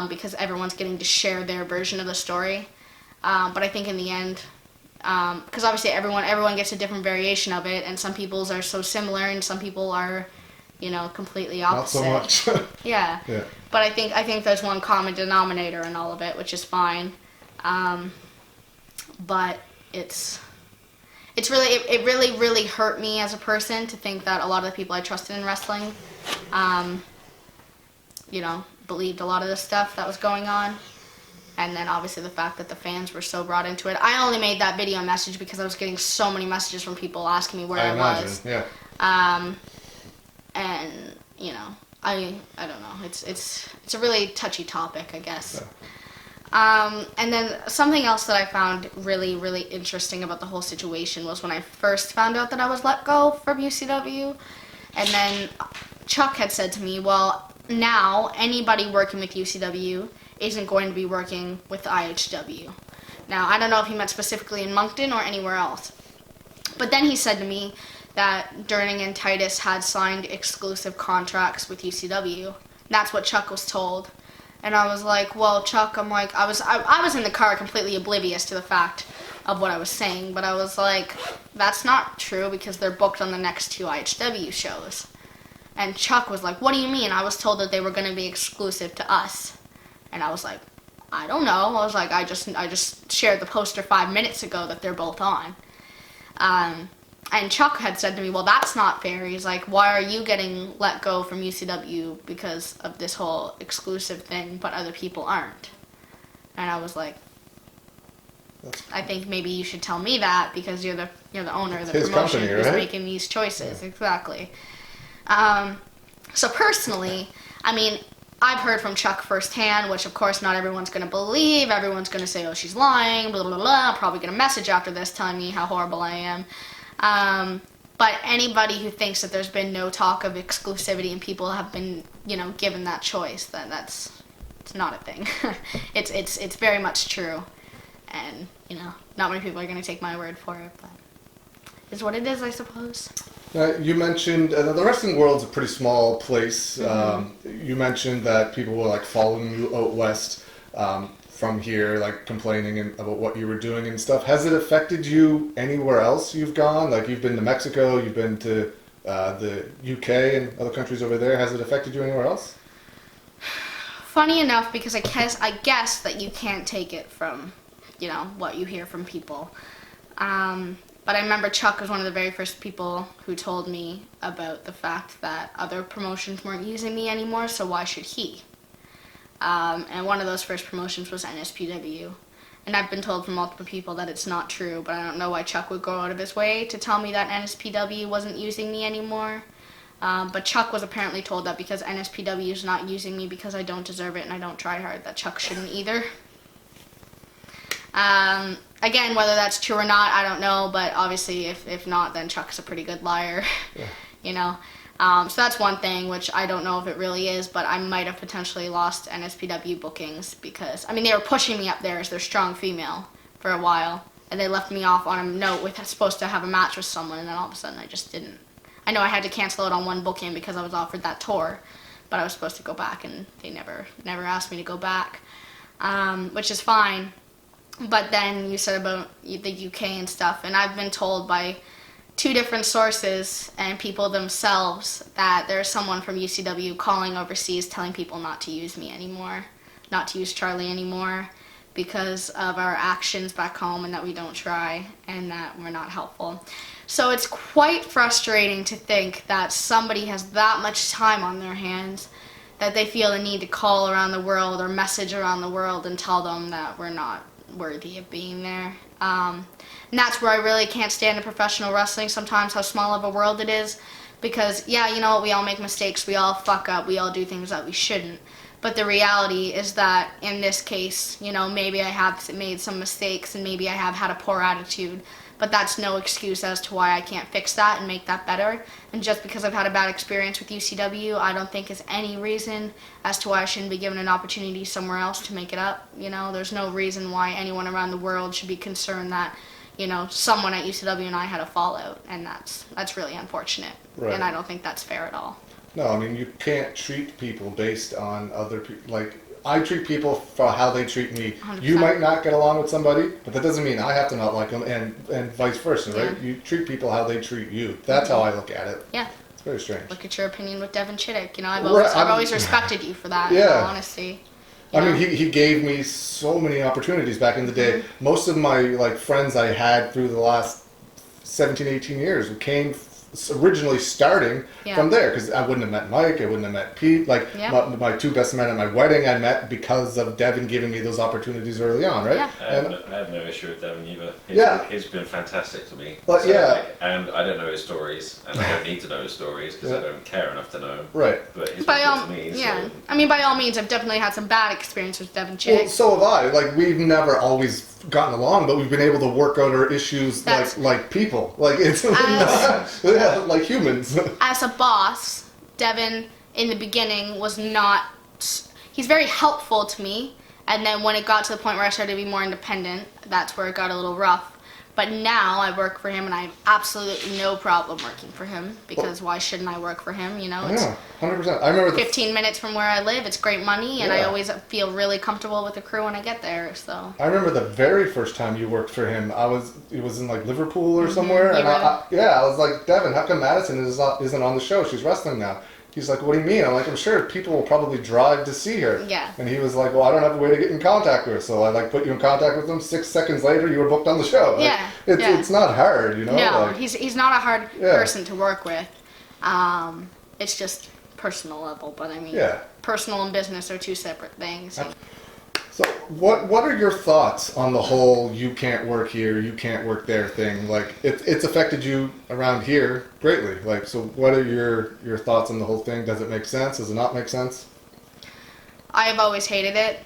Because everyone's getting to share their version of the story. But I think in the end, because obviously everyone gets a different variation of it, and some people's are so similar, and some people are, completely opposite. Not so much. Yeah. But I think there's one common denominator in all of it, which is fine. But it really hurt me as a person to think that a lot of the people I trusted in wrestling, believed a lot of this stuff that was going on. And then obviously the fact that the fans were so brought into it. I only made that video message because I was getting so many messages from people asking me where I was. Yeah. And you know, I don't know. It's a really touchy topic, I guess. Yeah. And then something else that I found really, really interesting about the whole situation was when I first found out that I was let go from UCW, and then Chuck had said to me, well, now anybody working with UCW isn't going to be working with IHW. Now, I don't know if he meant specifically in Moncton or anywhere else, but then he said to me that Durning and Titus had signed exclusive contracts with UCW. That's what Chuck was told. And I was like, well, Chuck, I'm like, I was in the car completely oblivious to the fact of what I was saying, but I was like, that's not true because they're booked on the next 2 IHW shows. And Chuck was like, what do you mean? I was told that they were going to be exclusive to us. And I was like, I don't know. I was like, I just shared the poster 5 minutes ago that they're both on. And Chuck had said to me, well, that's not fair. He's like, why are you getting let go from UCW because of this whole exclusive thing, but other people aren't? And I was like, I think maybe you should tell me that because you're the owner of the promotion who's making these choices. Yeah. Exactly. So personally, I mean, I've heard from Chuck firsthand, which of course not everyone's going to believe. Everyone's going to say, oh, she's lying, blah, blah, blah. I'm probably going to message after this telling me how horrible I am. But anybody who thinks that there's been no talk of exclusivity and people have been, given that choice, it's not a thing. It's very much true. And, not many people are going to take my word for it, but it's what it is, I suppose. You mentioned the wrestling world's a pretty small place. Mm-hmm. You mentioned that people were following you out west from here, complaining about what you were doing and stuff. Has it affected you anywhere else you've gone? You've been to Mexico, you've been to the UK and other countries over there. Has it affected you anywhere else? Funny enough, because I guess that you can't take it from, what you hear from people. But I remember Chuck was one of the very first people who told me about the fact that other promotions weren't using me anymore, so why should he? And one of those first promotions was NSPW. And I've been told from multiple people that it's not true, but I don't know why Chuck would go out of his way to tell me that NSPW wasn't using me anymore. But Chuck was apparently told that because NSPW is not using me because I don't deserve it and I don't try hard, that Chuck shouldn't either. Again, whether that's true or not, I don't know, but obviously if not, then Chuck's a pretty good liar, yeah. So that's one thing, which I don't know if it really is, but I might have potentially lost NSPW bookings because, they were pushing me up there as their strong female for a while, and they left me off on a note with supposed to have a match with someone, and then all of a sudden I just didn't. I know I had to cancel it on one booking because I was offered that tour, but I was supposed to go back, and they never asked me to go back, which is fine. But then you said about the UK and stuff, and I've been told by 2 different sources and people themselves that there's someone from UCW calling overseas telling people not to use me anymore, not to use Charlie anymore because of our actions back home and that we don't try and that we're not helpful. So it's quite frustrating to think that somebody has that much time on their hands that they feel the need to call around the world or message around the world and tell them that we're not worthy of being there. And that's where I really can't stand in professional wrestling sometimes, how small of a world it is, because we all make mistakes, we all fuck up, we all do things that we shouldn't, but the reality is that in this case, maybe I have made some mistakes and maybe I have had a poor attitude, but that's no excuse as to why I can't fix that and make that better. And just because I've had a bad experience with UCW, I don't think is any reason as to why I shouldn't be given an opportunity somewhere else to make it up. There's no reason why anyone around the world should be concerned that, someone at UCW and I had a fallout, and that's really unfortunate. Right. And I don't think that's fair at all. No, you can't treat people based on other people. I treat people for how they treat me. 100%. You might not get along with somebody, but that doesn't mean I have to not like them, and vice versa, right? Yeah. You treat people how they treat you. That's how I look at it. Yeah. It's very strange. Look at your opinion with Devin Chittick. I've always respected you for that, yeah. In all honesty. He gave me so many opportunities back in the day. Mm-hmm. Most of my friends I had through the last 17, 18 years came originally starting Yeah. from there, because I wouldn't have met Mike, I wouldn't have met Pete. Like Yeah. my two best men at my wedding, I met because of Devin giving me those opportunities early on, right? Yeah. I have no issue with Devin either. He's been fantastic to me. But and I don't know his stories, and I don't need to know his stories because I don't care enough to know him. Right. But he's By been all, good to me. yeah. So. I mean, by all means, I've definitely had some bad experiences with Devin Well, Chick. so have I. Like, we've never always gotten along, but we've been able to work out our issues like people. Like, it's not, like humans. As a boss, Devin, in the beginning, was not... He's very helpful to me. And then when it got to the point where I started to be more independent, that's where it got a little rough. But now I work for him, and I have absolutely no problem working for him, because why shouldn't I work for him, you know? It's 100%. I remember 15 minutes from where I live. It's great money, and I always feel really comfortable with the crew when I get there, so... I remember the very first time you worked for him, it was in like Liverpool or somewhere, and I was like, Devin, how come Maddison isn't on the show? She's wrestling now. He's like, what do you mean? I'm like, I'm sure people will probably drive to see her. Yeah. And he was like, well, I don't have a way to get in contact with her. So I like put you in contact with him. 6 seconds later, you were booked on the show. Like, it's not hard, you know? No, like, he's not a hard person to work with. It's just personal level, but I mean, personal and business are two separate things. So what are your thoughts on the whole you can't work here, you can't work there thing? Like, it's affected you around here greatly. Like, so what are your thoughts on the whole thing? Does it make sense? Does it not make sense? I have always hated it.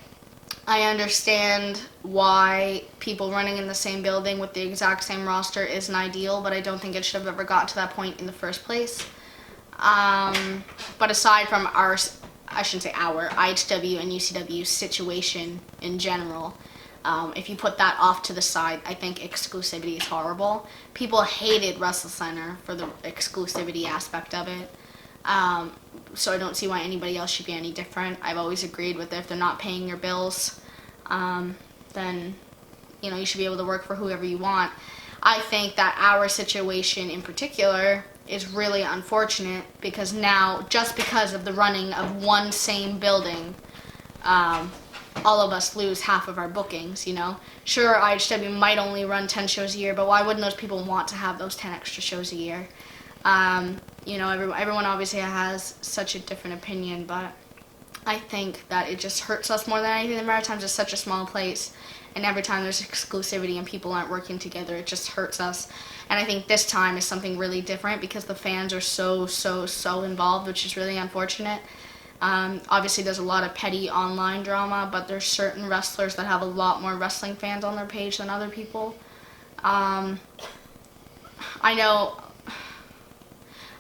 I understand why people running in the same building with the exact same roster isn't ideal, but I don't think it should have ever got to that point in the first place. But aside from I shouldn't say our, IHW and UCW situation in general, if you put that off to the side, I think exclusivity is horrible. People hated Wrestle Center for the exclusivity aspect of it. So I don't see why anybody else should be any different. I've always agreed with if they're not paying your bills, then you should be able to work for whoever you want. I think that our situation in particular is really unfortunate because now, just because of the running of one same building, all of us lose half of our bookings, Sure, IHW might only run 10 shows a year, but why wouldn't those people want to have those 10 extra shows a year? Everyone obviously has such a different opinion, but I think that it just hurts us more than anything. The Maritimes is such a small place, and every time there's exclusivity and people aren't working together, it just hurts us. And I think this time is something really different because the fans are so involved, which is really unfortunate. Obviously, there's a lot of petty online drama, but there's certain wrestlers that have a lot more wrestling fans on their page than other people. I don't know.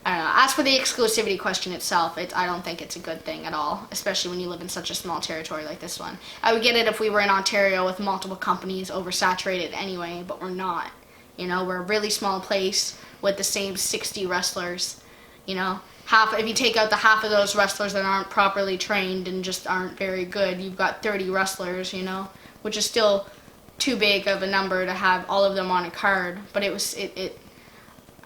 As for the exclusivity question itself, I don't think it's a good thing at all, especially when you live in such a small territory like this one. I would get it if we were in Ontario with multiple companies oversaturated anyway, but we're not. We're a really small place with the same 60 wrestlers. If you take out the half of those wrestlers that aren't properly trained and just aren't very good, you've got 30 wrestlers, which is still too big of a number to have all of them on a card. But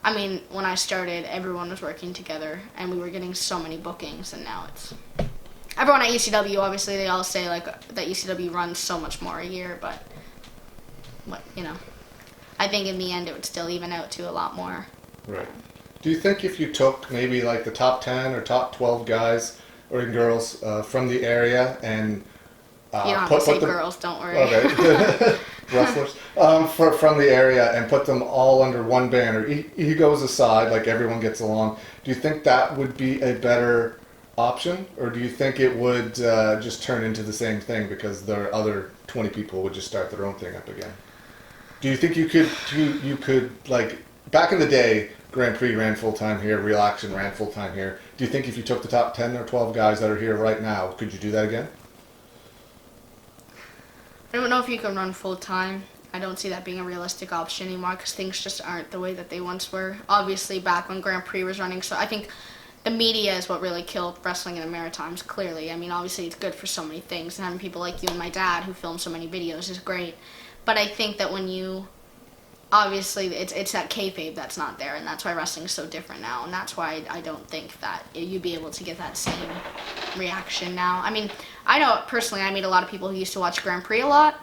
when I started, everyone was working together, and we were getting so many bookings, and now it's... Everyone at ECW, obviously, they all say, that ECW runs so much more a year, but I think in the end it would still even out to a lot more. Right. Do you think if you took maybe the top 10 or top 12 guys or girls from the area and... you don't have to say girls, don't worry. Okay. Wrestlers from the area and put them all under one banner, egos aside, everyone gets along, do you think that would be a better option, or do you think it would just turn into the same thing because the other 20 people would just start their own thing up again? Do you think you could back in the day, Grand Prix ran full-time here, Real Action ran full-time here, do you think if you took the top 10 or 12 guys that are here right now, could you do that again? I don't know if you can run full-time. I don't see that being a realistic option anymore because things just aren't the way that they once were. Obviously, back when Grand Prix was running, so I think the media is what really killed wrestling in the Maritimes, clearly. Obviously, it's good for so many things, and having people like you and my dad who film so many videos is great. But I think that when you... Obviously, it's that kayfabe that's not there, and that's why wrestling is so different now, and that's why I don't think that you'd be able to get that same reaction now. I know personally, I meet a lot of people who used to watch Grand Prix a lot,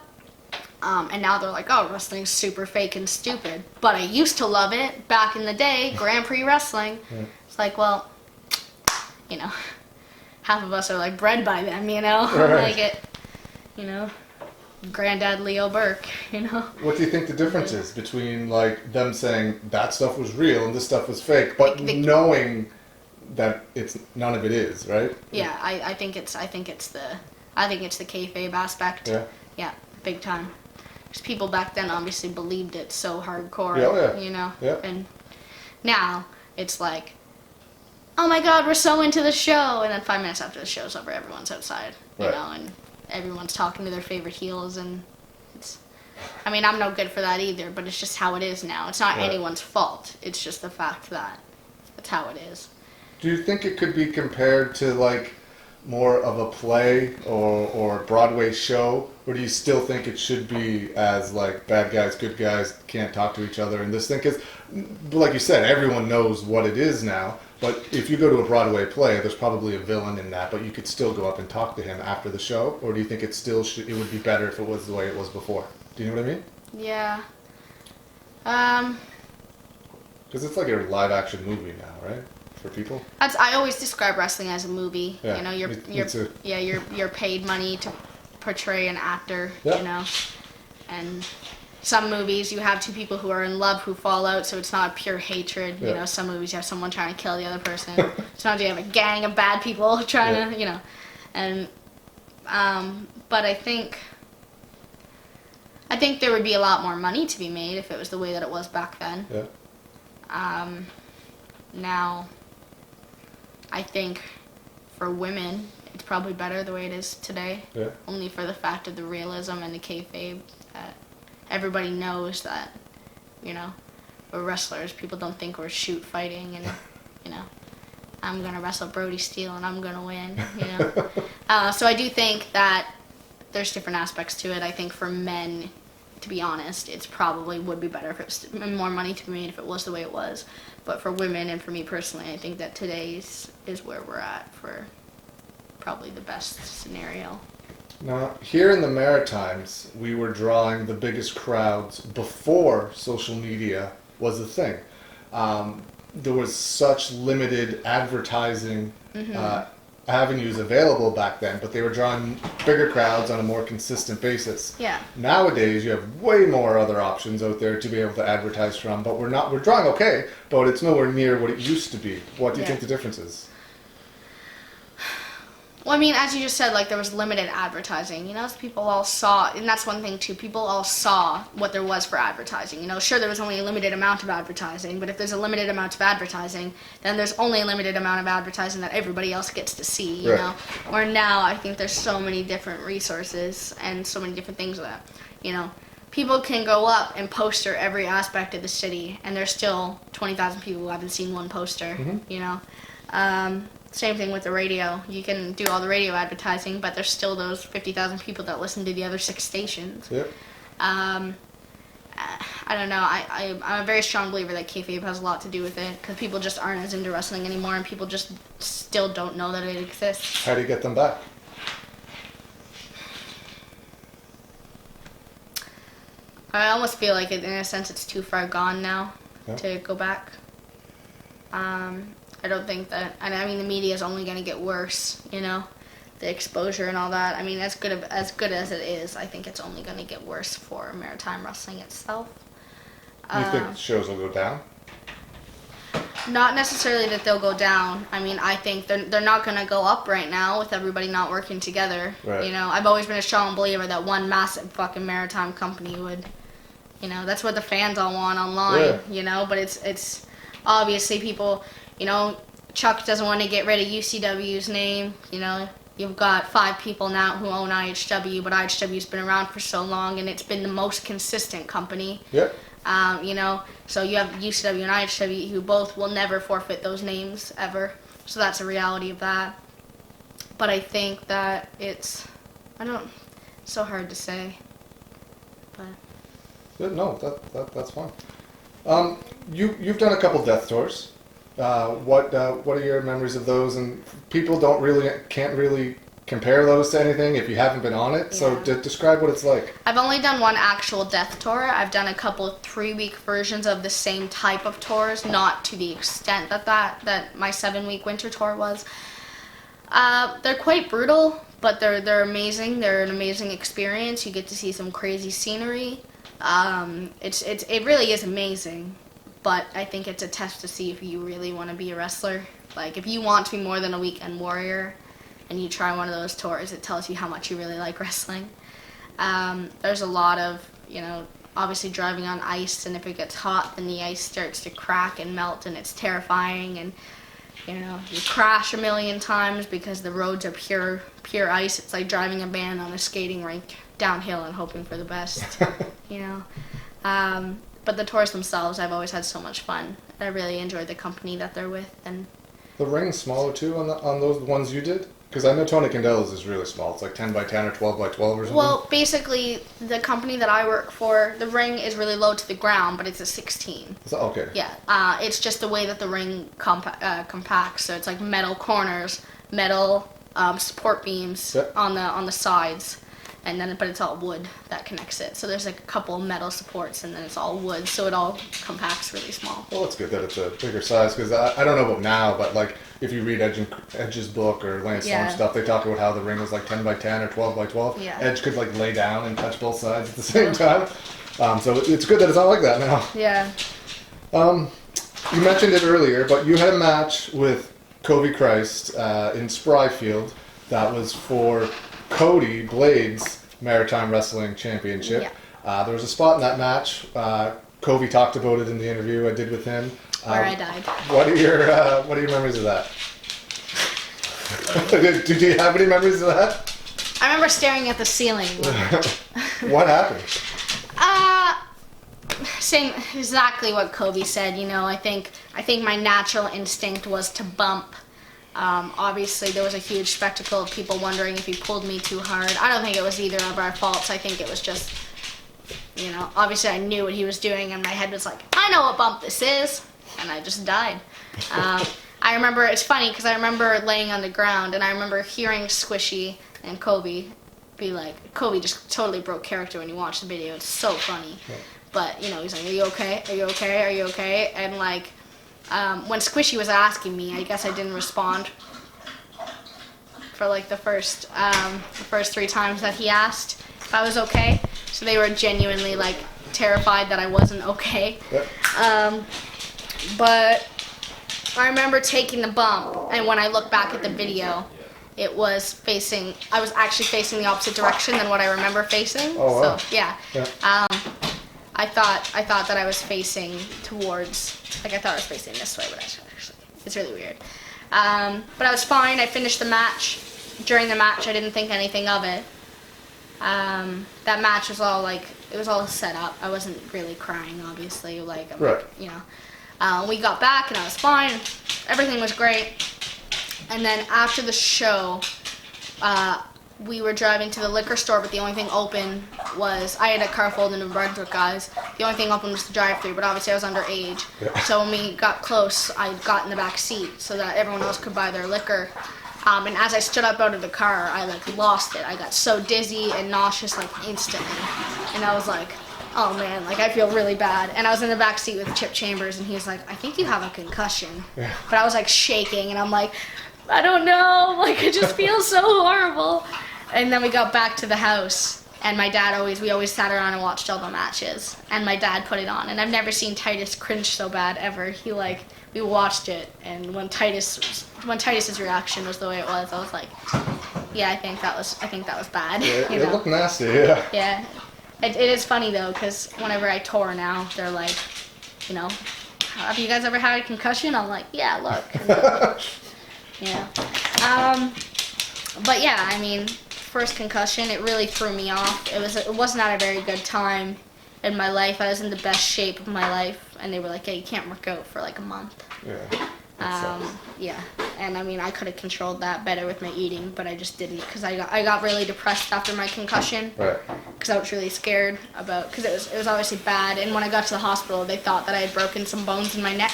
And now they're like, oh, wrestling's super fake and stupid. But I used to love it back in the day, Grand Prix wrestling. Yeah. It's like, well, you know, half of us are like bred by them, you know? Right. Like it, you know, Granddad Leo Burke, you know? What do you think the difference is between like them saying that stuff was real and this stuff was fake, but knowing that it's none of it is, right? Yeah, I think it's the kayfabe aspect. Yeah. Yeah, big time. Because people back then obviously believed it so hardcore, Yeah. you know? Yeah. And now it's like, oh my god, we're so into the show, and then 5 minutes after the show's over, everyone's outside, you Right. know, and everyone's talking to their favorite heels, and it's, I mean, I'm no good for that either, but it's just how it is now. It's not Right. anyone's fault. It's just the fact that that's how it is. Do you think it could be compared to like more of a play or Broadway show, or do you still think it should be as like bad guys, good guys can't talk to each other in this thing? Because, like you said, everyone knows what it is now. But if you go to a Broadway play, there's probably a villain in that, but you could still go up and talk to him after the show. Or do you think it still it would be better if it was the way it was before? Do you know what I mean? Yeah. Because it's like a live action movie now, right? For people. I always describe wrestling as a movie. Yeah, You know, me too. you're paid money to portray an actor. Yeah. You know, and some movies you have two people who are in love who fall out, so it's not pure hatred. Yeah. You know, some movies you have someone trying to kill the other person. Sometimes you have a gang of bad people trying to, you know, and but I think there would be a lot more money to be made if it was the way that it was back then. Yeah. Now, I think for women, it's probably better the way it is today. Yeah. Only for the fact of the realism and the kayfabe that everybody knows that, you know, we're wrestlers. People don't think we're shoot fighting and, you know, I'm going to wrestle Brody Steele and I'm going to win, you know. So I do think that there's different aspects to it. I think for men, to be honest, it's probably would be better if it was more money to be made if it was the way it was. But for women and for me personally, I think that today's is where we're at for probably the best scenario. Now, here in the Maritimes, we were drawing the biggest crowds before social media was a thing. There was such limited advertising avenues available back then, but they were drawing bigger crowds on a more consistent basis. Yeah. Nowadays, you have way more other options out there to be able to advertise from, but we're drawing okay, but it's nowhere near what it used to be. What do you think the difference is? Well, I mean, as you just said, like, there was limited advertising, you know, so people all saw, and that's one thing, too, people all saw what there was for advertising, you know, sure, there was only a limited amount of advertising, but if there's a limited amount of advertising, then there's only a limited amount of advertising that everybody else gets to see, you know, or now, I think there's so many different resources and so many different things that, you know, people can go up and poster every aspect of the city, and there's still 20,000 people who haven't seen one poster, you know. Same thing with the radio. You can do all the radio advertising, but there's still those 50,000 people that listen to the other 6 stations. Yep. I don't know. I'm a very strong believer that kayfabe has a lot to do with it, because people just aren't as into wrestling anymore, and people just still don't know that it exists. How do you get them back? I almost feel like, in a sense, it's too far gone now to go back. I don't think that, I mean, the media is only going to get worse, you know, the exposure and all that. I mean, as good as it is, I think it's only going to get worse for maritime wrestling itself. You think shows will go down? Not necessarily that they'll go down. I mean, I think they're not going to go up right now with everybody not working together. Right. You know, I've always been a strong believer that one massive fucking maritime company would, you know, that's what the fans all want online, you know, but it's obviously people, you know, Chuck doesn't want to get rid of UCW's name, you know. You've got 5 people now who own IHW, but IHW's been around for so long, and it's been the most consistent company. Yep. You know, so you have UCW and IHW who both will never forfeit those names ever. So that's a reality of that. But I think that it's so hard to say. But Yeah, no, that's fine. You've done a couple death tours. What are your memories of those? And people can't really compare those to anything if you haven't been on it. So describe what it's like. I've only done one actual death tour. I've done a couple 3-week versions of the same type of tours, not to the extent that my 7-week winter tour was. They're quite brutal, but they're amazing. They're an amazing experience. You get to see some crazy scenery. It really is amazing, but I think it's a test to see if you really want to be a wrestler. Like, if you want to be more than a weekend warrior and you try one of those tours, it tells you how much you really like wrestling. There's a lot of, obviously driving on ice, and if it gets hot, then the ice starts to crack and melt, and it's terrifying, and you crash a million times because the roads are pure ice. It's like driving a band on a skating rink downhill and hoping for the best, But the tours themselves, I've always had so much fun. I really enjoyed the company that they're with. And the ring's smaller too on those ones you did? Because I know Tony Candella's is really small. It's like 10 by 10 or 12 by 12 or something. Well, basically, the company that I work for, the ring is really low to the ground, but it's a 16. Okay. Yeah, it's just the way that the ring compacts. So it's like metal corners, metal support beams on the sides, but it's all wood that connects it. So there's like a couple metal supports, and then it's all wood, so it all compacts really small. Well, it's good that it's a bigger size, because I don't know about now, but like if you read Edge's book or Lance Storm's stuff, they talk about how the ring was like 10 by 10 or 12 by 12. Yeah. Edge could like lay down and touch both sides at the same time. So it's good that it's not like that now. Yeah. You mentioned it earlier, but you had a match with Kobe Christ in Spryfield that was for Cody Blade's Maritime Wrestling Championship. Yeah. There was a spot in that match. Kobe talked about it in the interview I did with him. Where I died. What are your memories of that? Did you have any memories of that? I remember staring at the ceiling. What happened? Saying exactly what Kobe said. I think my natural instinct was to bump. Obviously, there was a huge spectacle of people wondering if he pulled me too hard. I don't think it was either of our faults. I think it was just, obviously I knew what he was doing, and my head was like, I know what bump this is, and I just died. I remember, it's funny, because I remember laying on the ground, and I remember hearing Squishy and Kobe be like, Kobe just totally broke character when you watch the video. It's so funny. Yeah. But, he's like, are you okay? Are you okay? Are you okay? And like, when Squishy was asking me, I guess I didn't respond for like the first 3 times that he asked if I was okay. So they were genuinely like terrified that I wasn't okay. Yep. But I remember taking the bump, and when I look back at the video, I was actually facing the opposite direction than what I remember facing. Oh, wow. So yeah. I thought that I was facing towards, I thought I was facing this way, but actually, it's really weird. But I was fine. I finished the match. During the match, I didn't think anything of it. That match was all it was all set up. I wasn't really crying, obviously. We got back, and I was fine. Everything was great. And then after the show, we were driving to the liquor store, but the only thing open was, I had a car full of New Brunswick guys. The only thing open was the drive-thru, but obviously I was underage. Yeah. So when we got close, I got in the back seat so that everyone else could buy their liquor. And as I stood up out of the car, I lost it. I got so dizzy and nauseous instantly. And I was like, oh man, I feel really bad. And I was in the back seat with Chip Chambers, and he was like, I think you have a concussion. Yeah. But I was shaking, and I'm like, I don't know, I just feel so horrible. And then we got back to the house, and my dad we always sat around and watched all the matches, and my dad put it on, and I've never seen Titus cringe so bad ever. We watched it, and when Titus's reaction was the way it was, I was like, yeah, I think that was bad. Yeah, it looked nasty, yeah. Yeah. It is funny though, because whenever I tour now, they're like, have you guys ever had a concussion? I'm like, yeah, look. Yeah. But yeah, first concussion, it really threw me off. It was not a very good time in my life. I was in the best shape of my life, and they were like, hey, you can't work out for a month. Yeah. Yeah. And I could have controlled that better with my eating, but I just didn't, because I got really depressed after my concussion. Right. Because I was really scared because it was obviously bad. And when I got to the hospital, they thought that I had broken some bones in my neck.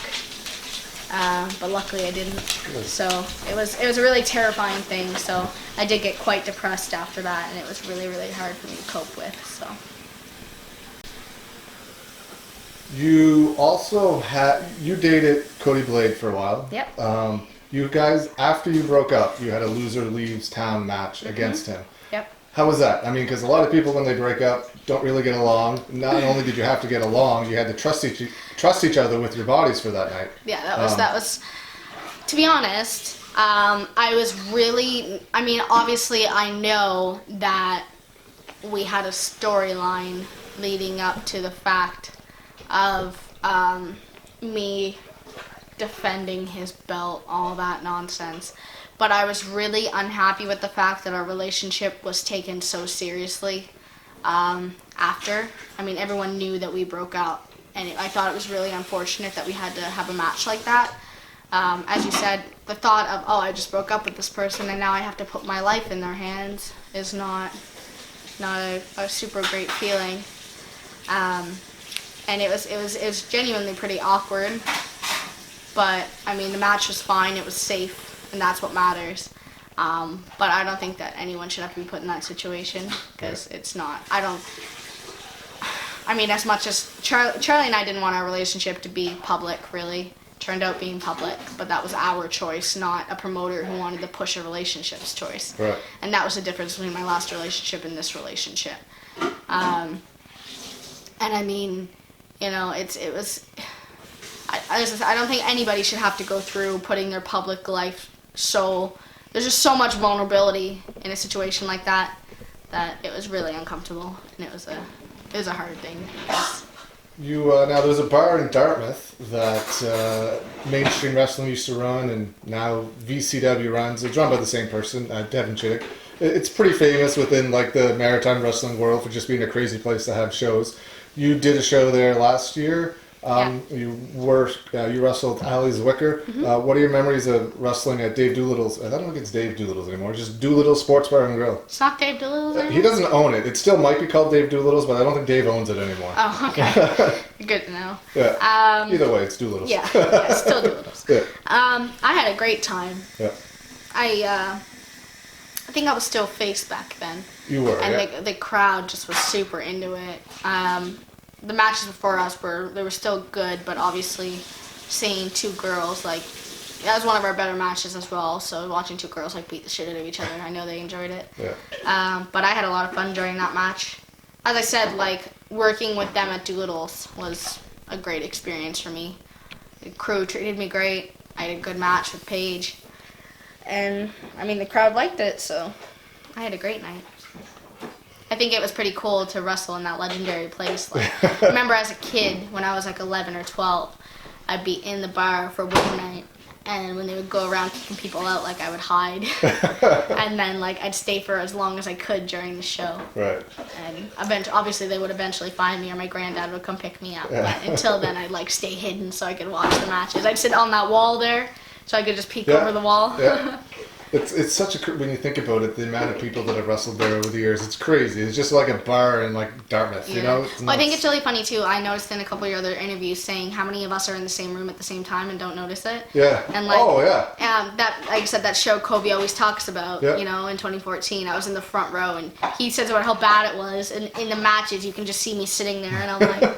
but luckily I didn't. So it was a really terrifying thing. So I did get quite depressed after that, and it was really, really hard for me to cope with. So. You also you dated Cody Blade for a while. Yep. You guys, after you broke up, you had a loser leaves town match against him. Yep. How was that? I mean, because a lot of people when they break up don't really get along. Not only did you have to get along, you had to trust each other with your bodies for that night. Yeah, that was. To be honest, I was really. I mean, obviously, I know that we had a storyline leading up to the fact of me defending his belt, all that nonsense. But I was really unhappy with the fact that our relationship was taken so seriously after. I mean, everyone knew that we broke up, and I thought it was really unfortunate that we had to have a match like that. As you said, the thought of, oh, I just broke up with this person and now I have to put my life in their hands is not a super great feeling. And it was genuinely pretty awkward. But I mean, the match was fine. It was safe, and that's what matters. But I don't think that anyone should have to be put in that situation because it's not. I mean, as much as Charlie and I didn't want our relationship to be public, really. Turned out being public, but that was our choice, not a promoter who wanted to push a relationship's choice. Right. And that was the difference between my last relationship and this relationship. And I mean, you know, it was. I don't think anybody should have to go through putting their public life there's just so much vulnerability in a situation like that it was really uncomfortable, and it was a hard thing. Now there's a bar in Dartmouth that Mainstream Wrestling used to run, and now VCW runs. It's run by the same person, Devin Chittick. It's pretty famous within like the maritime wrestling world for just being a crazy place to have shows. You did a show there last year. You wrestled Ali Zwicker. Mm-hmm. What are your memories of wrestling at Dave Doolittle's? I don't think it's Dave Doolittle's anymore. Just Doolittle Sports Bar and Grill. It's not Dave Doolittle's anymore? He doesn't own it. It still might be called Dave Doolittle's, but I don't think Dave owns it anymore. Oh, okay. Good to know. Yeah. Either way, it's Doolittle's. Yeah, still Doolittle's. Yeah. I had a great time. Yeah. I think I was still face back then. You were, and the crowd just was super into it. The matches before us were still good, but obviously seeing two girls, like, that was one of our better matches as well. So watching two girls like beat the shit out of each other, I know they enjoyed it. Yeah. But I had a lot of fun during that match. As I said, like, working with them at Doolittle's was a great experience for me. The crew treated me great. I had a good match with Paige. And, I mean, the crowd liked it, so I had a great night. I think it was pretty cool to wrestle in that legendary place. Like, I remember as a kid, when I was like 11 or 12, I'd be in the bar for one night, and when they would go around kicking people out, like, I would hide. And then, like, I'd stay for as long as I could during the show. Right. And obviously they would eventually find me, or my granddad would come pick me up. But until then, I'd, like, stay hidden so I could watch the matches. I'd sit on that wall there so I could just peek over the wall. Yeah. It's such a, when you think about it, the amount of people that have wrestled there over the years, it's crazy. It's just like a bar in like Dartmouth, you know? Well, I think it's really funny too. I noticed in a couple of your other interviews saying how many of us are in the same room at the same time and don't notice it. Yeah. And like, that, like I said, that show Kobe always talks about, yeah. you know, in 2014, I was in the front row and he says about how bad it was. And in the matches, you can just see me sitting there and I'm like,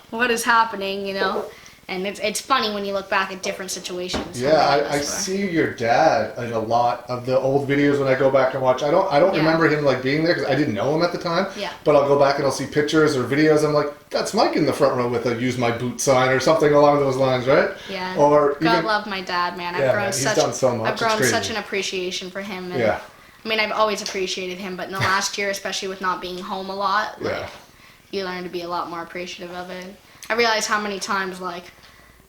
what is happening, you know? And it's funny when you look back at different situations. Yeah, I see your dad in a lot of the old videos when I go back and watch. I don't remember him like being there because I didn't know him at the time. Yeah. But I'll go back and I'll see pictures or videos. I'm like, that's Mike in the front row with a "Use My Boot" sign or something along those lines, right? Yeah. Or God love my dad, man. He's done so much. I've grown such an appreciation for him. And, yeah. I mean, I've always appreciated him, but in the last year, especially with not being home a lot, like, you learn to be a lot more appreciative of it. I realize how many times, like,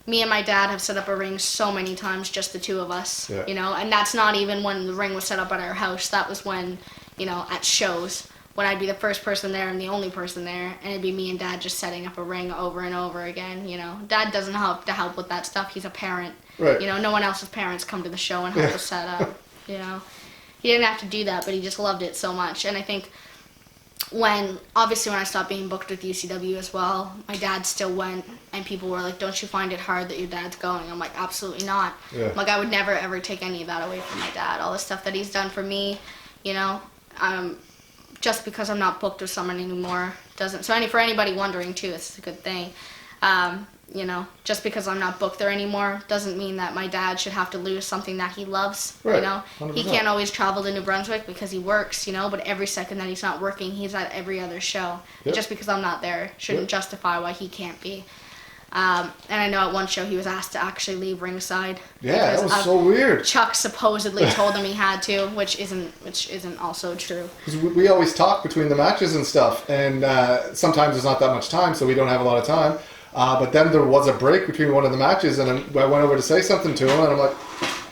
me and my dad have set up a ring so many times, just the two of us, you know, and that's not even when the ring was set up at our house. That was when, you know, at shows, when I'd be the first person there and the only person there, and it'd be me and Dad just setting up a ring over and over again, you know. Dad doesn't have to help with that stuff. He's a parent. Right. You know, no one else's parents come to the show and help us set up, you know. He didn't have to do that, but he just loved it so much. And I think obviously when I stopped being booked with UCW as well, my dad still went, and people were like, don't you find it hard that your dad's going? I'm like, absolutely not. Yeah. Like, I would never ever take any of that away from my dad. All the stuff that he's done for me, you know, just because I'm not booked with someone anymore doesn't, for anybody wondering too, it's a good thing. You know, just because I'm not booked there anymore doesn't mean that my dad should have to lose something that he loves, Right, you know. 100%. He can't always travel to New Brunswick because he works, you know, but every second that he's not working, he's at every other show. Yep. Just because I'm not there shouldn't Yep. justify why he can't be. And I know at one show he was asked to actually leave ringside. Yeah, that because was so weird. Chuck supposedly told him he had to, which isn't also true. 'Cause we always talk between the matches and stuff, and sometimes there's not that much time, so we don't have a lot of time. But then there was a break between one of the matches, and I went over to say something to him, and I'm like,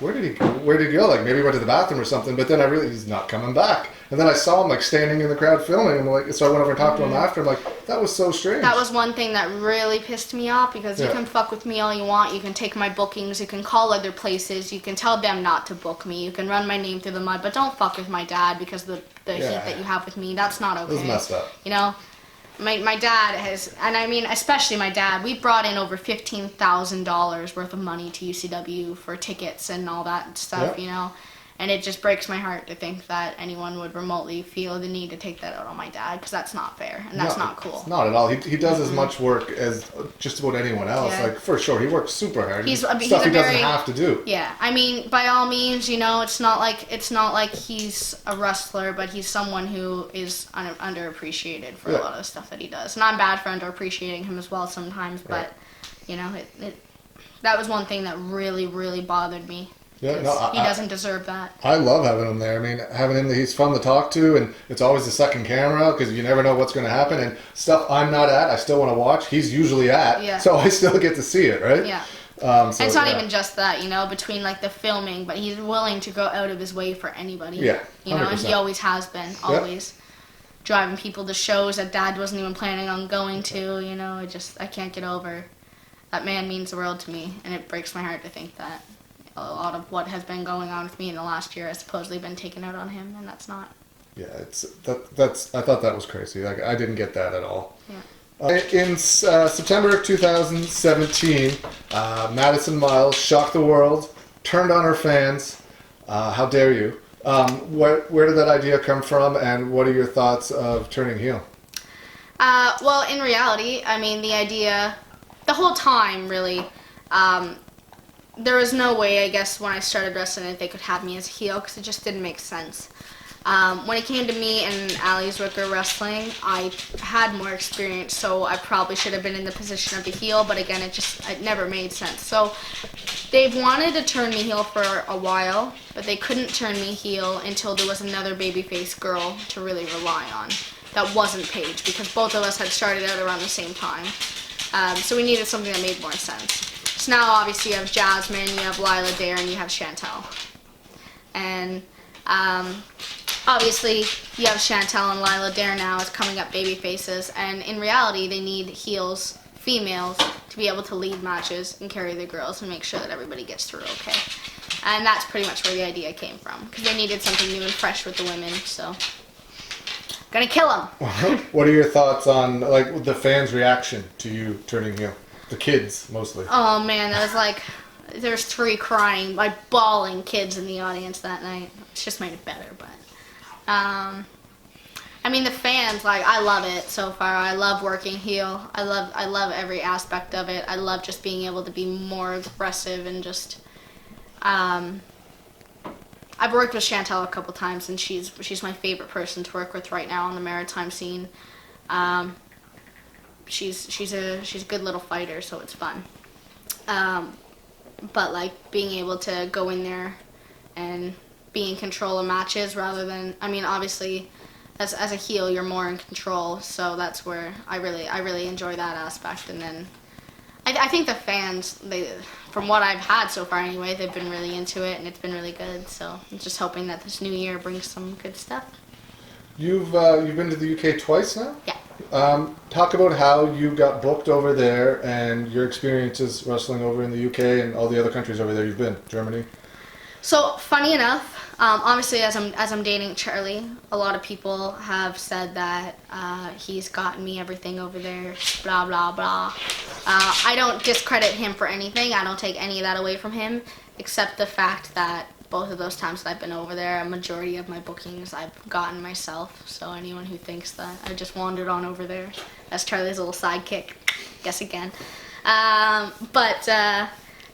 where did he go? Where did he go? Like, maybe he went to the bathroom or something, but then I realized he's not coming back. And then I saw him, like, standing in the crowd filming, and like, so I went over and talked to him after. I'm like, that was so strange. That was one thing that really pissed me off, because you can fuck with me all you want. You can take my bookings. You can call other places. You can tell them not to book me. You can run my name through the mud, but don't fuck with my dad because the heat that you have with me. That's not okay. It was messed up. You know? My dad has, and I mean especially my dad, we brought in over $15,000 worth of money to UCW for tickets and all that stuff, you know, and it just breaks my heart to think that anyone would remotely feel the need to take that out on my dad, because that's not fair and that's not cool. Not at all. He does as much work as just about anyone else. Yeah. Like, for sure, he works super hard. He's stuff a he doesn't very- have to do. Yeah, I mean, by all means, you know, it's not like he's a wrestler, but he's someone who is underappreciated for a lot of the stuff that he does. And I'm bad for underappreciating him as well sometimes, but, you know, that was one thing that really, really bothered me. Yeah, no, He doesn't deserve that. I love having him there. I mean, having him, he's fun to talk to, and it's always the second camera because you never know what's going to happen. And stuff I'm not at, I still want to watch. He's usually at, so I still get to see it, right? Yeah. So, and it's not even just that, you know, between like the filming, but he's willing to go out of his way for anybody. Yeah, 100%. You know, and he always has been, always. Driving people to shows that Dad wasn't even planning on going to, you know, I can't get over. That man means the world to me, and it breaks my heart to think that a lot of what has been going on with me in the last year has supposedly been taken out on him, and that's not. Yeah, that's. I thought that was crazy. Like, I didn't get that at all. Yeah. In September of 2017, Maddison Miles shocked the world, turned on her fans. How dare you? Where did that idea come from, and what are your thoughts of turning heel? Well, in reality, I mean, the idea, the whole time, really, there was no way, I guess, when I started wrestling that they could have me as a heel, because it just didn't make sense. When it came to me and Ali's Wicker wrestling, I had more experience, so I probably should have been in the position of the heel, but again, it never made sense. So they've wanted to turn me heel for a while, but they couldn't turn me heel until there was another babyface girl to really rely on. That wasn't Paige, because both of us had started out around the same time. So we needed something that made more sense. So now obviously you have Jasmine, you have Lila Dare, and you have Chantel. And obviously you have Chantel and Lila Dare now as coming up baby faces, and in reality they need heels, females, to be able to lead matches and carry the girls and make sure that everybody gets through okay. And that's pretty much where the idea came from, because they needed something new and fresh with the women, so gonna kill them. What are your thoughts on, like, the fans' reaction to you turning heel? The kids, mostly. Oh man, that was like, there's 3 crying, like bawling kids in the audience that night. It's just made it better, but I mean, the fans, like, I love it so far. I love working heel. I love every aspect of it. I love just being able to be more aggressive and just I've worked with Chantel a couple times, and she's my favorite person to work with right now on the maritime scene. She's a good little fighter, so it's fun. But like being able to go in there and be in control of matches rather than, I mean, obviously as a heel you're more in control, so that's where I really enjoy that aspect. And then I think the fans, from what I've had so far anyway, they've been really into it, and it's been really good. So I'm just hoping that this new year brings some good stuff. You've been to the UK twice now? Yeah. Talk about how you got booked over there and your experiences wrestling over in the UK and all the other countries over there you've been. Germany? So funny enough, Obviously, as I'm dating Charlie, a lot of people have said that he's gotten me everything over there, blah, blah, blah. I don't discredit him for anything. I don't take any of that away from him, except the fact that both of those times that I've been over there, a majority of my bookings I've gotten myself. So anyone who thinks that I just wandered on over there, that's Charlie's little sidekick, guess again.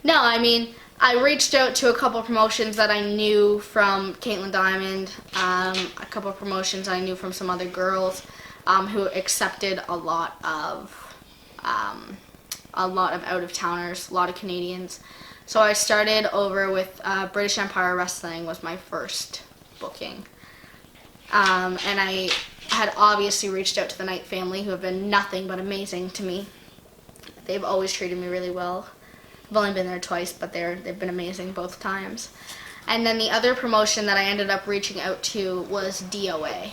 No, I mean, I reached out to a couple promotions that I knew from Caitlin Diamond, a couple promotions I knew from some other girls who accepted a lot of out-of-towners, a lot of Canadians. So I started over with British Empire Wrestling was my first booking. And I had obviously reached out to the Knight family, who have been nothing but amazing to me. They've always treated me really well. I've only been there twice, but they've been amazing both times. And then the other promotion that I ended up reaching out to was DOA.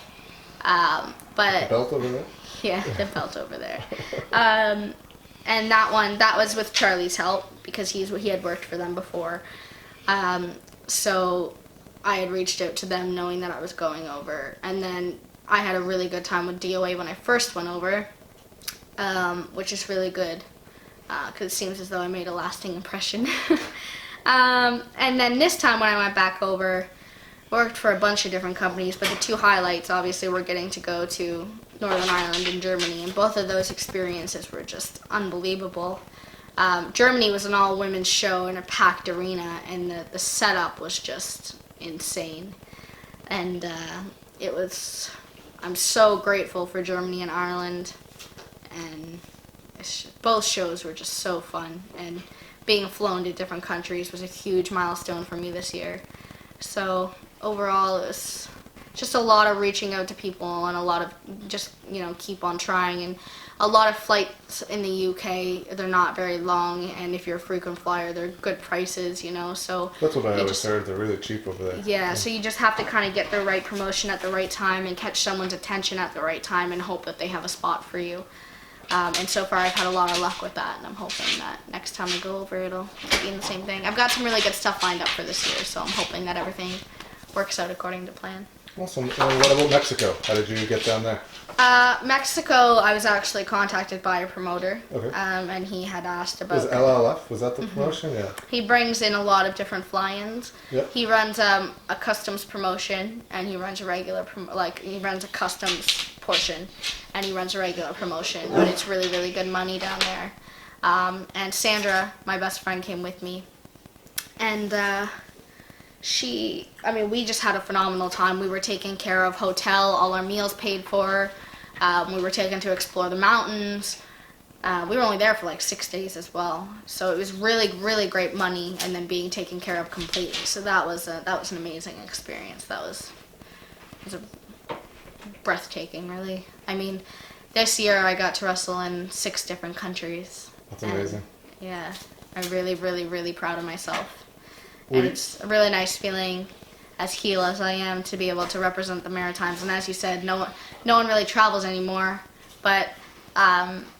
The belt over there? Yeah, the belt over there. And that was with Charlie's help, because he had worked for them before. So I had reached out to them knowing that I was going over. And then I had a really good time with DOA when I first went over, which is really good, because it seems as though I made a lasting impression. And then this time when I went back over, worked for a bunch of different companies, but the two highlights obviously were getting to go to Northern Ireland and Germany, and both of those experiences were just unbelievable. Germany was an all-women's show in a packed arena, and the setup was just insane. And I'm so grateful for Germany and Ireland, and both shows were just so fun, and being flown to different countries was a huge milestone for me this year. So overall, it was just a lot of reaching out to people, and a lot of just, keep on trying. And a lot of flights in the UK, they're not very long, and if you're a frequent flyer, they're good prices, so that's what I always heard. They're really cheap over there. Yeah, so you just have to kind of get the right promotion at the right time and catch someone's attention at the right time and hope that they have a spot for you. And so far I've had a lot of luck with that, and I'm hoping that next time I go over it'll be in the same thing. I've got some really good stuff lined up for this year, so I'm hoping that everything works out according to plan. Awesome. And what about Mexico? How did you get down there? Mexico, I was actually contacted by a promoter, okay. And he had asked about... Was LLF? Was that the promotion? Yeah. He brings in a lot of different fly-ins. Yep. He runs a customs promotion, and he runs a regular, he runs a customs portion, and he runs a regular promotion, but it's really, really good money down there. And Sandra, my best friend, came with me, and we just had a phenomenal time. We were taken care of, hotel, all our meals paid for. We were taken to explore the mountains. We were only there for like 6 days as well. So it was really, really great money, and then being taken care of completely. So that was an amazing experience. It was breathtaking, really. I mean, this year I got to wrestle in 6 different countries. That's amazing. Yeah, I'm really, really, really proud of myself. And it's a really nice feeling, as heel as I am, to be able to represent the Maritimes. And as you said, no one really travels anymore. But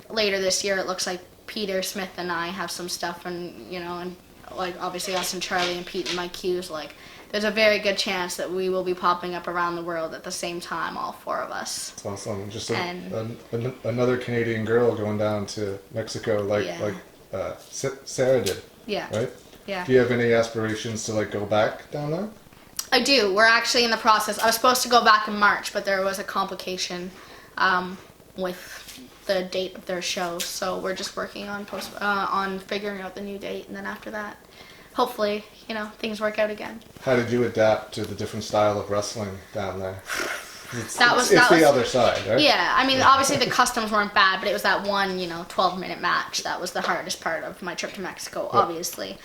later this year, it looks like Peter Smith and I have some stuff, and like obviously us and Charlie and Pete and Mike Hughes. Like, there's a very good chance that we will be popping up around the world at the same time, all 4 of us. That's awesome. Just another Canadian girl going down to Mexico, like Sarah did. Yeah. Right. Yeah. Do you have any aspirations to go back down there? I do. We're actually in the process. I was supposed to go back in March, but there was a complication with the date of their show. So we're just working on figuring out the new date, and then after that, hopefully, things work out again. How did you adapt to the different style of wrestling down there? It's the other side, right? Yeah, I mean, obviously the customs weren't bad, but it was that one, 12-minute match that was the hardest part of my trip to Mexico, obviously.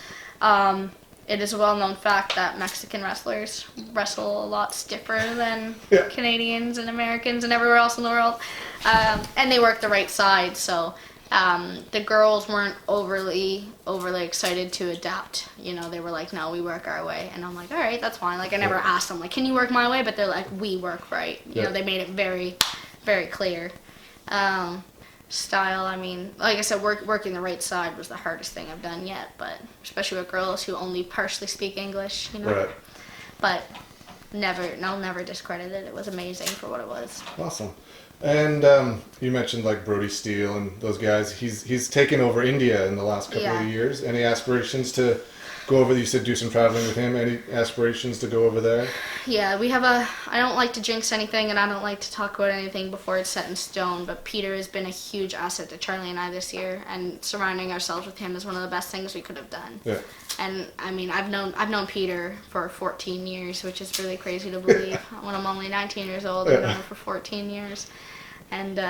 It is a well-known fact that Mexican wrestlers wrestle a lot stiffer than Canadians and Americans and everywhere else in the world. And they work the right side, so the girls weren't overly excited to adapt. They were like, no, we work our way. And I'm like, all right, that's fine. Like, I never asked them, like, can you work my way? But they're like, we work right. They made it very, very clear. Style, I mean, like I said, working the right side was the hardest thing I've done yet, but especially with girls who only partially speak English, Right. But I'll never discredit it. It was amazing for what it was. Awesome. And you mentioned like Brody Steele and those guys. He's taken over India in the last couple of years. Any aspirations to go over? You said do some traveling with him. Any aspirations to go over there? Yeah, we have I don't like to jinx anything, and I don't like to talk about anything before it's set in stone, but Peter has been a huge asset to Charlie and I this year, and surrounding ourselves with him is one of the best things we could have done. Yeah. And I mean, I've known Peter for 14 years, which is really crazy to believe. When I'm only 19 years old, I've known him for 14 years. And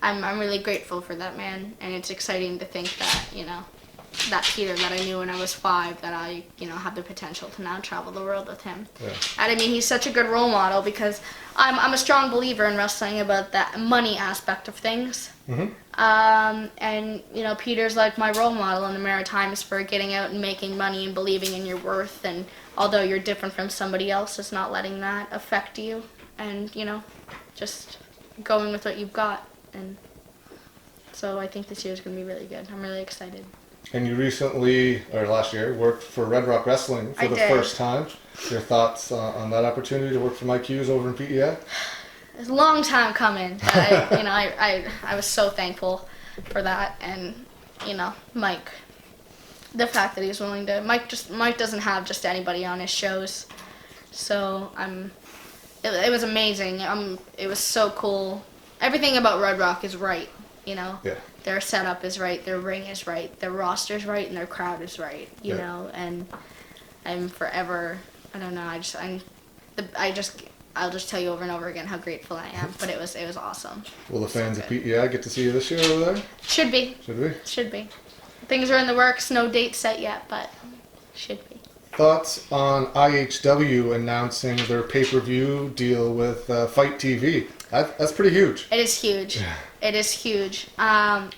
I'm really grateful for that man, and it's exciting to think that, you know, that Peter that I knew when I was 5, that I, you know, have the potential to now travel the world with him. Yeah. And I mean, he's such a good role model because I'm a strong believer in wrestling about that money aspect of things. Mm-hmm. And, you know, Peter's like my role model in the Maritimes for getting out and making money and believing in your worth, and although you're different from somebody else, it's not letting that affect you, and, you know, just going with what you've got. And so I think this year is going to be really good. I'm really excited. And you recently, or last year, worked for Red Rock Wrestling for the first time. Your thoughts on that opportunity to work for Mike Hughes over in PEI? It's a long time coming. I was so thankful for that, and you know, Mike, the fact that he's willing to. Mike doesn't have just anybody on his shows, so it was amazing. It was so cool. Everything about Red Rock is right, you know. Yeah. Their setup is right, their ring is right, their roster's right, and their crowd is right, you know. And I'm forever. I don't know. I'll just tell you over and over again how grateful I am. But it was awesome. Will the fans of PEI get to see you this year over there? Should be. Should be. Things are in the works. No date set yet, but should be. Thoughts on IHW announcing their pay-per-view deal with Fight TV? That's pretty huge. It is huge. Yeah. It is huge. I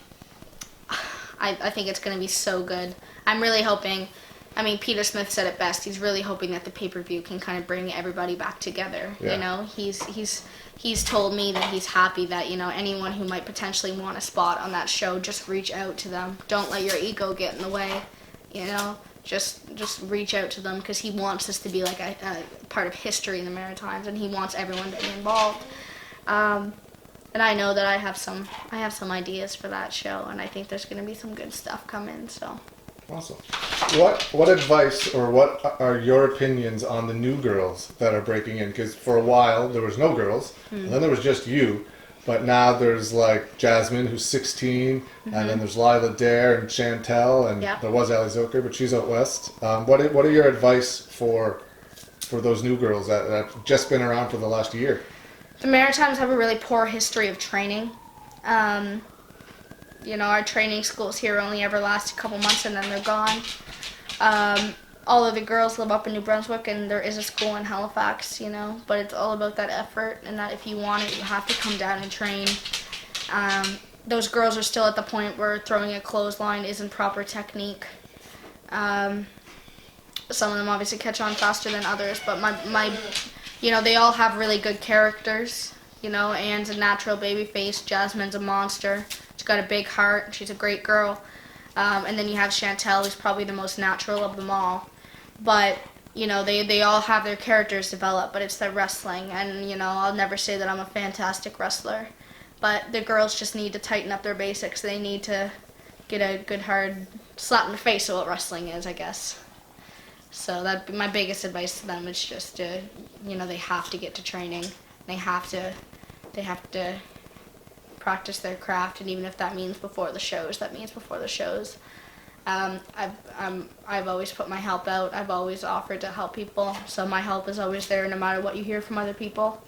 think it's going to be so good. I'm really hoping. I mean, Peter Smith said it best. He's really hoping that the pay-per-view can kind of bring everybody back together. Yeah. You know, he's told me that he's happy that, you know, anyone who might potentially want a spot on that show, just reach out to them. Don't let your ego get in the way. You know, just reach out to them, because he wants this to be like a part of history in the Maritimes, and he wants everyone to be involved. And I know that I have some ideas for that show, and I think there's going to be some good stuff coming. So. Awesome. What advice, or what are your opinions on the new girls that are breaking in? Because for a while there was no girls, and then there was just you, but now there's like Jasmine, who's 16, and then there's Lila Dare and Chantel, and there was Ali Zoker, but she's out west. What are your advice for those new girls that have just been around for the last year? The Maritimes have a really poor history of training. You know, our training schools here only ever last a couple months, and then they're gone. All of the girls live up in New Brunswick, and there is a school in Halifax, you know, but it's all about that effort, and that if you want it, you have to come down and train. Those girls are still at the point where throwing a clothesline isn't proper technique. Some of them obviously catch on faster than others, but my you know, they all have really good characters. You know, Anne's a natural baby face, Jasmine's a monster. She's got a big heart. She's a great girl. And then you have Chantel, who's probably the most natural of them all. But, you know, they all have their characters developed, but it's their wrestling. And, you know, I'll never say that I'm a fantastic wrestler. But the girls just need to tighten up their basics. They need to get a good hard slap in the face of what wrestling is, I guess. So that'd be my biggest advice to them. It's just, you know, they have to get to training. They have to practice their craft, and even if that means before the shows, that means before the shows. I've always put my help out. I've always offered to help people, so my help is always there no matter what you hear from other people.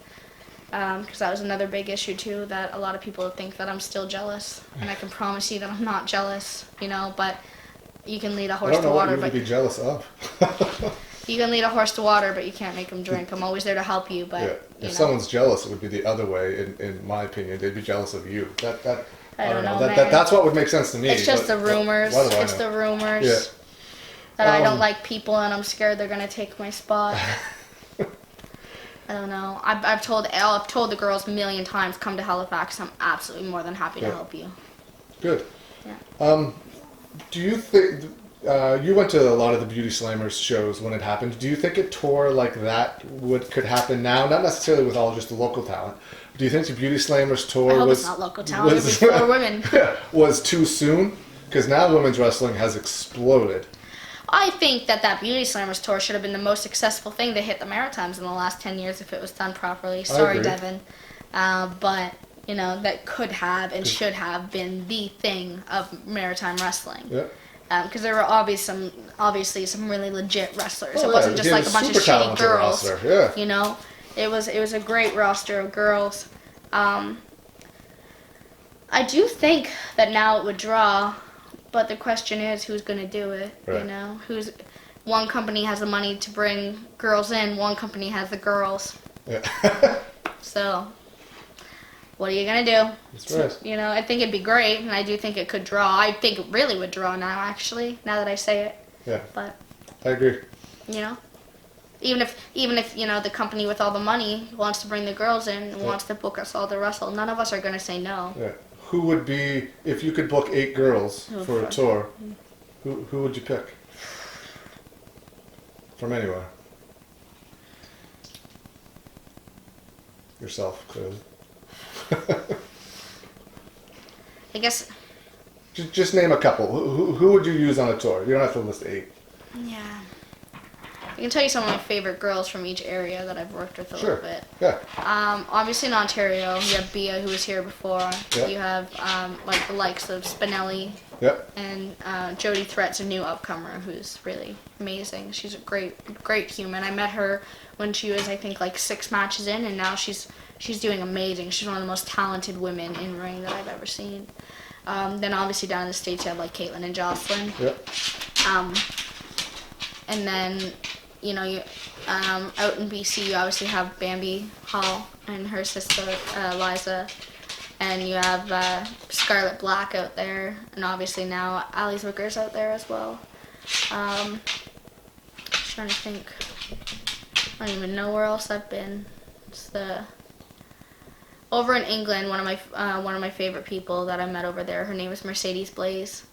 Because that was another big issue too, that a lot of people think that I'm still jealous, and I can promise you that I'm not jealous, you know, but you can lead a horse to water. I don't know what you would be jealous of. You can lead a horse to water, but you can't make him drink. I'm always there to help you, but if someone's jealous, it would be the other way. In my opinion, they'd be jealous of you. I don't know. That's what would make sense to me. It's just the rumors. It's the rumors. Yeah. That I don't like people, and I'm scared they're gonna take my spot. I don't know. I've told the girls a million times, come to Halifax. I'm absolutely more than happy to help you. Good. Yeah. Do you think, You went to a lot of the Beauty Slammers shows when it happened. Do you think a tour like that could happen now? Not necessarily with all just the local talent. Do you think the Beauty Slammers tour I hope it's not local talent. It'd be for women. was too soon? Because now women's wrestling has exploded. I think that Beauty Slammers tour should have been the most successful thing to hit the Maritimes in the last 10 years if it was done properly. Sorry, Devin. But, you know, that could have and should have been the thing of maritime wrestling. Yeah. Because there were obviously some really legit wrestlers. It wasn't just like a bunch of shitty girls. Yeah. You know, it was a great roster of girls. I do think that now it would draw, but the question is who's going to do it. Right. You know, one company has the money to bring girls in, one company has the girls. Yeah. So, what are you going to do? That's right. You know, I think it'd be great, and I do think it could draw. I think it really would draw now, actually, now that I say it. Yeah. But I agree. You know, even if you know, the company with all the money wants to bring the girls in and wants to book us all to wrestle, none of us are going to say no. Yeah. Who would be, if you could book 8 girls for a tour, who would you pick? From anywhere. Yourself, clearly. I guess. Just name a couple. Who would you use on a tour? You don't have to list 8. Yeah. I can tell you some of my favorite girls from each area that I've worked with a little bit. Yeah. Obviously in Ontario, you have Bia, who was here before. Yep. You have like the likes of Spinelli. Yep. And Jodie Threat's a new upcomer who's really amazing. She's a great human. I met her when she was, I think, like 6 matches in, and now she's doing amazing. She's one of the most talented women in ring that I've ever seen. Then obviously down in the States you have like Caitlin and Jocelyn. Yep. And then, you know, out in BC you obviously have Bambi Hall and her sister Liza. And you have Scarlett Black out there, and obviously now Ali Zwicker's out there as well. Trying to think. I don't even know where else I've been. It's over in England. One of my favorite people that I met over there. Her name is Mercedes Blaze.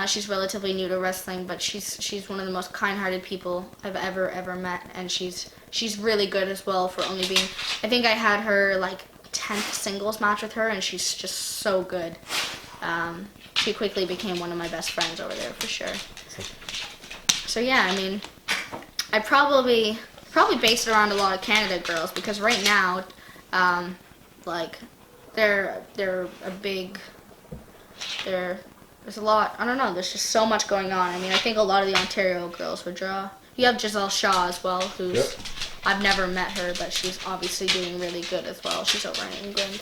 She's relatively new to wrestling, but she's one of the most kind-hearted people I've ever met, and she's really good as well for only being. I think I had her like 10th singles match with her, and she's just so good. She quickly became one of my best friends over there for sure. So yeah, I mean, I probably base it around a lot of Canada girls, because right now, like, there's a lot, I don't know, there's just so much going on. I mean, I think a lot of the Ontario girls would draw. You have Giselle Shaw as well, who's, yep. I've never met her, but she's obviously doing really good as well. She's over in England.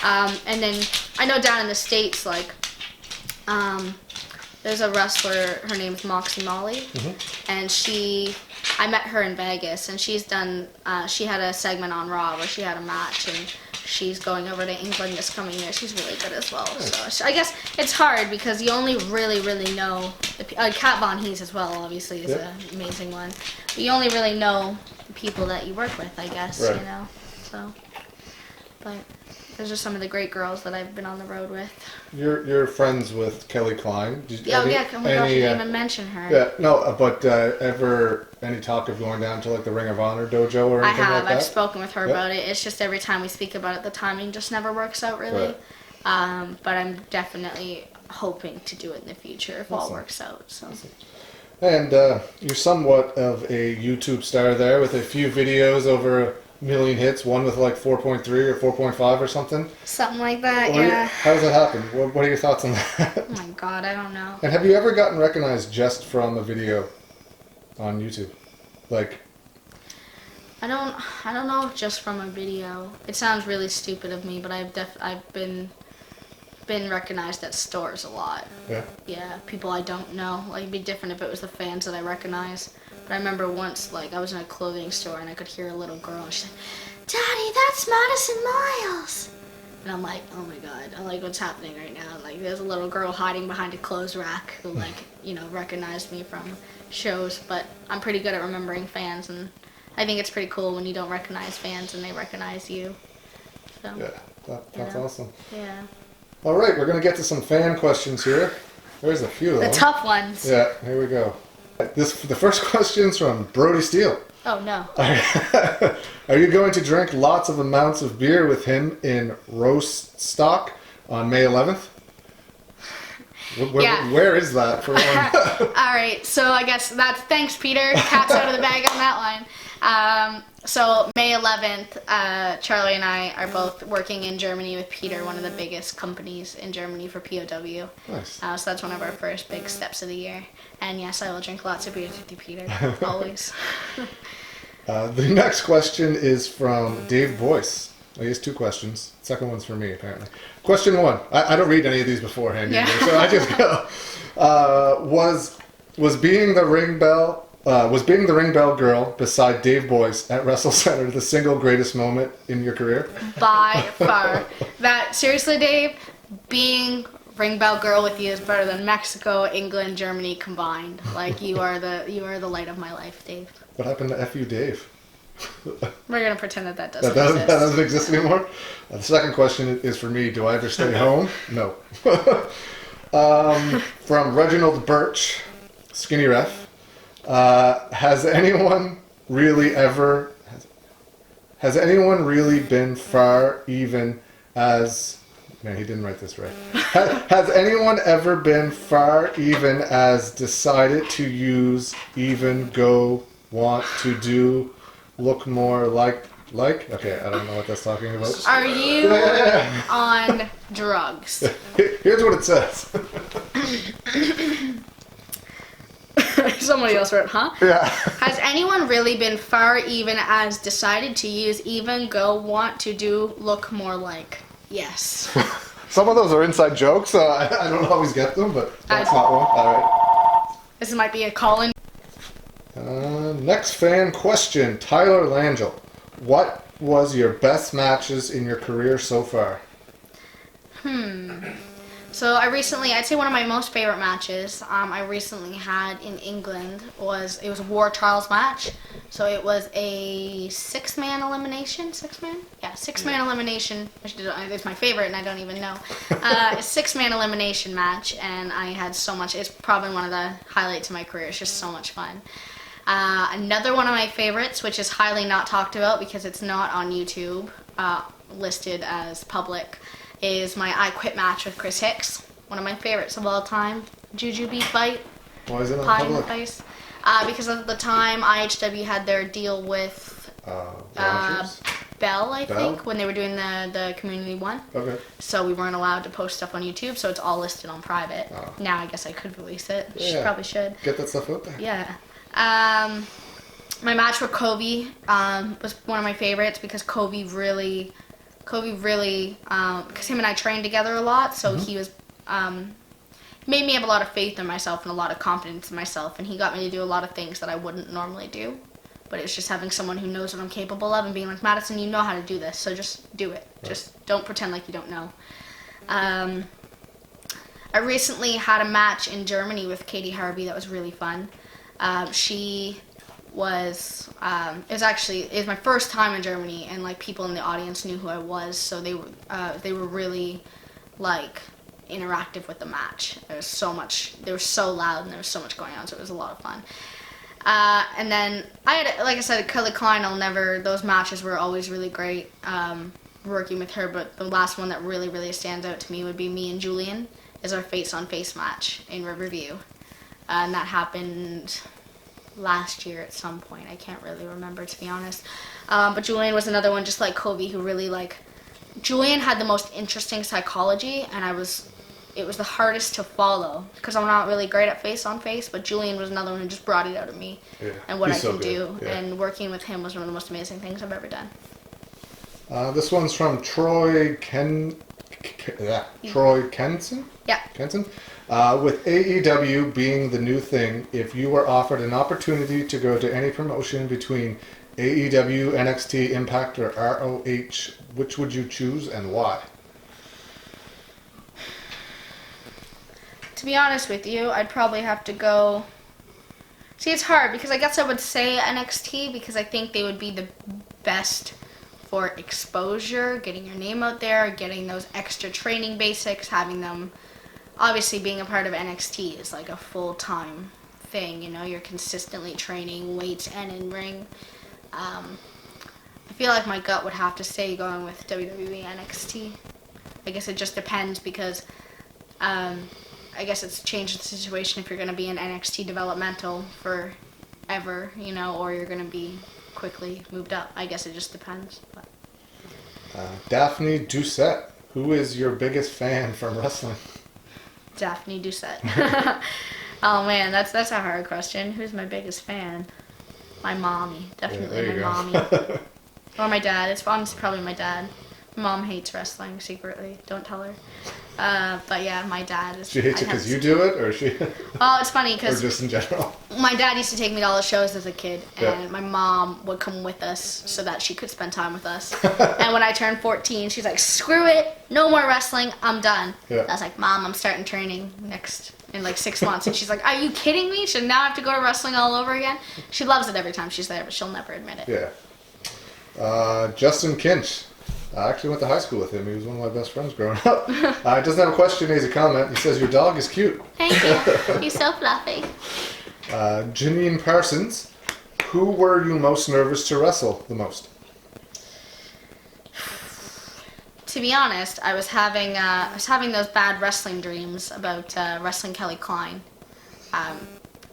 And then I know down in the States, like, there's a wrestler, her name is Moxie Molly, and I met her in Vegas, and she's done, she had a segment on Raw where she had a match, and she's going over to England this coming year. She's really good as well. So I guess it's hard because you only really know, Kat Von Hees as well, obviously, is an amazing one. But you only really know the people that you work with, I guess, you know, so, but those are some of the great girls that I've been on the road with. You're friends with Kelly Klein. Oh yeah, we didn't even mention her. Yeah, no, but ever any talk of going down to like the Ring of Honor dojo or anything like that? I've spoken with her about it. It's just every time we speak about it, the timing just never works out really. Right. But I'm definitely hoping to do it in the future if all works out. So. And you're somewhat of a YouTube star there with a few videos over 1 million hits, one with like 4.3 or 4.5 or something. Something like that, yeah. How does that happen? What are your thoughts on that? Oh my god, I don't know. And have you ever gotten recognized just from a video on YouTube? Like, I don't know if just from a video. It sounds really stupid of me, but I've been recognized at stores a lot. Yeah. Yeah, people I don't know. Like, it'd be different if it was the fans that I recognize. But I remember once, like, I was in a clothing store and I could hear a little girl and she's like, "Daddy, that's Maddison Miles." And I'm like, oh my god, I'm like, what's happening right now? Like, there's a little girl hiding behind a clothes rack who, like, you know, recognized me from shows. But I'm pretty good at remembering fans, and I think it's pretty cool when you don't recognize fans and they recognize you. So, yeah, that's awesome. Yeah. All right, we're going to get to some fan questions here. There's a few of The them. tough ones. Yeah, here we go. The first question's from Brody Steele. Oh no. Are you going to drink lots of amounts of beer with him in roast stock on May 11th? Yeah. Where is that for one? All right, so I guess that's thanks, Peter. Cat's out of the bag on that line. So May 11th, Charlie and I are both working in Germany with Peter, one of the biggest companies in Germany for POW. Nice. So that's one of our first big steps of the year. And yes, I will drink lots of beers with you, Peter, always. The next question is from Dave Boyce. He has two questions. Second one's for me, apparently. Question one. I don't read any of these beforehand either, so I just go. Was being the ring bell girl beside Dave Boyce at Wrestle Center the single greatest moment in your career? By far. Seriously, Dave, being ring bell girl with you is better than Mexico, England, Germany combined. Like you are the light of my life, Dave. What happened to F.U. Dave? We're gonna pretend that doesn't That exist. doesn't exist anymore? The second question is for me. Do I ever stay home? No. From Reginald Birch, Skinny Ref. Has anyone really been far even as... Man, he didn't write this right. Has anyone ever been far even as decided to use, even, go, want to do, look more like? Okay, I don't know what that's talking about. Are you on drugs? Here's what it says. Somebody else wrote, huh? Yeah. Has anyone really been far even as decided to use, even, go, want to do, look more like? Yes. Some of those are inside jokes, so I don't always get them, but that's not one. All right. This might be a call-in. Next fan question, Tyler Langell. What was your best matches in your career so far? So I'd say one of my most favorite matches I recently had in England was a War Trials match. So it was a six-man elimination. Six-man? Yeah, six-man elimination. It's my favorite, and I don't even know. A six-man elimination match, and I had so much. It's probably one of the highlights of my career. It's just so much fun. Another one of my favorites, which is highly not talked about because it's not on YouTube, listed as public, is my I Quit match with Chris Hicks. One of my favorites of all time. Jujube fight. Why is it on Pie in the public? face. Because at the time, IHW had their deal with Bell, I think, when they were doing the Community One. Okay. So we weren't allowed to post stuff on YouTube, so it's all listed on private. Oh. Now I guess I could release it. Yeah. Probably should. Get that stuff out there. Yeah. My match with Kobe was one of my favorites because Kobe really, because him and I trained together a lot, so he was, made me have a lot of faith in myself and a lot of confidence in myself, and he got me to do a lot of things that I wouldn't normally do. But it's just having someone who knows what I'm capable of and being like, Maddison, you know how to do this, so just do it. Right. Just don't pretend like you don't know. I recently had a match in Germany with Katie Harvey that was really fun. She was, it was my first time in Germany, and like people in the audience knew who I was, so they were really like interactive with the match. There was so much, they were so loud and there was so much going on, so it was a lot of fun. And then I had, like I said, Kelly Klein, those matches were always really great working with her, but the last one that really stands out to me would be me and Julian, is our face-on-face match in Riverview. And that happened last year at some point. I can't really remember, to be honest. But Julian was another one, just like Kobe, who really Julian had the most interesting psychology, and it was the hardest to follow because I'm not really great at face-on-face, but Julian was another one who just brought it out of me and what I can do. Yeah. And working with him was one of the most amazing things I've ever done. This one's from Troy Kenson? Yeah. Kenson? With AEW being the new thing, if you were offered an opportunity to go to any promotion between AEW, NXT, Impact, or ROH, which would you choose and why? To be honest with you, I'd probably have to go... See, it's hard because I guess I would say NXT because I think they would be the best for exposure, getting your name out there, getting those extra training basics, having them obviously being a part of NXT is like a full-time thing, you know, you're consistently training weights and in ring. I feel like my gut would have to say going with WWE NXT. I guess it just depends because I guess it's changed the situation if you're going to be in NXT developmental forever, you know, or you're going to be quickly moved up. I guess it just depends. But. Daphne Doucette, who is your biggest fan from wrestling? Daphne Doucette. Oh man, that's a hard question. Who's my biggest fan? My mommy, definitely my mommy. Or my dad. It's honestly probably my dad. My mom hates wrestling secretly. Don't tell her. But yeah, my dad is. She hates it because you do it, or she? Oh, it's funny because. Or just in general. My dad used to take me to all the shows as a kid, and my mom would come with us so that she could spend time with us. And when I turned 14, she's like, "Screw it, no more wrestling. I'm done." Yeah. I was like, "Mom, I'm starting training in like 6 months," and she's like, "Are you kidding me? Should now I have to go to wrestling all over again?" She loves it every time she's there, but she'll never admit it. Yeah. Justin Kinch. I actually went to high school with him. He was one of my best friends growing up. He doesn't have a question, he has a comment. He says, "Your dog is cute." Thank you. He's so fluffy. Janine Parsons. Who were you most nervous to wrestle the most? To be honest, I was having those bad wrestling dreams about wrestling Kelly Klein.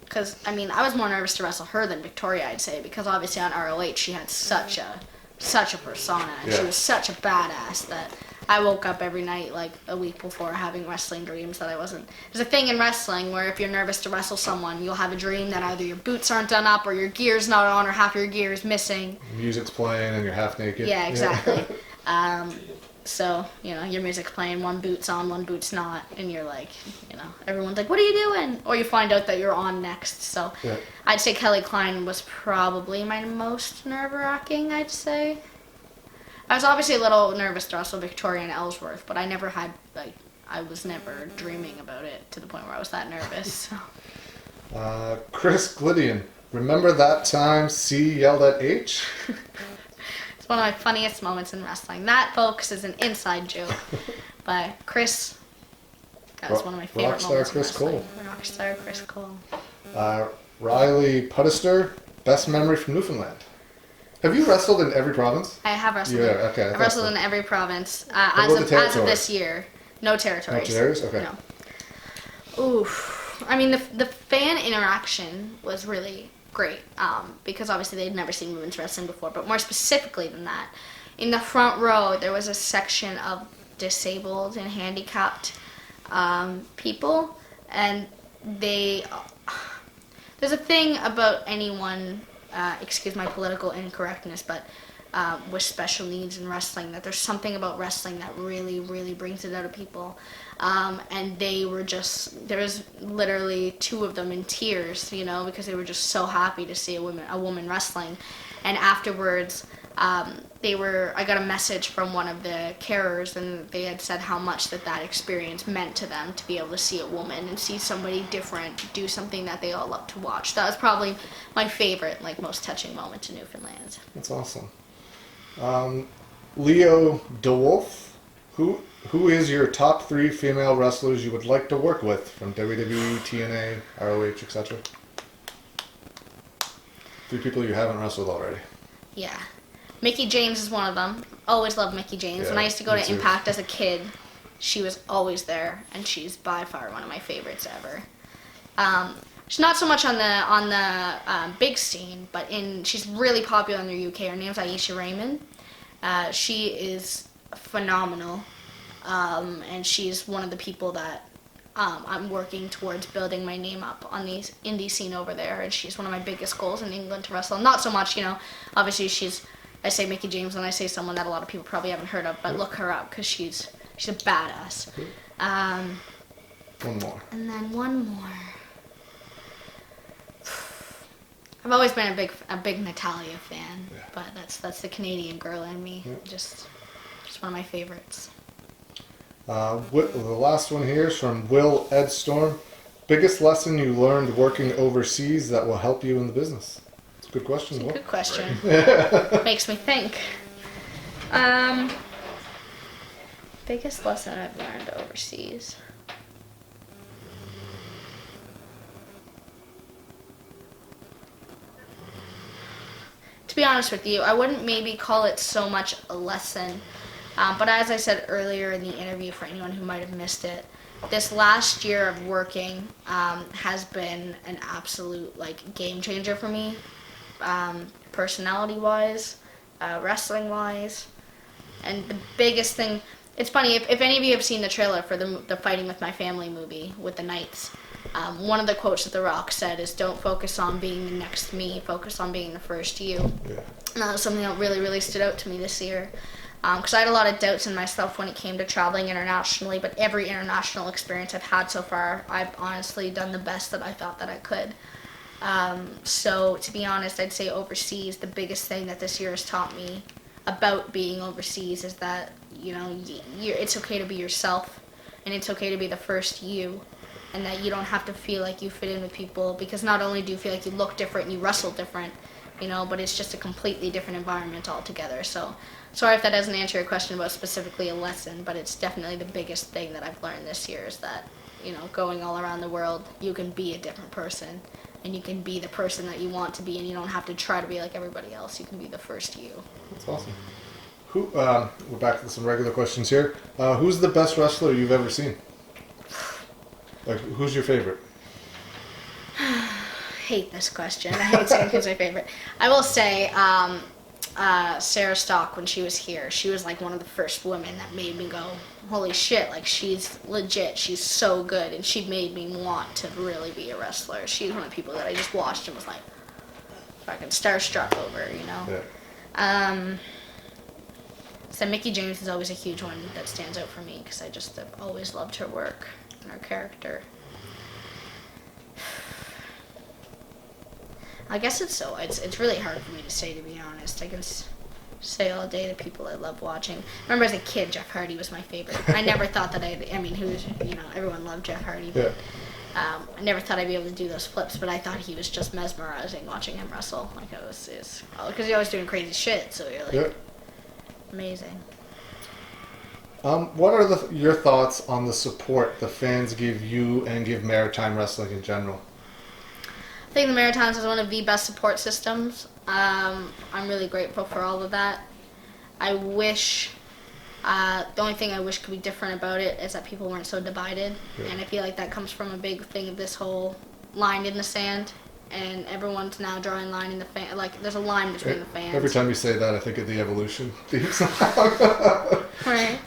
Because, I mean, I was more nervous to wrestle her than Victoria, I'd say, because obviously on ROH she had such a persona, and she was such a badass that I woke up every night like a week before having wrestling dreams that I wasn't. There's a thing in wrestling where if you're nervous to wrestle someone, you'll have a dream that either your boots aren't done up or your gear's not on or half your gear is missing. Music's playing and you're half naked. Yeah, exactly. So, you know, your music's playing, one boot's on, one boot's not, and you're like, you know, everyone's like, "What are you doing?" Or you find out that you're on next. So I'd say Kelly Klein was probably my most nerve-wracking, I'd say. I was obviously a little nervous to wrestle Victoria and Ellsworth, but I never had, like, I was never dreaming about it to the point where I was that nervous. So. Chris Glydian. Remember that time C yelled at H? It's one of my funniest moments in wrestling. That, folks, is an inside joke. But Chris, that was one of my favorite moments in wrestling. Rockstar Chris Cole. Riley Puttister. Best memory from Newfoundland. Have you wrestled in every province? I have wrestled. Yeah, okay. I've wrestled in every province. As of this year. No territories. No territories? Okay. No. Oof. I mean, the fan interaction was really great because obviously they'd never seen women's wrestling before, but more specifically than that, in the front row there was a section of disabled and handicapped people, and there's a thing about anyone, excuse my political incorrectness, but with special needs in wrestling, that there's something about wrestling that really, really brings it out of people. And they were there was literally 2 of them in tears, you know, because they were just so happy to see a woman wrestling. And afterwards, I got a message from one of the carers, and they had said how much that experience meant to them to be able to see a woman and see somebody different do something that they all love to watch. That was probably my favorite, like, most touching moment in Newfoundland. That's awesome. Leo DeWolf, who is your top 3 female wrestlers you would like to work with from WWE, TNA, ROH, etc.? 3 people you haven't wrestled already. Yeah. Mickey James is one of them. Always loved Mickey James. When I used to go to Impact as a kid, she was always there, and she's by far one of my favorites ever. She's not so much on the big scene, but she's really popular in the UK. Her name's Aisha Raymond. She is phenomenal, and she's one of the people that I'm working towards building my name up on the indie scene over there, and she's one of my biggest goals in England to wrestle. Not so much, you know, obviously I say Mickey James and I say someone that a lot of people probably haven't heard of, but look her up because she's a badass. One more. And then one more. I've always been a big Natalia fan, but that's the Canadian girl in me. Just one of my favorites. The last one here is from Will Edstorm. Biggest lesson you learned working overseas that will help you in the business? It's a good question. It's a good question. Makes me think. Biggest lesson I've learned overseas. to be honest with you, I wouldn't maybe call it so much a lesson. But as I said earlier in the interview, for anyone who might have missed it, this last year of working has been an absolute like game changer for me, personality-wise, wrestling-wise, and the biggest thing. It's funny if any of you have seen the trailer for the Fighting with My Family movie with the Knights. One of the quotes that The Rock said is, "Don't focus on being the next me, focus on being the first you." Yeah. And that was something that really, really stood out to me this year. Because I had a lot of doubts in myself when it came to traveling internationally, but every international experience I've had so far, I've honestly done the best that I thought that I could. So to be honest, I'd say overseas, the biggest thing that this year has taught me about being overseas is that, you know, it's okay to be yourself, and it's okay to be the first you, and that you don't have to feel like you fit in with people, because not only do you feel like you look different and you wrestle different, you know, but it's just a completely different environment altogether. So sorry if that doesn't answer your question about specifically a lesson, but it's definitely the biggest thing that I've learned this year is that, you know, going all around the world, you can be a different person, and you can be the person that you want to be, and you don't have to try to be like everybody else. You can be the first you. That's awesome. We're back to some regular questions here. Who's the best wrestler you've ever seen? Like, who's your favorite? Hate this question. I hate saying who's my favorite. I will say, Sarah Stock, when she was here, she was like one of the first women that made me go, holy shit, like she's legit, she's so good, and she made me want to really be a wrestler. She's one of the people that I just watched and was like fucking starstruck over, you know? Yeah. So Mickie James is always a huge one that stands out for me because I just have always loved her work and her character. I guess it's really hard for me to say, to be honest. I can say all day the people I love watching. Remember as a kid, Jeff Hardy was my favorite. I never thought that everyone loved Jeff Hardy, but I never thought I'd be able to do those flips, but I thought he was just mesmerizing watching him wrestle. Like it was because you're always doing crazy shit, so you're like amazing. What are your thoughts on the support the fans give you and give Maritime Wrestling in general? I think the Maritimes is one of the best support systems. I'm really grateful for all of that. I wish, the only thing I wish could be different about it is that people weren't so divided. Yeah. And I feel like that comes from a big thing of this whole line in the sand. And everyone's now drawing line in the fan. Like, there's a line between the fans. Every time you say that, I think of the Evolution theme song. Right.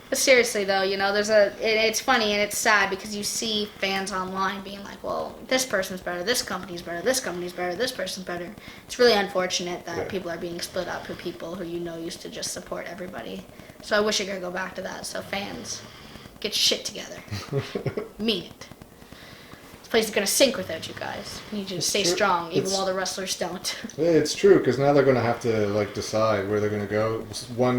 But seriously, though, you know, it's funny and it's sad because you see fans online being like, well, this person's better, this company's better, this company's better, this person's better. It's really unfortunate that people are being split up for people who, you know, used to just support everybody. So I wish I could go back to that. So fans, get your shit together. Mean it. Place is going to sink without you guys. You need you to stay strong, even while the wrestlers don't. It's true, because now they're going to have to like decide where they're going to go.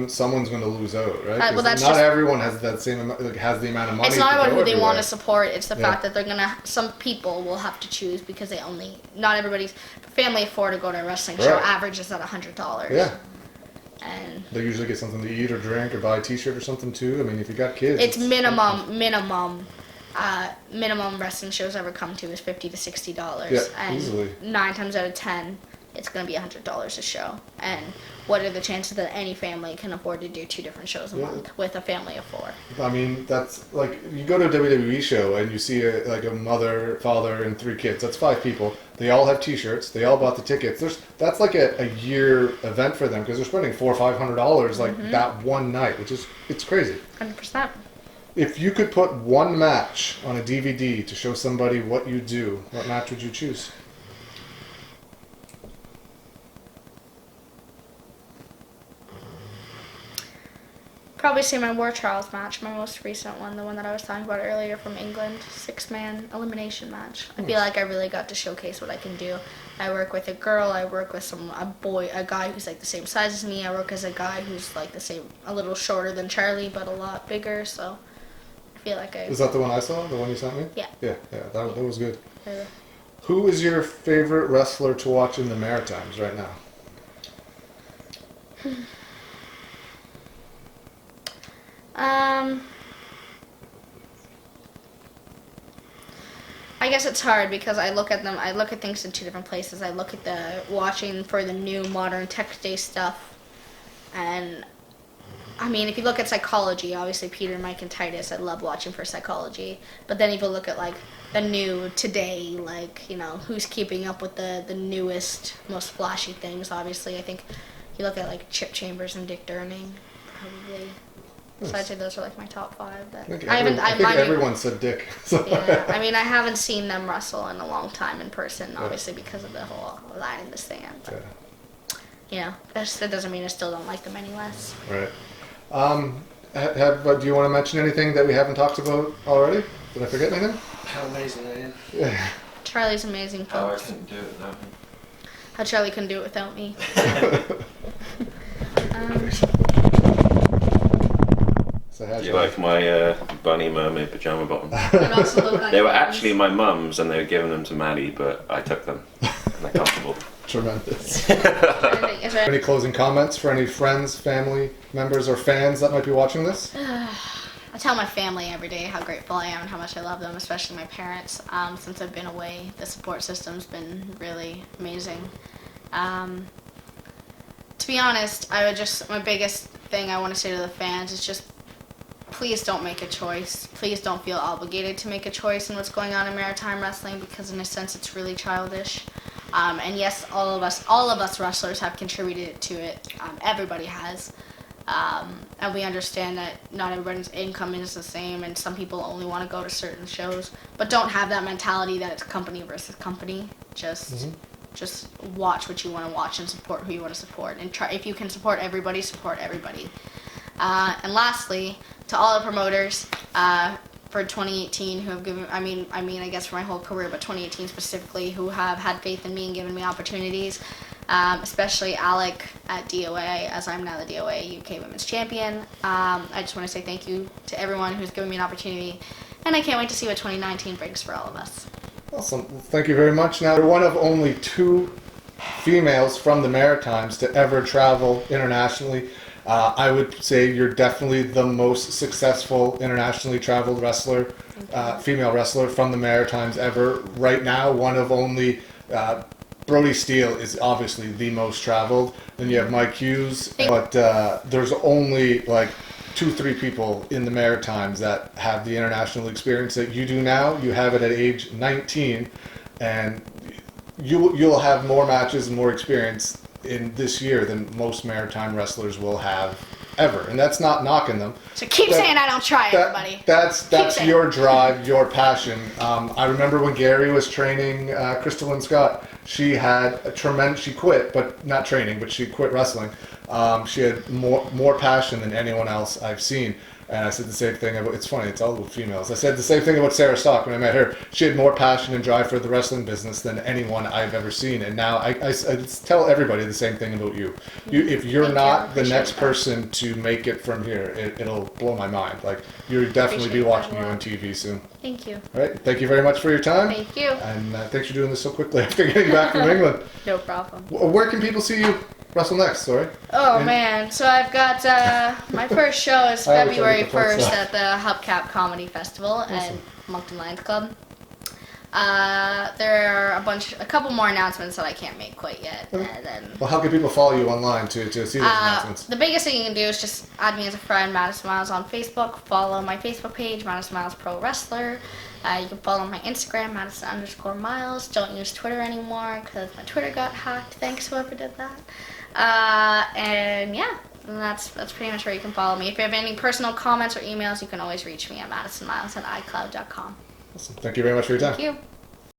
Someone's going to lose out, right? Well, that's not everyone has that same amount, has the amount of money. It's not about who they want to support. It's the fact that they're going to. Some people will have to choose because not everybody's family afford to go to a wrestling show. Average is at $100. Yeah. And they usually get something to eat or drink or buy a T-shirt or something too. I mean, if you got kids, it's minimum wrestling shows ever come to is $50 to $60. Yeah, and easily. 9 times out of 10, it's going to be $100 a show. And what are the chances that any family can afford to do 2 different shows a month with a family of 4? I mean, that's like, you go to a WWE show and you see a mother, father, and 3 kids. That's 5 people. They all have T-shirts. They all bought the tickets. That's like a year event for them because they're spending $400 or $500 like that one night, it's crazy. 100%. If you could put one match on a DVD to show somebody what you do, what match would you choose? Probably say my War Trials match, my most recent one, the one that I was talking about earlier from England, 6-man elimination match. I feel like I really got to showcase what I can do. I work with a girl, I work with a guy who's like the same size as me, I work as a guy who's like a little shorter than Charlie, but a lot bigger, so I feel like Is that the one I saw, the one you sent me? Yeah. Yeah, that was good. Yeah. Who is your favorite wrestler to watch in the Maritimes right now? I guess it's hard because I look at things in two different places. I look at the watching for the new modern tech-day stuff, and I mean, if you look at psychology, obviously Peter, Mike, and Titus, I love watching for psychology. But then if you look at like the new today, like, you know, who's keeping up with the newest, most flashy things, obviously, I think you look at like Chip Chambers and Dick Durning, probably. So I'd say those are like my top 5. But I think everyone said Dick. So. Yeah, I mean, I haven't seen them wrestle in a long time in person, obviously because of the whole line in the sand. But, you know, that doesn't mean I still don't like them any less. Right. Do you want to mention anything that we haven't talked about already? Did I forget anything? How amazing I am. Yeah. Charlie's amazing, folks. I couldn't do it without him. How Charlie couldn't do it without me. Do you like my bunny mermaid pajama bottoms? They were actually my mum's and they were giving them to Maddie, but I took them. And they're comfortable. Tremendous. Any closing comments for any friends, family members, or fans that might be watching this? I tell my family every day how grateful I am and how much I love them, especially my parents. Since I've been away, the support system's been really amazing. To be honest, my biggest thing I want to say to the fans is just, please don't make a choice. Please don't feel obligated to make a choice in what's going on in maritime wrestling, because in a sense it's really childish. And yes, all of us wrestlers have contributed to it. Everybody has. And we understand that not everyone's income is the same, and some people only want to go to certain shows. But don't have that mentality that it's company versus company. Just watch what you want to watch and support who you want to support. And try, if you can support everybody, support everybody. And lastly, to all the promoters for 2018 who have given, I mean, I guess for my whole career, but 2018 specifically, who have had faith in me and given me opportunities, especially Alec at DOA, as I'm now the DOA UK Women's Champion. I just want to say thank you to everyone who's given me an opportunity, and I can't wait to see what 2019 brings for all of us. Awesome. Thank you very much. Now, you're one of only 2 females from the Maritimes to ever travel internationally. I would say you're definitely the most successful internationally traveled wrestler, female wrestler from the Maritimes ever. Right now, one of only, Brody Steele is obviously the most traveled. Then you have Mike Hughes, but there's only like 2-3 people in the Maritimes that have the international experience that you do now. You have it at age 19, and you'll have more matches and more experience in this year than most maritime wrestlers will have ever, and that's not knocking them. So keep saying I don't try, everybody. That's your drive, your passion. I remember when Gary was training Crystal and Scott. She had a tremendous. She quit, but not training, but she quit wrestling. She had more passion than anyone else I've seen. And I said the same thing about, it's funny, it's all about females. I said the same thing about Sarah Stock when I met her. She had more passion and drive for the wrestling business than anyone I've ever seen. And now I tell everybody the same thing about you. If you're not the next person to make it from here, it'll blow my mind. Like, you'll definitely be watching you on TV soon. Thank you. All right, thank you very much for your time. Thank you. And thanks for doing this so quickly after getting back from England. No problem. Where can people see you wrestle next? Sorry. Oh man, so I've got my first show is February 1st at the Hubcap Comedy Festival at Moncton Lions Club. There are a couple more announcements that I can't make quite yet. And then, well, how can people follow you online to see those announcements? The biggest thing you can do is just add me as a friend, Maddison Miles on Facebook. Follow my Facebook page, Maddison Miles Pro Wrestler. You can follow my Instagram, Maddison_Miles. Don't use Twitter anymore because my Twitter got hacked. Thanks whoever did that. And yeah, that's pretty much where you can follow me. If you have any personal comments or emails, you can always reach me at madisonmiles@icloud.com. Awesome. Thank you very much for your time. Thank you.